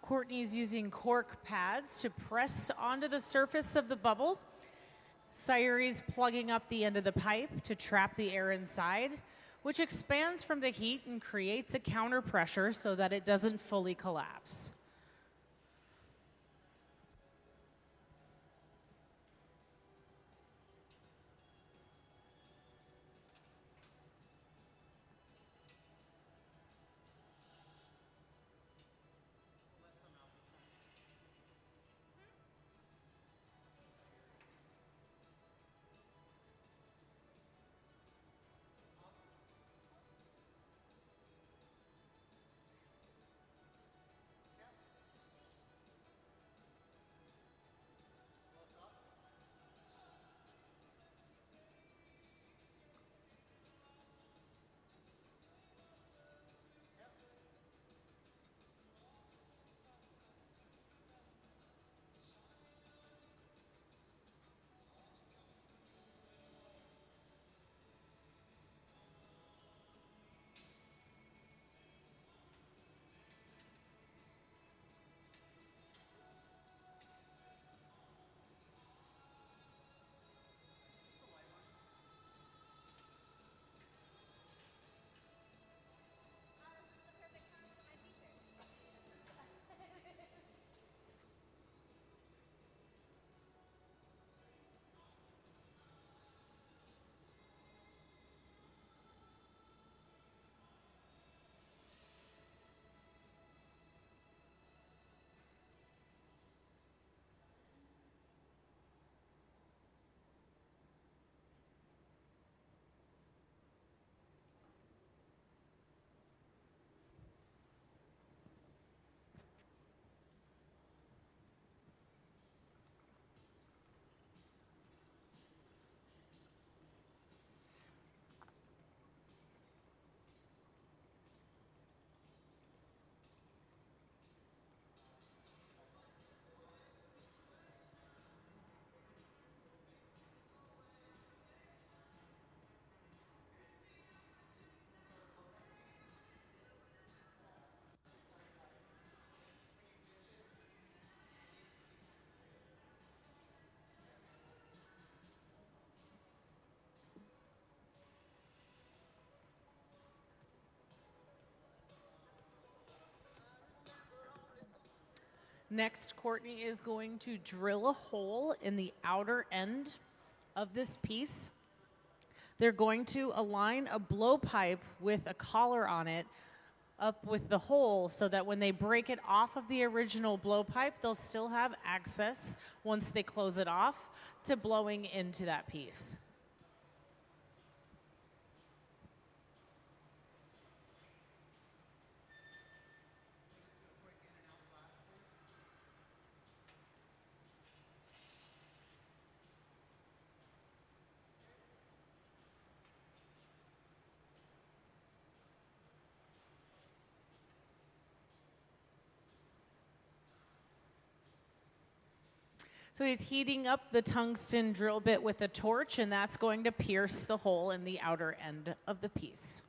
Courtney's using cork pads to press onto the surface of the bubble. Sayuri's plugging up the end of the pipe to trap the air inside, which expands from the heat and creates a counter pressure so that it doesn't fully collapse. Next, Courtney is going to drill a hole in the outer end of this piece. They're going to align a blowpipe with a collar on it up with the hole so that when they break it off of the original blowpipe, they'll still have access, once they close it off, to blowing into that piece. So he's heating up the tungsten drill bit with a torch, and that's going to pierce the hole in the outer end of the piece.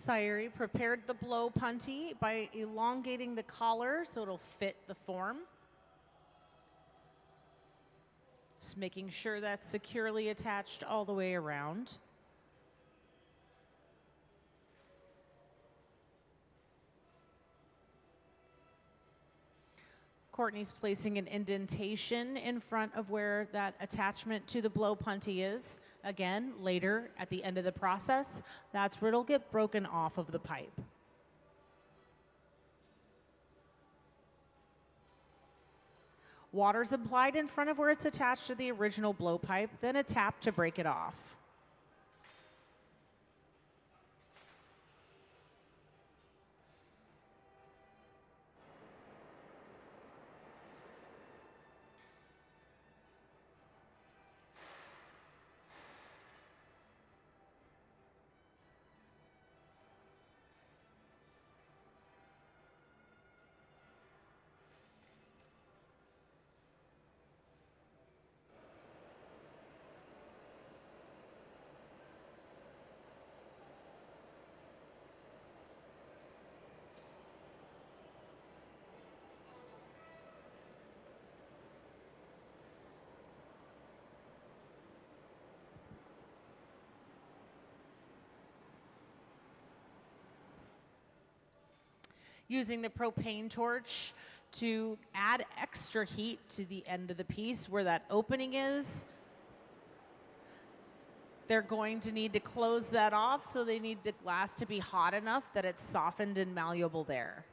Sayuri prepared the blow punty by elongating the collar so it'll fit the form. Just making sure that's securely attached all the way around. Courtney's placing an indentation in front of where that attachment to the blow punty is. Again, later at the end of the process, that's where it'll get broken off of the pipe. Water's applied in front of where it's attached to the original blow pipe, then a tap to break it off. using the propane torch to add extra heat to the end of the piece where that opening is. They're going to need to close that off, so they need the glass to be hot enough that it's softened and malleable there.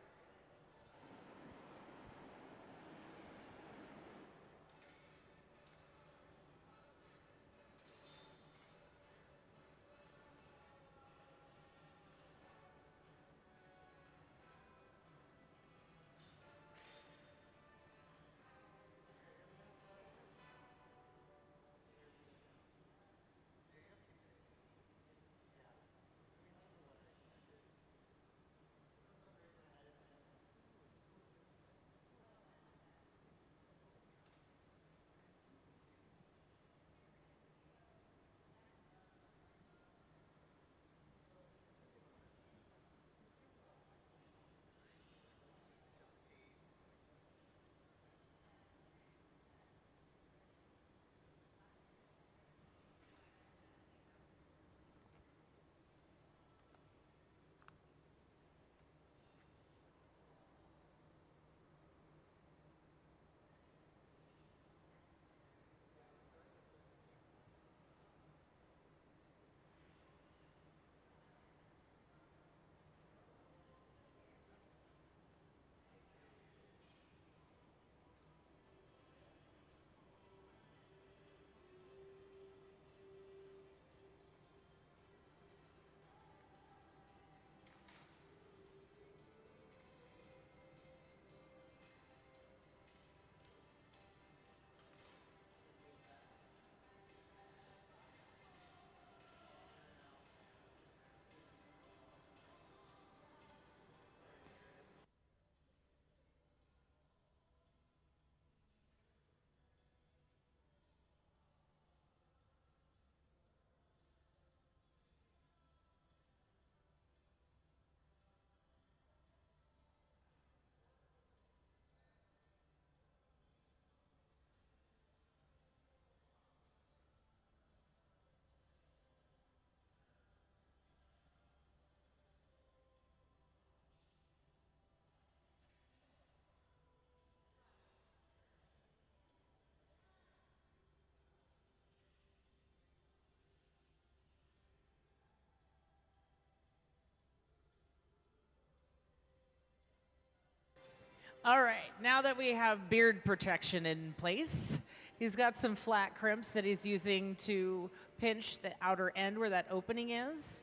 All right, now that we have beard protection in place, he's got some flat crimps that he's using to pinch the outer end where that opening is,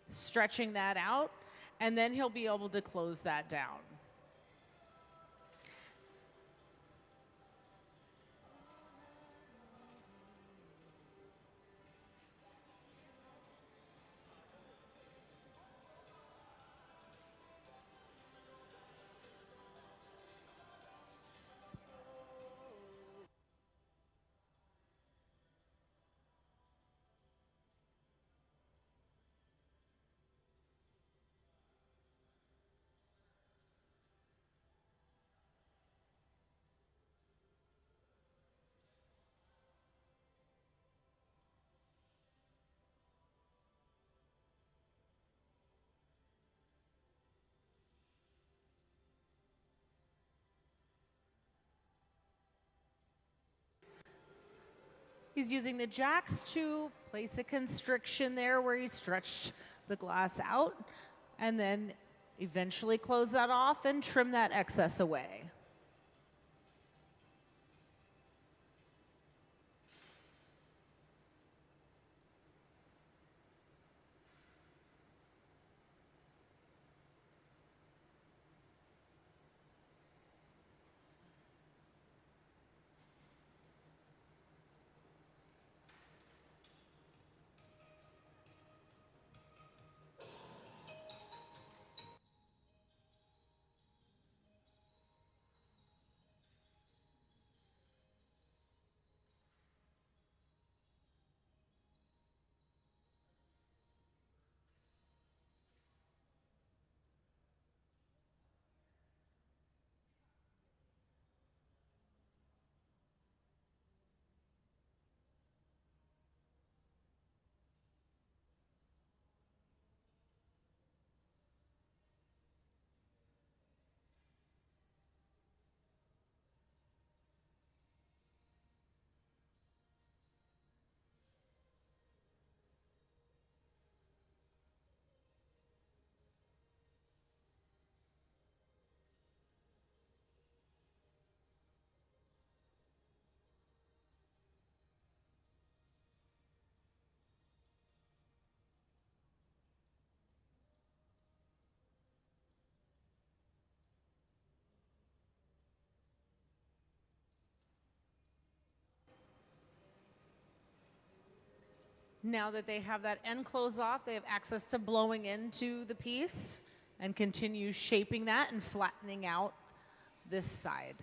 stretching that out, and then he'll be able to close that down. He's using the jacks to place a constriction there where he stretched the glass out, and then eventually close that off and trim that excess away. Now that they have that end closed off, they have access to blowing into the piece and continue shaping that and flattening out this side.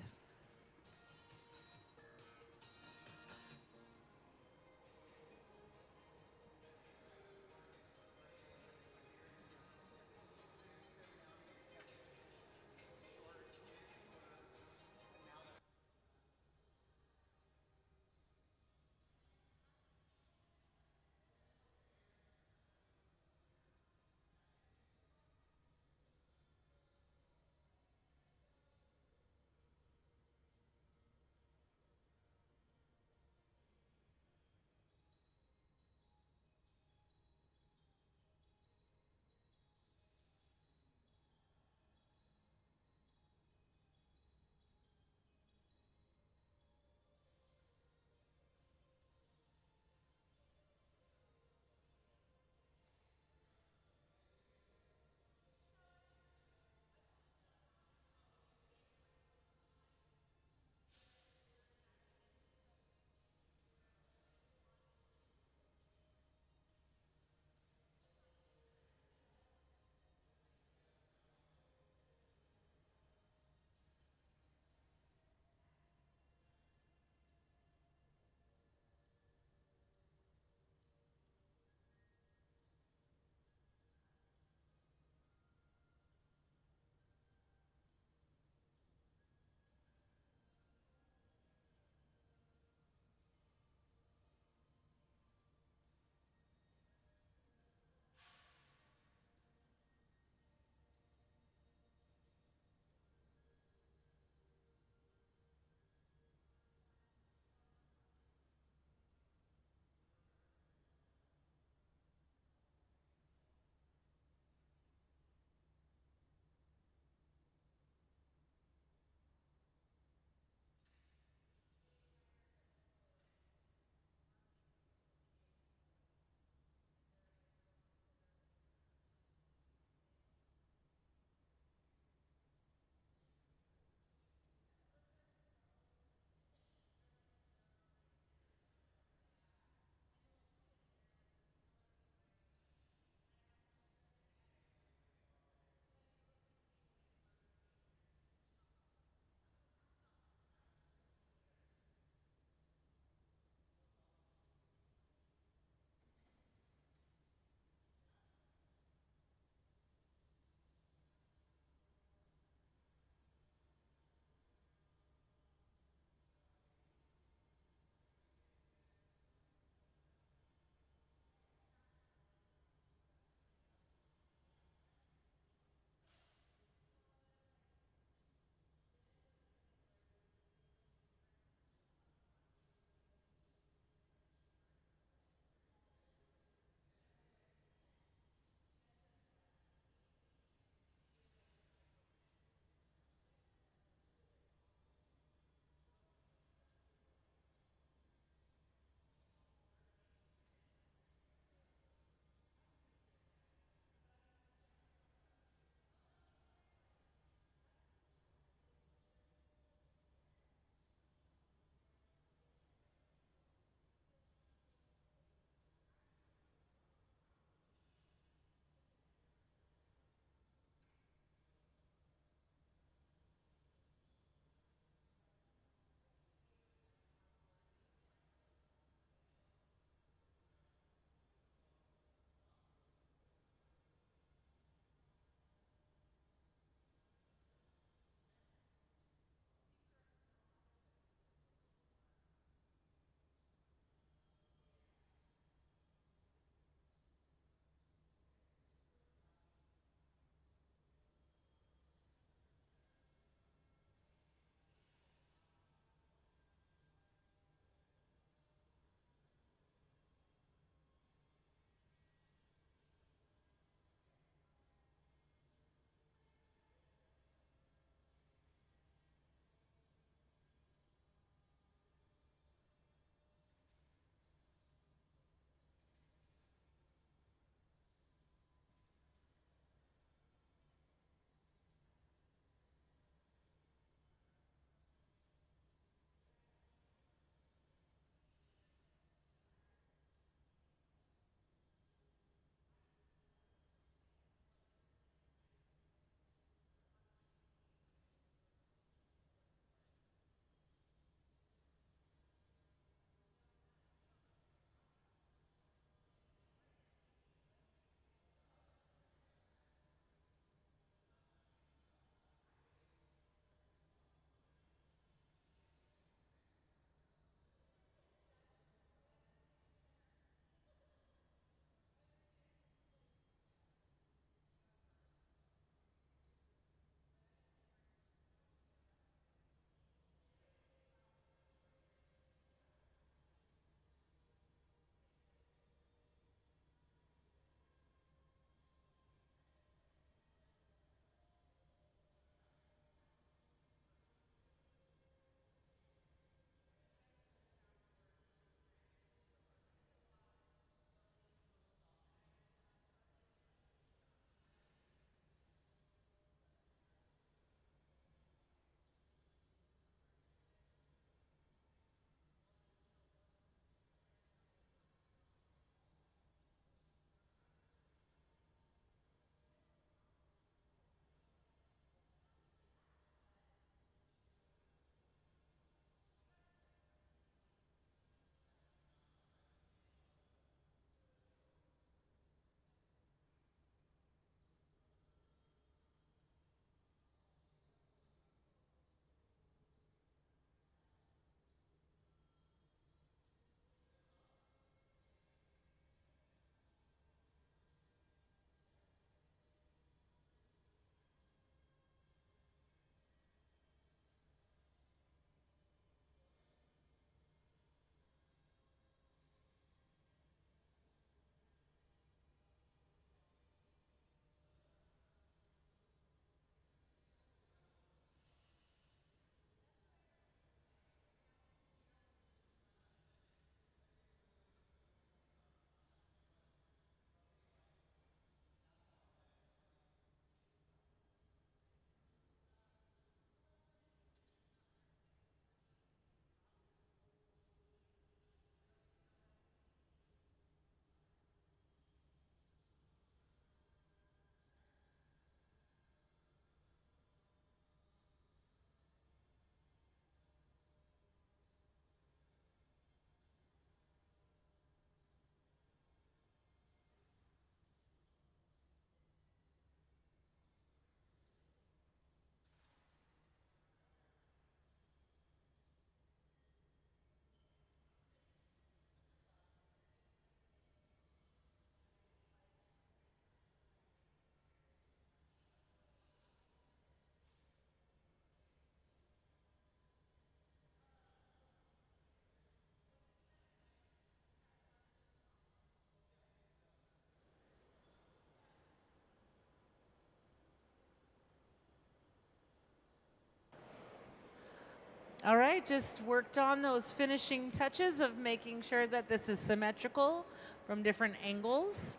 All right, just worked on those finishing touches of making sure that this is symmetrical from different angles.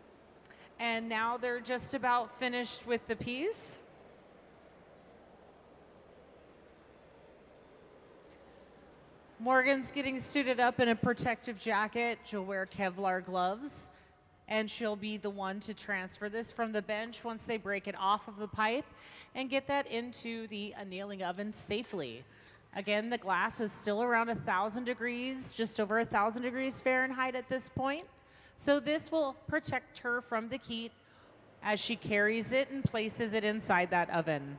And now they're just about finished with the piece. Morgan's getting suited up in a protective jacket. She'll wear Kevlar gloves, and she'll be the one to transfer this from the bench once they break it off of the pipe and get that into the annealing oven safely. Again, the glass is still around 1,000 degrees, just over 1,000 degrees Fahrenheit at this point. So this will protect her from the heat as she carries it and places it inside that oven.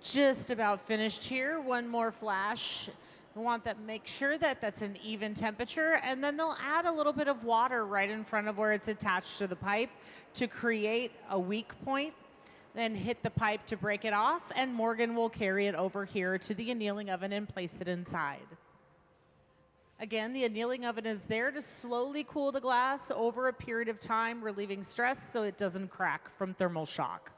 Just about finished here. One more flash. We want that, make sure that that's an even temperature, and then they'll add a little bit of water right in front of where it's attached to the pipe to create a weak point. Then hit the pipe to break it off, and Morgan will carry it over here to the annealing oven and place it inside. Again, the annealing oven is there to slowly cool the glass over a period of time, relieving stress so it doesn't crack from thermal shock.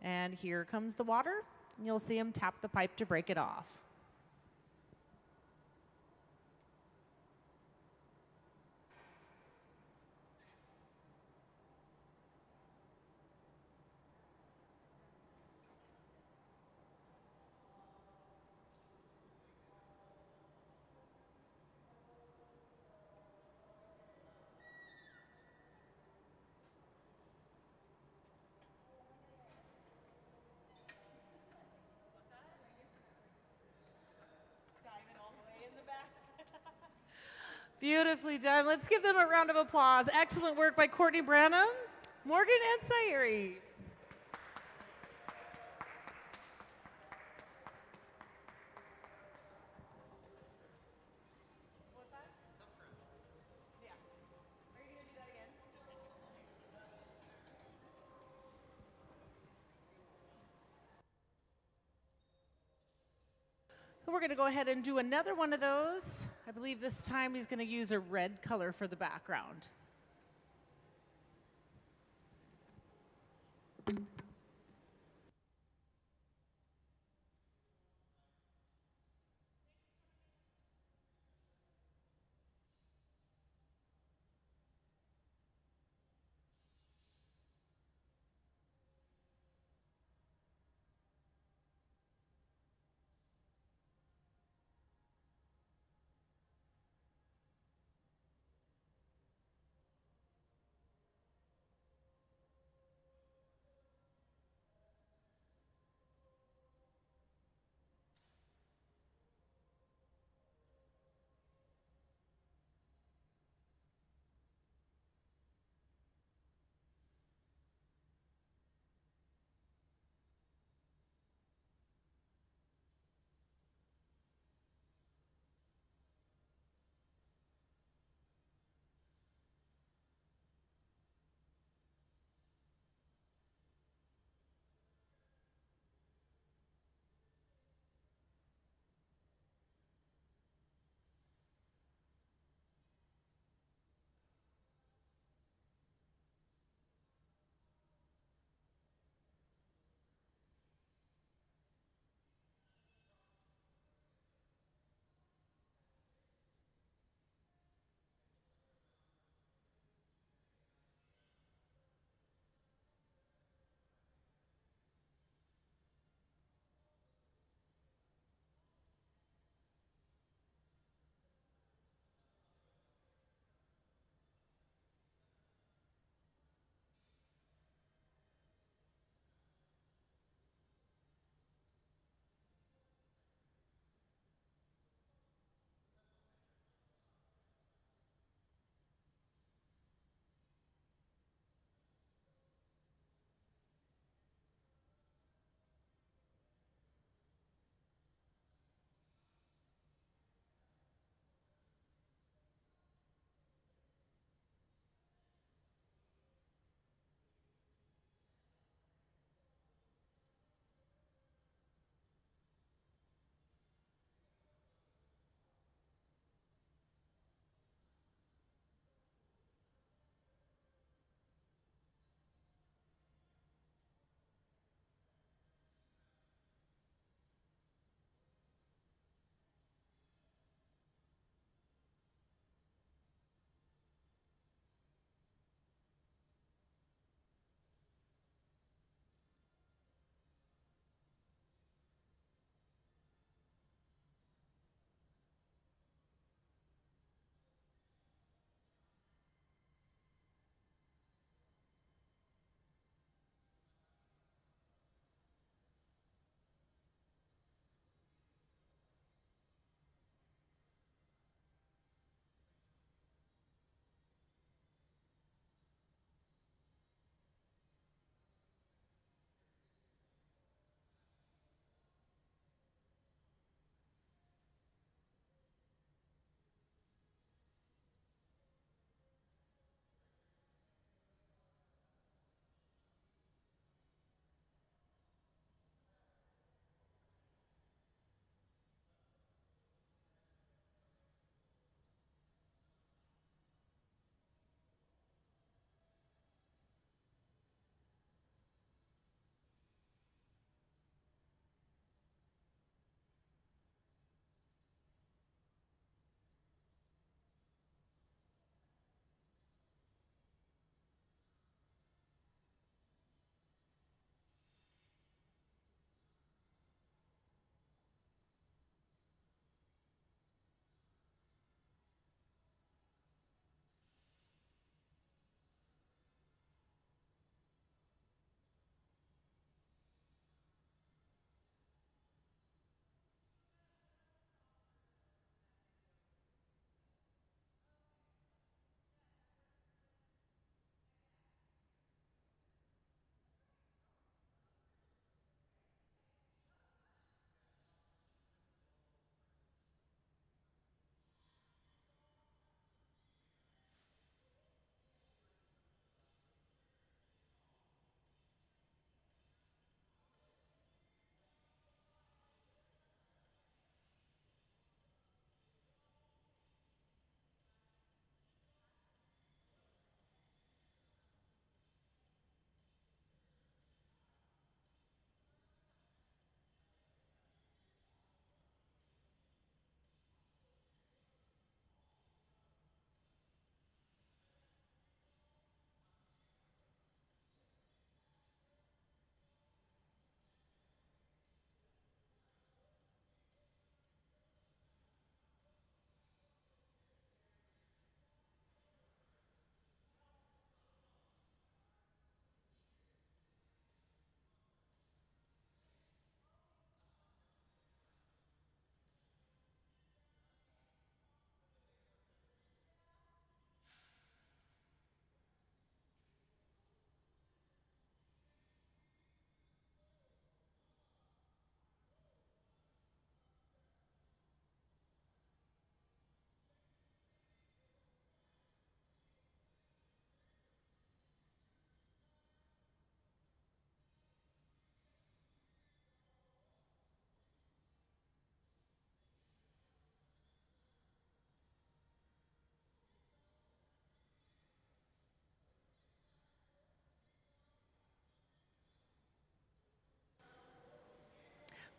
And here comes the water. You'll see him tap the pipe to break it off. Beautifully done. Let's give them a round of applause. Excellent work by Courtney Branham, Morgan, and Sayuri. We're going to go ahead and do another one of those. I believe this time he's going to use a red color for the background.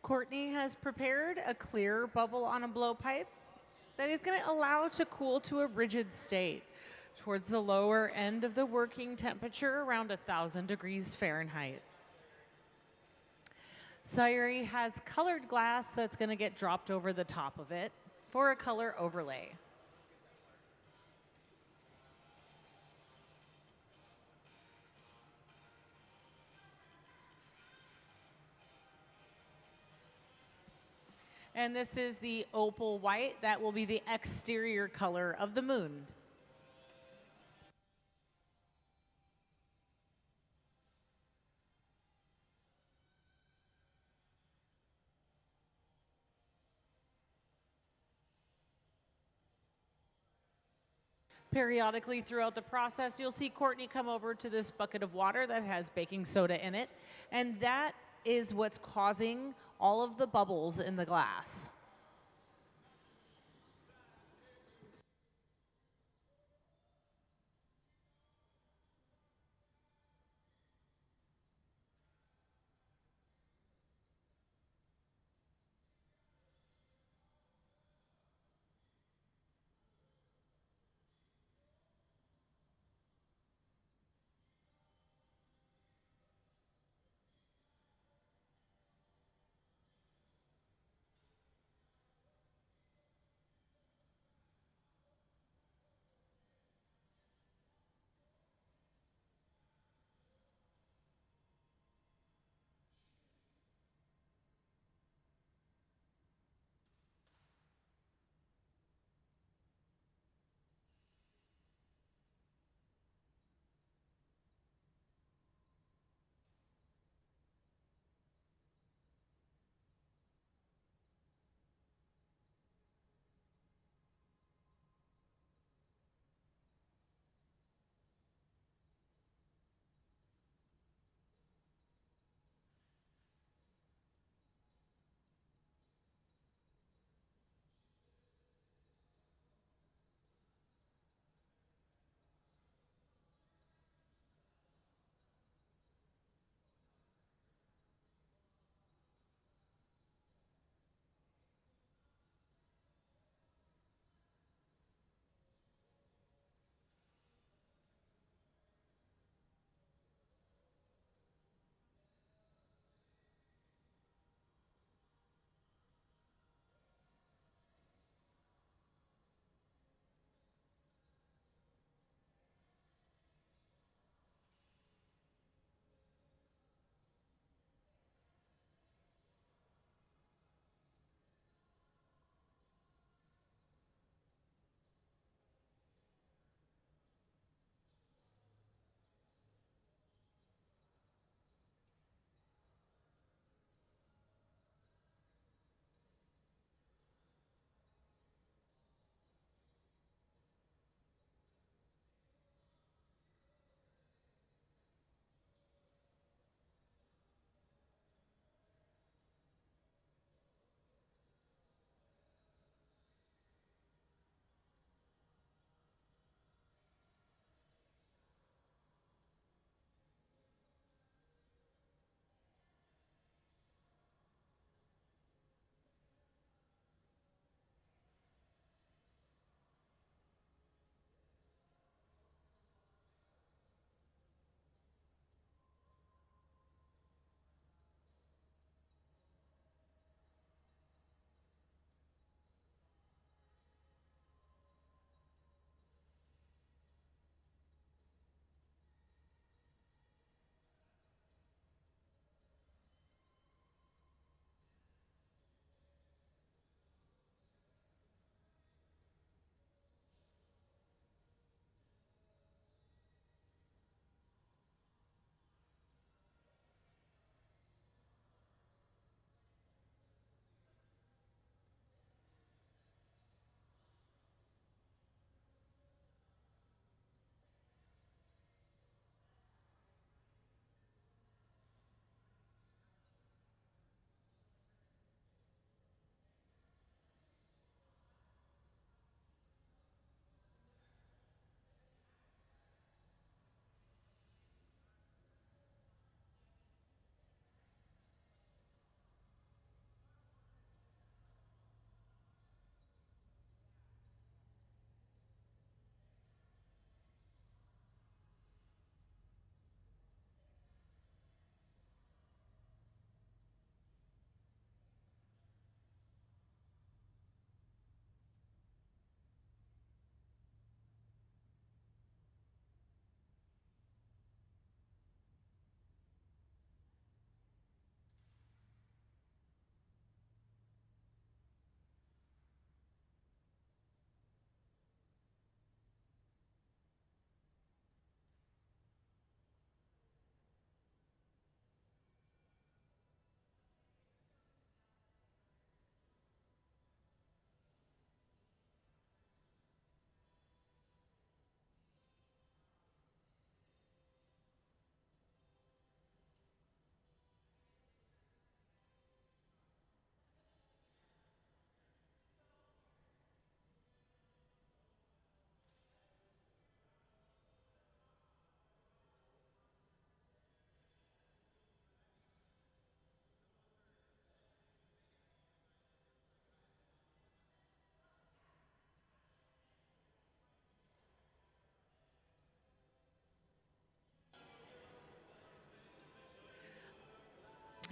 Courtney has prepared a clear bubble on a blowpipe that he's going to allow to cool to a rigid state towards the lower end of the working temperature, around 1,000 degrees Fahrenheit. Sayuri has colored glass that's going to get dropped over the top of it for a color overlay. And this is the opal white. That will be the exterior color of the moon. Periodically throughout the process, you'll see Courtney come over to this bucket of water that has baking soda in it, and that is what's causing all of the bubbles in the glass.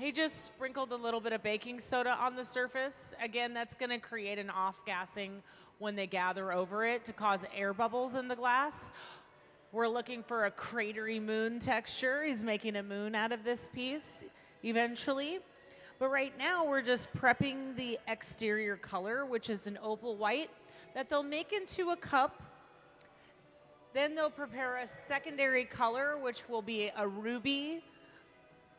He just sprinkled a little bit of baking soda on the surface. Again, that's going to create an off-gassing when they gather over it to cause air bubbles in the glass. We're looking for a cratery moon texture. He's making a moon out of this piece eventually. But right now, we're just prepping the exterior color, which is an opal white, that they'll make into a cup. Then they'll prepare a secondary color, which will be a ruby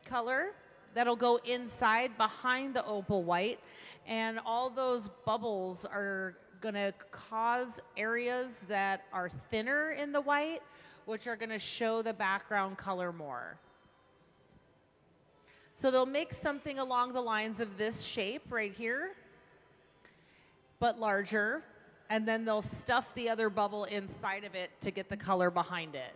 color that'll go inside behind the opal white. And all those bubbles are gonna cause areas that are thinner in the white, which are gonna show the background color more. So they'll make something along the lines of this shape right here, but larger, and then they'll stuff the other bubble inside of it to get the color behind it.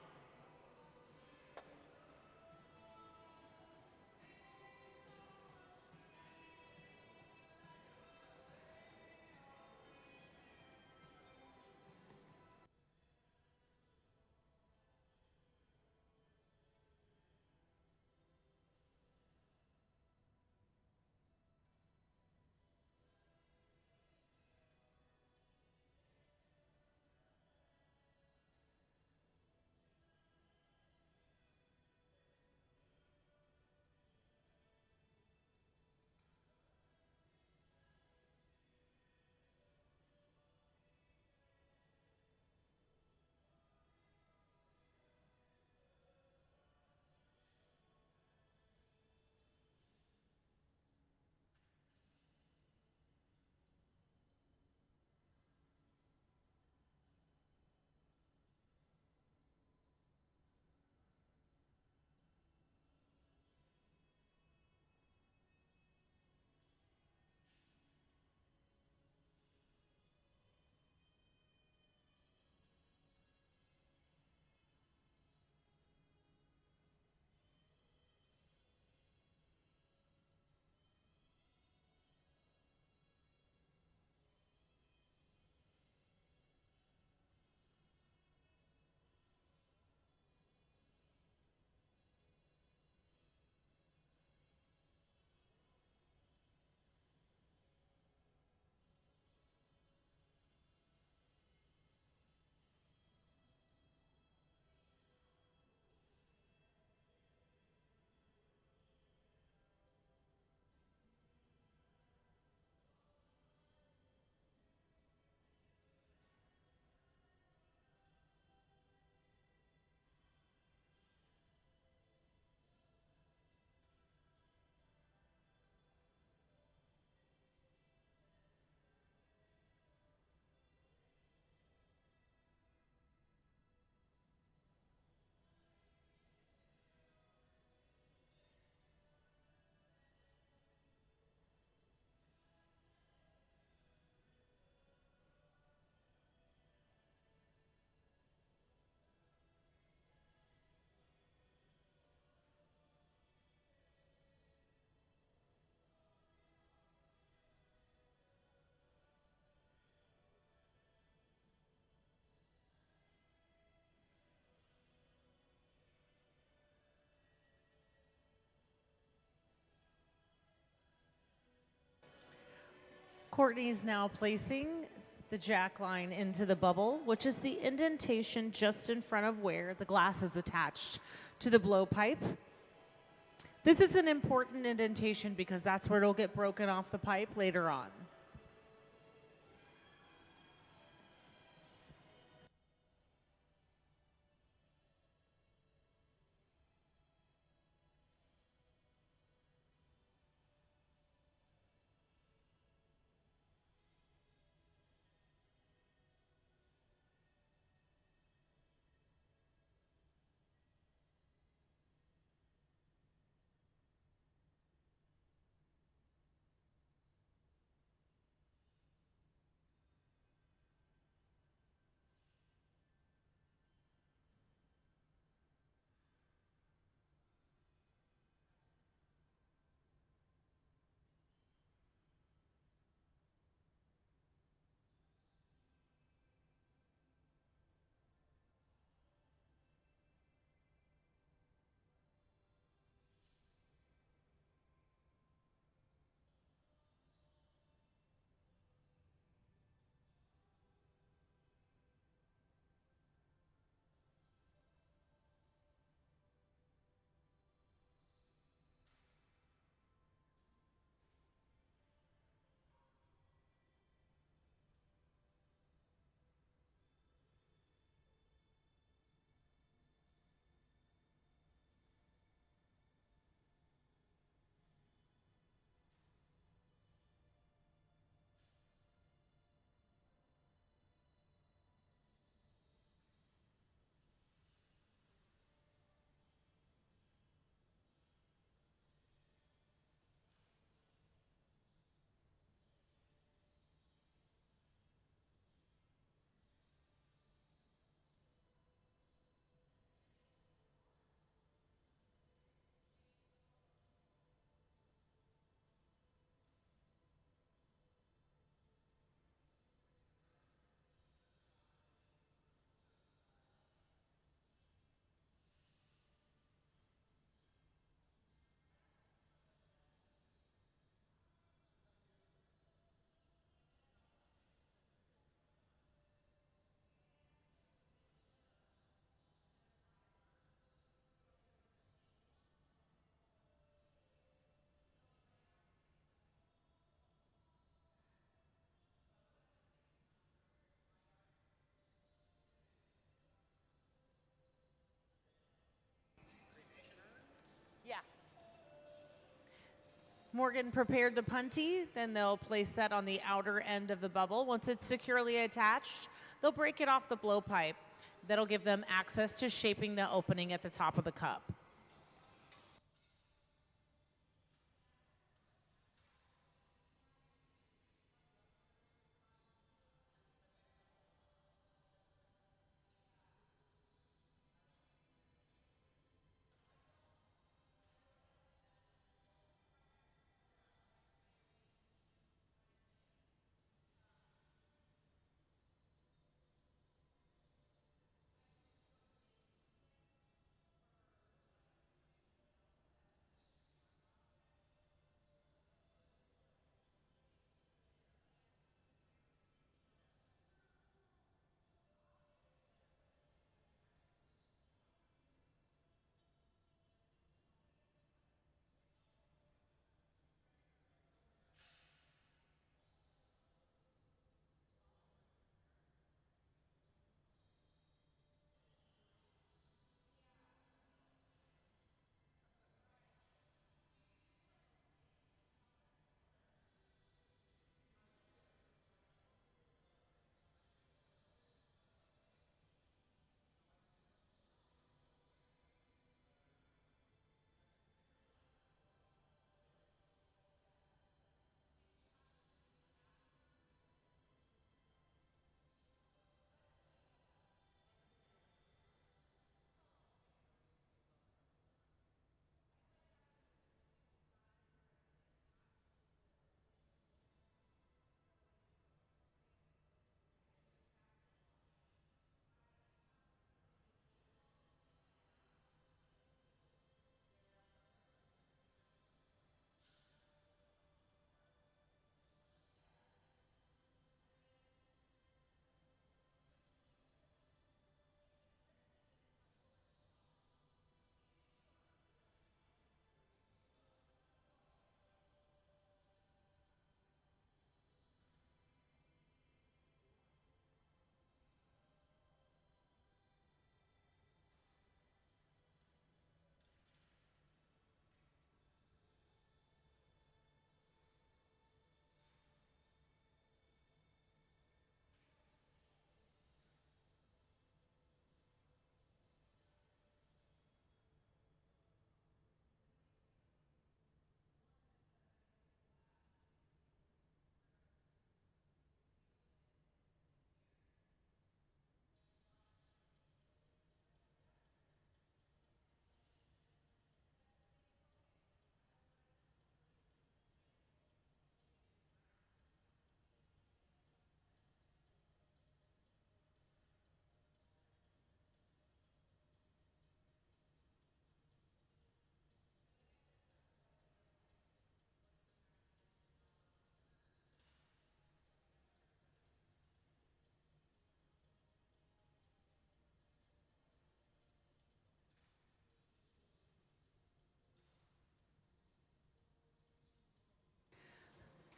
Courtney's now placing the jack line into the bubble, which is the indentation just in front of where the glass is attached to the blowpipe. This is an important indentation because that's where it'll get broken off the pipe later on. Morgan prepared the punty, then they'll place that on the outer end of the bubble. Once it's securely attached, they'll break it off the blowpipe. That'll give them access to shaping the opening at the top of the cup.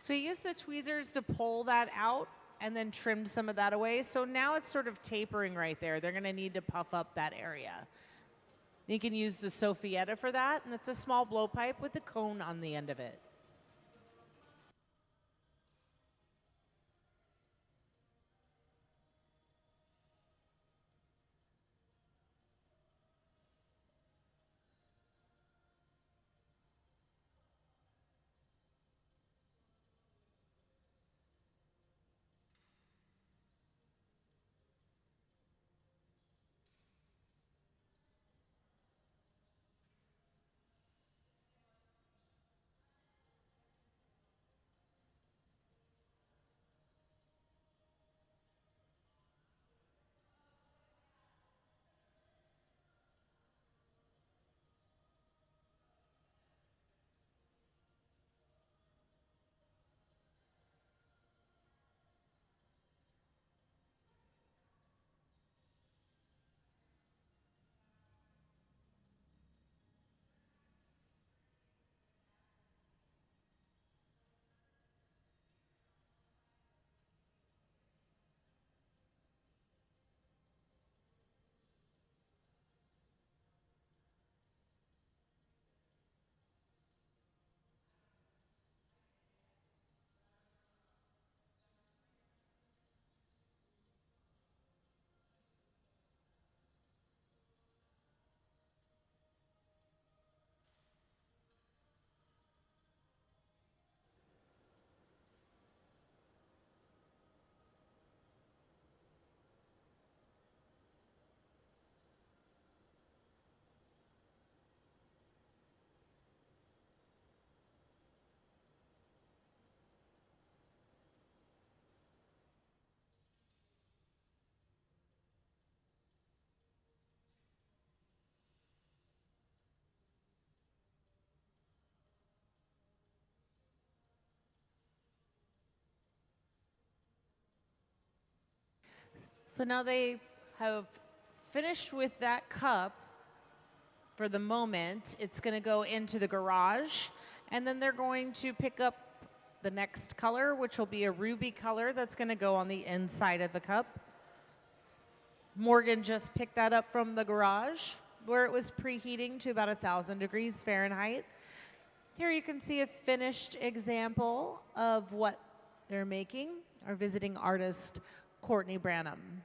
So we used the tweezers to pull that out and then trimmed some of that away. So now it's sort of tapering right there. They're gonna need to puff up that area. You can use the Soffietta for that, and it's a small blowpipe with a cone on the end of it. So now they have finished with that cup for the moment. It's going to go into the garage, and then they're going to pick up the next color, which will be a ruby color that's going to go on the inside of the cup. Morgan just picked that up from the garage where it was preheating to about 1,000 degrees Fahrenheit. Here you can see a finished example of what they're making. Our visiting artist, Courtney Branham.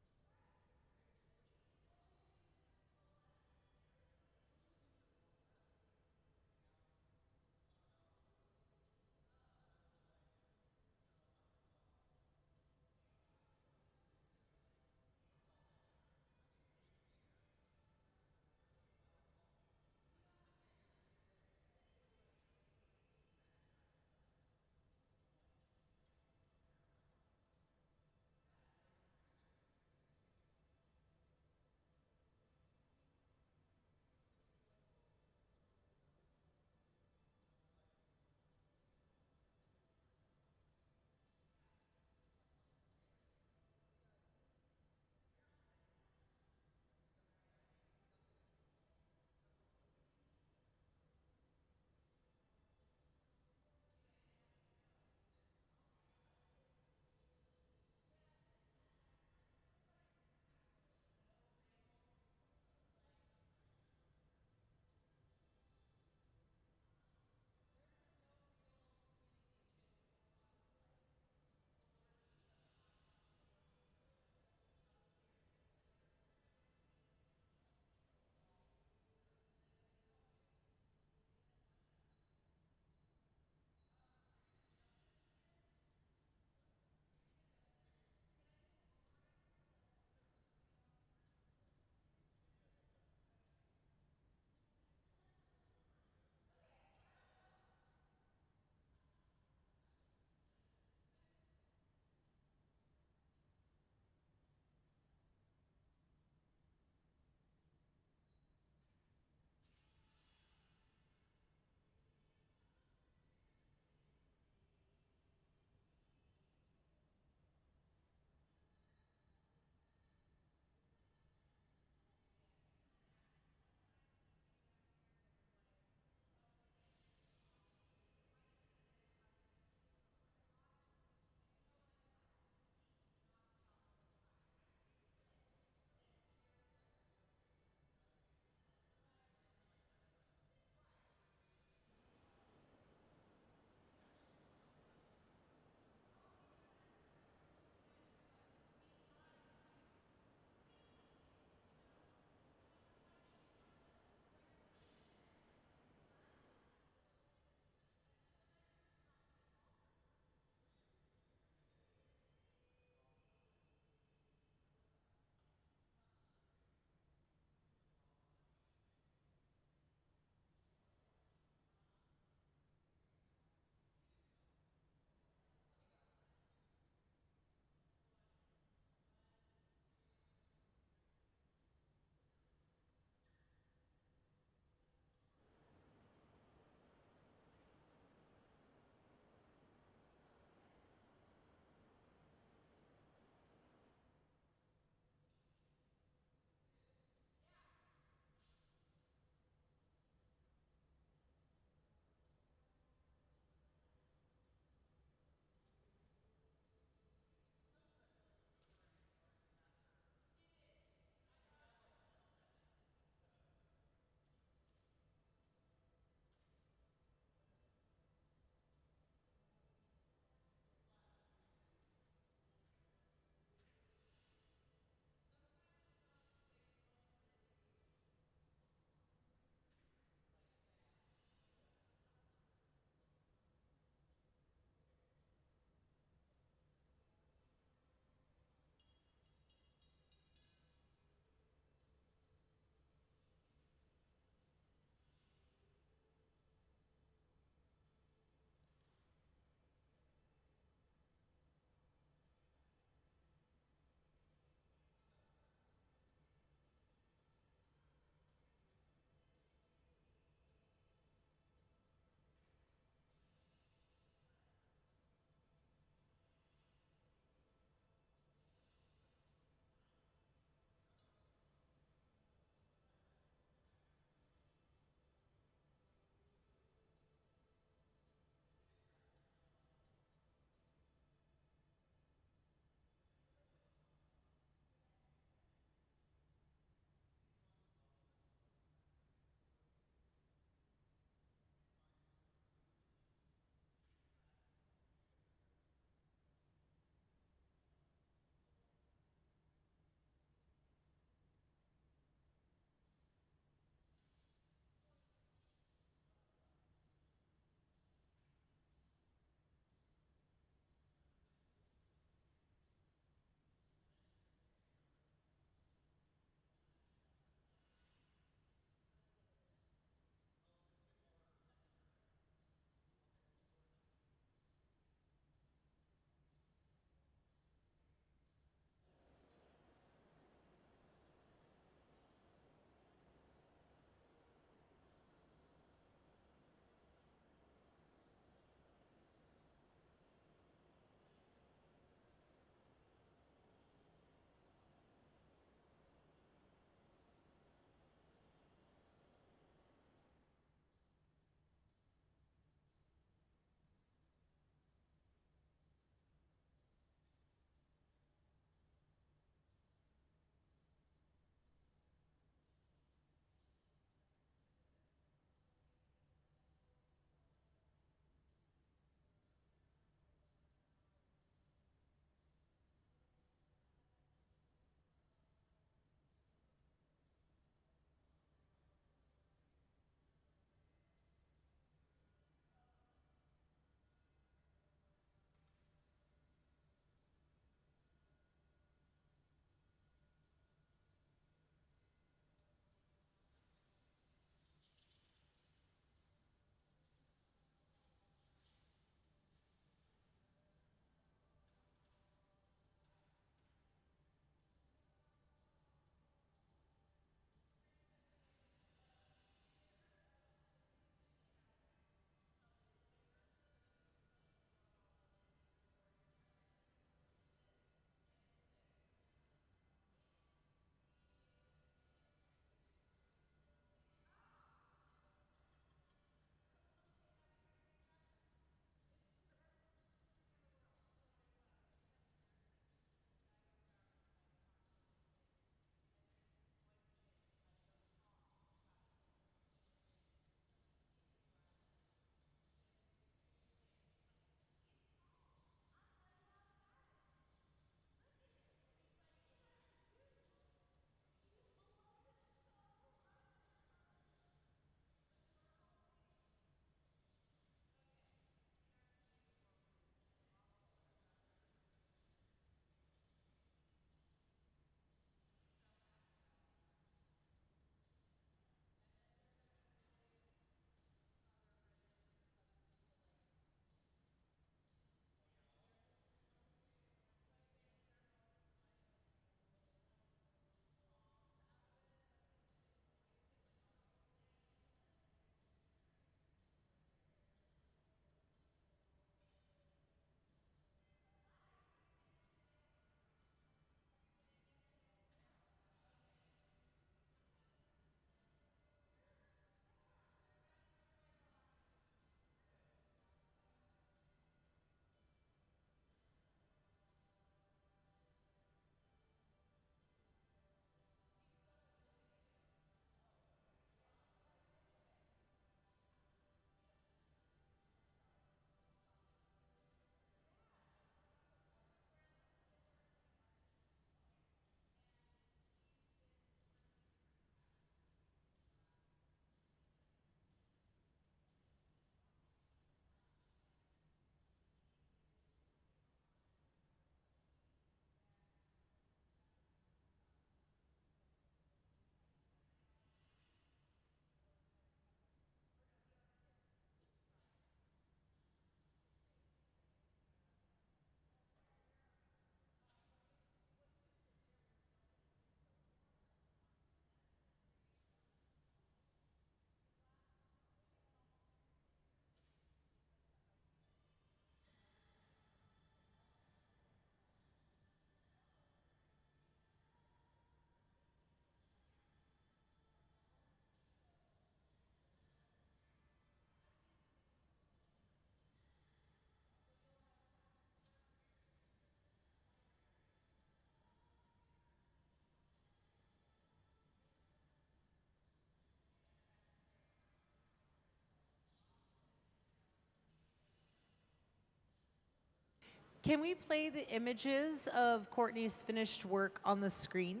Can we play the images of Courtney's finished work on the screen?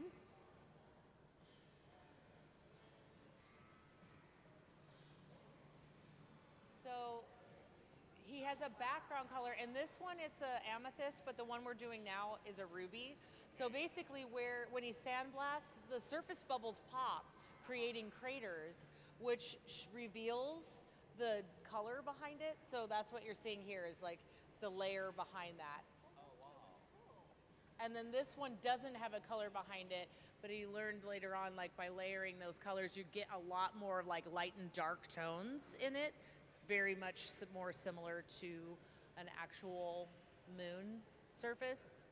So he has a background color, and this one it's a amethyst, but the one we're doing now is a ruby. So basically when he sandblasts, the surface bubbles pop, creating craters, which reveals the color behind it. So that's what you're seeing here is like the layer behind that. And then this one doesn't have a color behind it, but he learned later on, like by layering those colors, you get a lot more like light and dark tones in it, very much more similar to an actual moon surface.